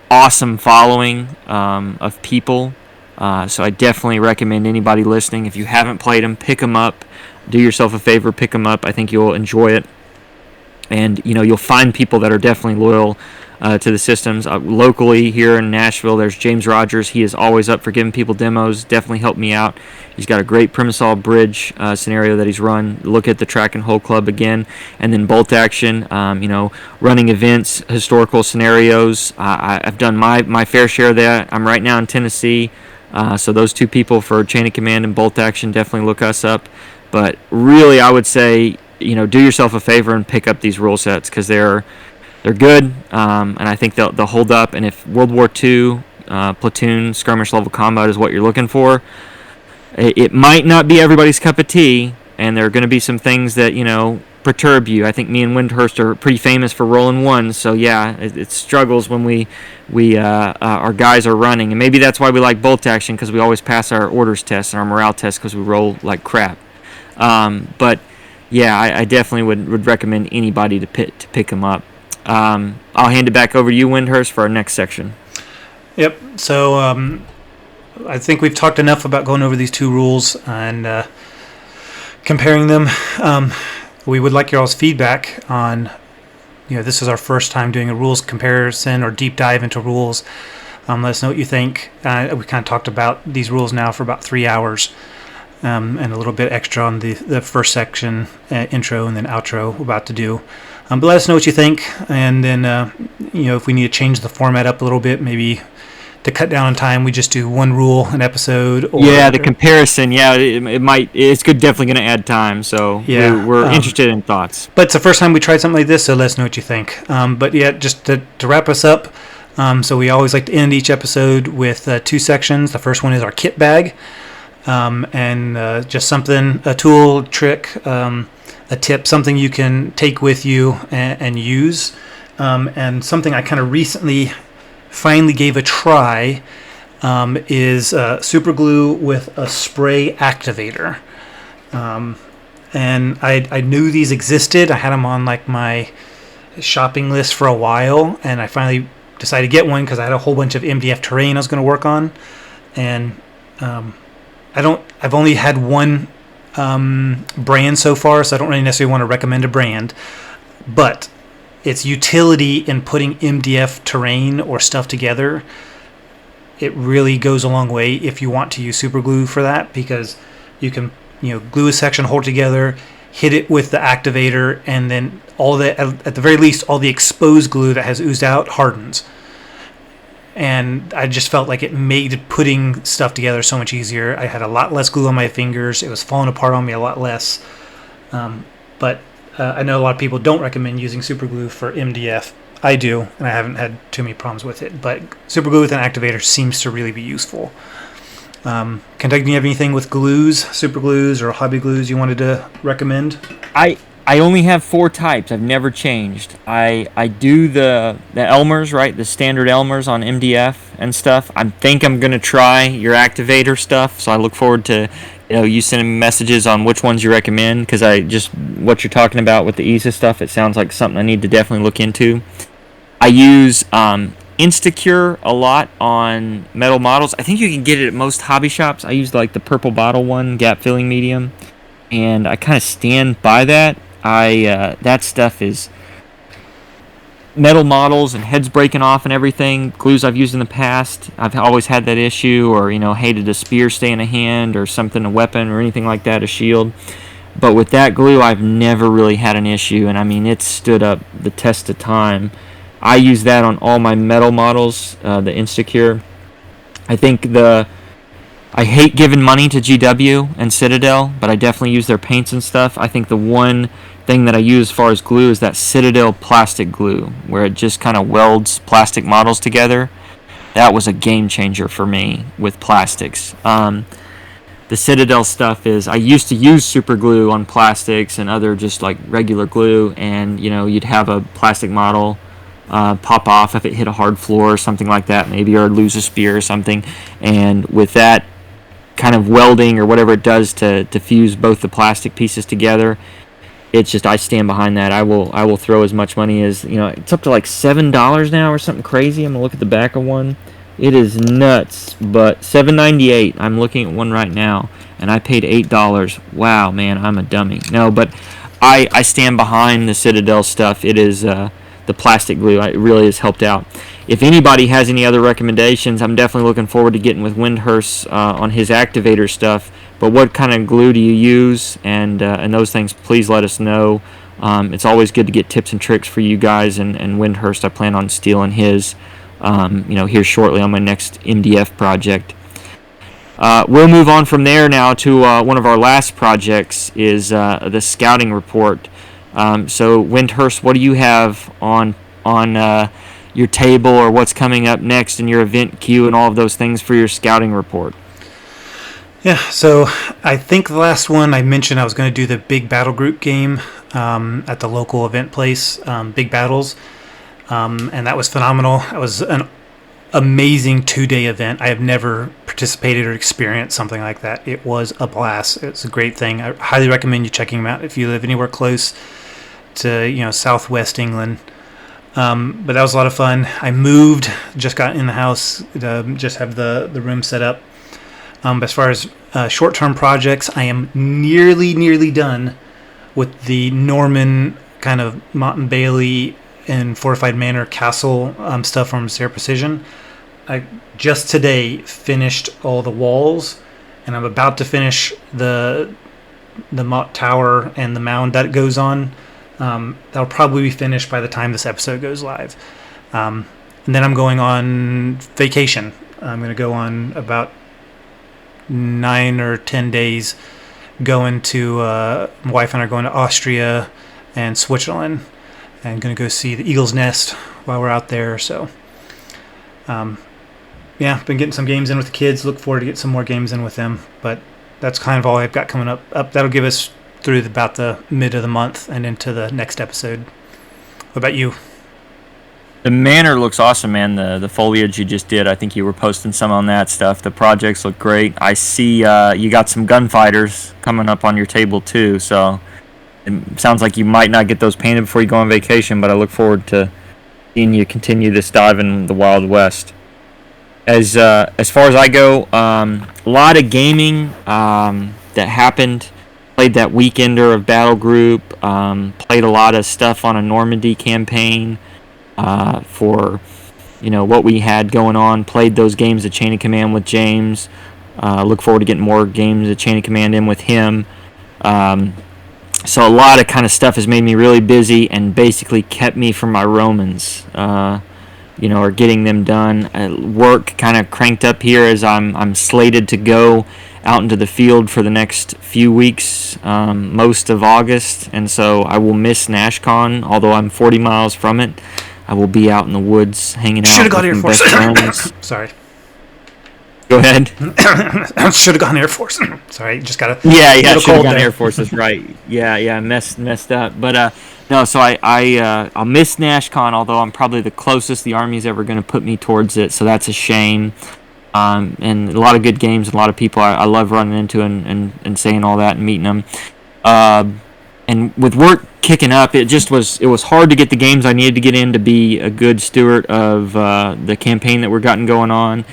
awesome following of people. So I definitely recommend anybody listening, if you haven't played them, pick them up. Do yourself a favor, pick them up. I think you'll enjoy it. And, you'll find people that are definitely loyal to the systems. Locally here in Nashville, there's James Rogers. He is always up for giving people demos. Definitely helped me out. He's got a great Primusol Bridge scenario that he's run. Look at the Track and Hold Club again. And then Bolt Action, running events, historical scenarios. I've done my fair share of that. I'm right now in Tennessee. So those two people for chain of command and bolt action, definitely look us up. But really, I would say, do yourself a favor and pick up these rule sets, because they're good, and I think they'll hold up. And if World War II platoon skirmish level combat is what you're looking for, it might not be everybody's cup of tea, and there are going to be some things that perturb you. I think me and Windhurst are pretty famous for rolling ones, so yeah, it struggles when our guys are running, and maybe that's why we like bolt action, because we always pass our orders test and our morale test because we roll like crap. But yeah, I definitely would recommend anybody to pick them up. I'll hand it back over to you, Windhurst, for our next section. Yep. So I think we've talked enough about going over these two rules and comparing them. We would like your all's feedback on, this is our first time doing a rules comparison or deep dive into rules. Let us know what you think. We kind of talked about these rules now for about 3 hours, and a little bit extra on the first section, intro and then outro we're about to do. But let us know what you think, and then if we need to change the format up a little bit, maybe to cut down on time, we just do one rule an episode. The comparison. Yeah, it might. It's definitely going to add time. So yeah, we're interested in thoughts. But it's the first time we tried something like this, so let us know what you think. But yeah, just to wrap us up. So we always like to end each episode with 2 sections. The first one is our kit bag, and just something, a tool, trick, a tip, something you can take with you and use, and something I kind of recently finally gave a try is super glue with a spray activator. And I knew these existed. I had them on like my shopping list for a while, and I finally decided to get one because I had a whole bunch of MDF terrain I was going to work on, and I've only had one brand so far, so I don't really necessarily want to recommend a brand, but its utility in putting MDF terrain or stuff together, it really goes a long way if you want to use super glue for that, because you can glue a section, hold it together, hit it with the activator, and then at the very least all the exposed glue that has oozed out hardens. And I just felt like it made putting stuff together so much easier. I had a lot less glue on my fingers. It was falling apart on me a lot less. But I know a lot of people don't recommend using super glue for MDF. I do, and I haven't had too many problems with it. But super glue with an activator seems to really be useful. Kentucky, do you have anything with glues, super glues, or hobby glues you wanted to recommend? I only have 4 types. I've never changed. I do the Elmer's, right? The standard Elmer's on MDF and stuff. I think I'm going to try your activator stuff, so I look forward to you sending me messages on which ones you recommend, because what you're talking about with the ESA stuff, it sounds like something I need to definitely look into. I use Instacure a lot on metal models. I think you can get it at most hobby shops. I use like the purple bottle one, gap filling medium, and I kind of stand by that. That stuff is metal models and heads breaking off and everything. Glues I've used in the past, I've always had that issue, or hated a spear stay in a hand or something, a weapon or anything like that, a shield. But with that glue, I've never really had an issue, and I mean, it's stood up the test of time. I use that on all my metal models, the Instacure. I hate giving money to GW and Citadel, but I definitely use their paints and stuff. I think the one thing that I use as far as glue is that Citadel plastic glue, where it just kind of welds plastic models together. That was a game changer for me with plastics. The Citadel stuff is, I used to use super glue on plastics and other just like regular glue, and you'd have a plastic model pop off if it hit a hard floor or something like that, maybe, or lose a spear or something. And with that kind of welding or whatever it does to fuse both the plastic pieces together, it's just, I stand behind that. I will throw as much money as, it's up to like $7 now or something crazy. I'm gonna look at the back of one. It is nuts, but $7.98. I'm looking at one right now, and I paid $8. Wow, man, I'm a dummy. No, but I stand behind the Citadel stuff. It is the plastic glue. It really has helped out. If anybody has any other recommendations, I'm definitely looking forward to getting with Windhurst on his activator stuff. But what kind of glue do you use, and those things, please let us know. It's always good to get tips and tricks for you guys, and Windhurst, I plan on stealing his here shortly on my next MDF project. We'll move on from there now to one of our last projects is the scouting report. So Windhurst, what do you have on your table, or what's coming up next in your event queue and all of those things for your scouting report? Yeah, so I think the last one I mentioned I was going to do the big battle group game at the local event place, Big Battles, and that was phenomenal. It was an amazing 2-day event. I have never participated or experienced something like that. It was a blast. It's a great thing. I highly recommend you checking them out if you live anywhere close to southwest England. But that was a lot of fun. I moved, just got in the house, just have the room set up. As far as short-term projects, I am nearly done with the Norman kind of Mott and Bailey and Fortified Manor Castle stuff from Sarah Precision. I just today finished all the walls, and I'm about to finish the Mott Tower and the mound that goes on. That'll probably be finished by the time this episode goes live. And then I'm going on vacation. I'm going to go on about 9 or 10 days going to my wife and I are going to Austria and Switzerland, and going to go see the Eagle's Nest while we're out there. So been getting some games in with the kids. Look forward to get some more games in with them, but that's kind of all I've got coming up. That'll give us through about the mid of the month and into the next episode. What about you? The manor looks awesome, man. The foliage you just did, I think you were posting some on that stuff. The projects look great. I see you got some gunfighters coming up on your table too, so it sounds like you might not get those painted before you go on vacation, but I look forward to seeing you continue this dive in the Wild West. As far as I go, a lot of gaming that happened. Played that Weekender of Battle Group. Played a lot of stuff on a Normandy campaign. For what we had going on. Played those games of Chain of Command with James. Look forward to getting more games of Chain of Command in with him. So a lot of kind of stuff has made me really busy and basically kept me from my Romans, or getting them done. Work kind of cranked up here as I'm slated to go out into the field for the next few weeks, most of August, and so I will miss NashCon, although I'm 40 miles from it. I will be out in the woods hanging out. Should have gone Air Force. Sorry. Go ahead. Should have gone Air Force. Sorry, just got to. Yeah. Should have gone Air Force. That's right. Yeah. Messed up. But no. So I'll miss NashCon, although I'm probably the closest the Army's ever going to put me towards it. So that's a shame. And a lot of good games, a lot of people I love running into and saying all that and meeting them. And with work kicking up, it was hard to get the games I needed to get in to be a good steward of the campaign that we're gotten going on.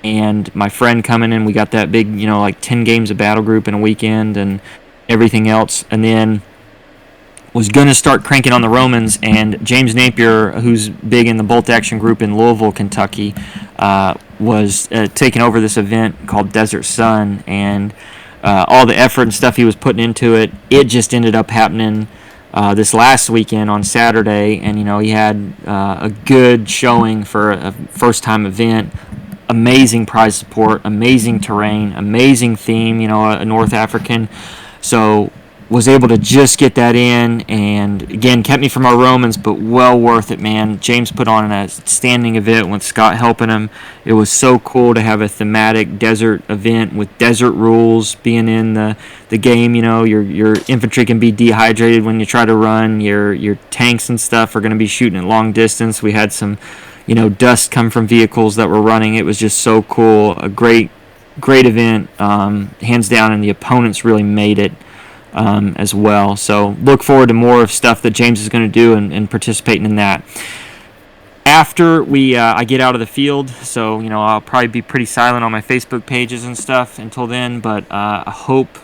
And my friend coming in, we got that big, like 10 games of Battle Group in a weekend and everything else. And then was going to start cranking on the Romans, and James Napier, who's big in the Bolt Action Group in Louisville, Kentucky, was taking over this event called Desert Sun, and all the effort and stuff he was putting into it, it just ended up happening this last weekend on Saturday, and he had a good showing for a first-time event. Amazing prize support, amazing terrain, amazing theme, a North African. So was able to just get that in, and again kept me from our Romans, but well worth it, man. James put on an outstanding event with Scott helping him. It was so cool to have a thematic desert event with desert rules being in the game. Your infantry can be dehydrated when you try to run. Your tanks and stuff are going to be shooting at long distance. We had some dust come from vehicles that were running. It was just so cool. A great event, hands down, and the opponents really made it as well. So look forward to more of stuff that James is going to do and participating in that. After I get out of the field, so I'll probably be pretty silent on my Facebook pages and stuff until then, but I hope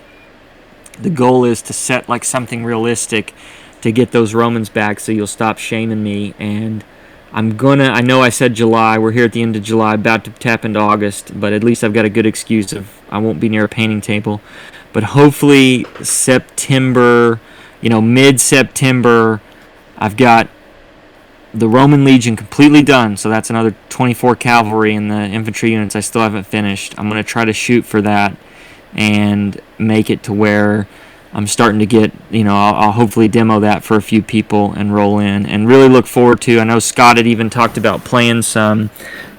the goal is to set like something realistic to get those Romans back so you'll stop shaming me. And I know I said July, we're here at the end of July, about to tap into August, but at least I've got a good excuse of I won't be near a painting table. But hopefully September, mid-September, I've got the Roman Legion completely done, so that's another 24 cavalry in the infantry units I still haven't finished. I'm going to try to shoot for that and make it to where I'm starting to get, I'll hopefully demo that for a few people and roll in, and really look forward to. I know Scott had even talked about playing some.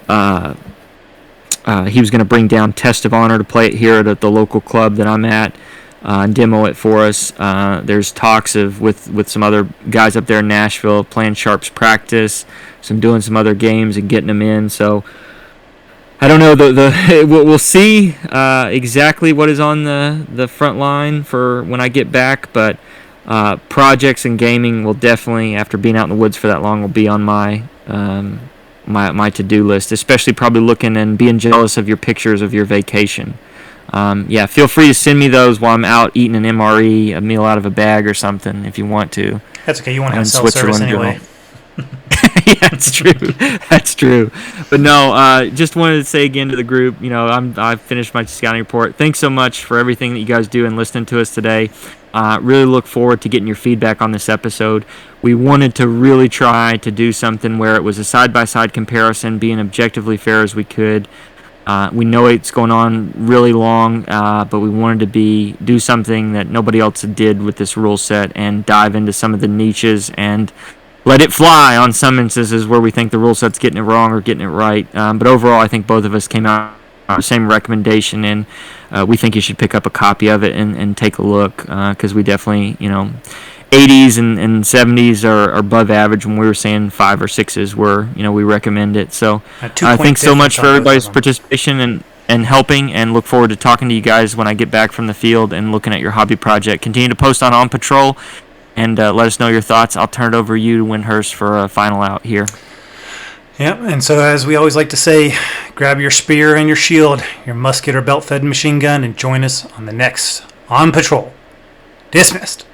He was going to bring down Test of Honor to play it here at the local club that I'm at, and demo it for us. There's talks of with some other guys up there in Nashville playing Sharps Practice, doing some other games and getting them in. So I don't know. We'll see exactly what is on the front line for when I get back, but projects and gaming will definitely, after being out in the woods for that long, will be on my my to-do list. Especially probably looking and being jealous of your pictures of your vacation. Yeah, feel free to send me those while I'm out eating an MRE, a meal out of a bag or something, if you want to. That's okay. You want to have self-service anyway. Yeah, that's true. That's true. But no, just wanted to say again to the group, I've finished my scouting report. Thanks so much for everything that you guys do and listening to us today. Really look forward to getting your feedback on this episode. We wanted to really try to do something where it was a side-by-side comparison, being objectively fair as we could. We know it's going on really long, but we wanted to do something that nobody else did with this rule set and dive into some of the niches and let it fly on some instances where we think the rule set's getting it wrong or getting it right. But overall, I think both of us came out with the same recommendation, and we think you should pick up a copy of it and take a look, because we definitely, 80s and 70s are above average. When we were saying 5 or 6s were, we recommend it. So thanks so much for everybody's participation and helping, and look forward to talking to you guys when I get back from the field and looking at your hobby project. Continue to post on Patrol, and let us know your thoughts. I'll turn it over to you, Windhurst, for a final out here. Yep, and so as we always like to say, grab your spear and your shield, your musket or belt-fed machine gun, and join us on the next On Patrol. Dismissed.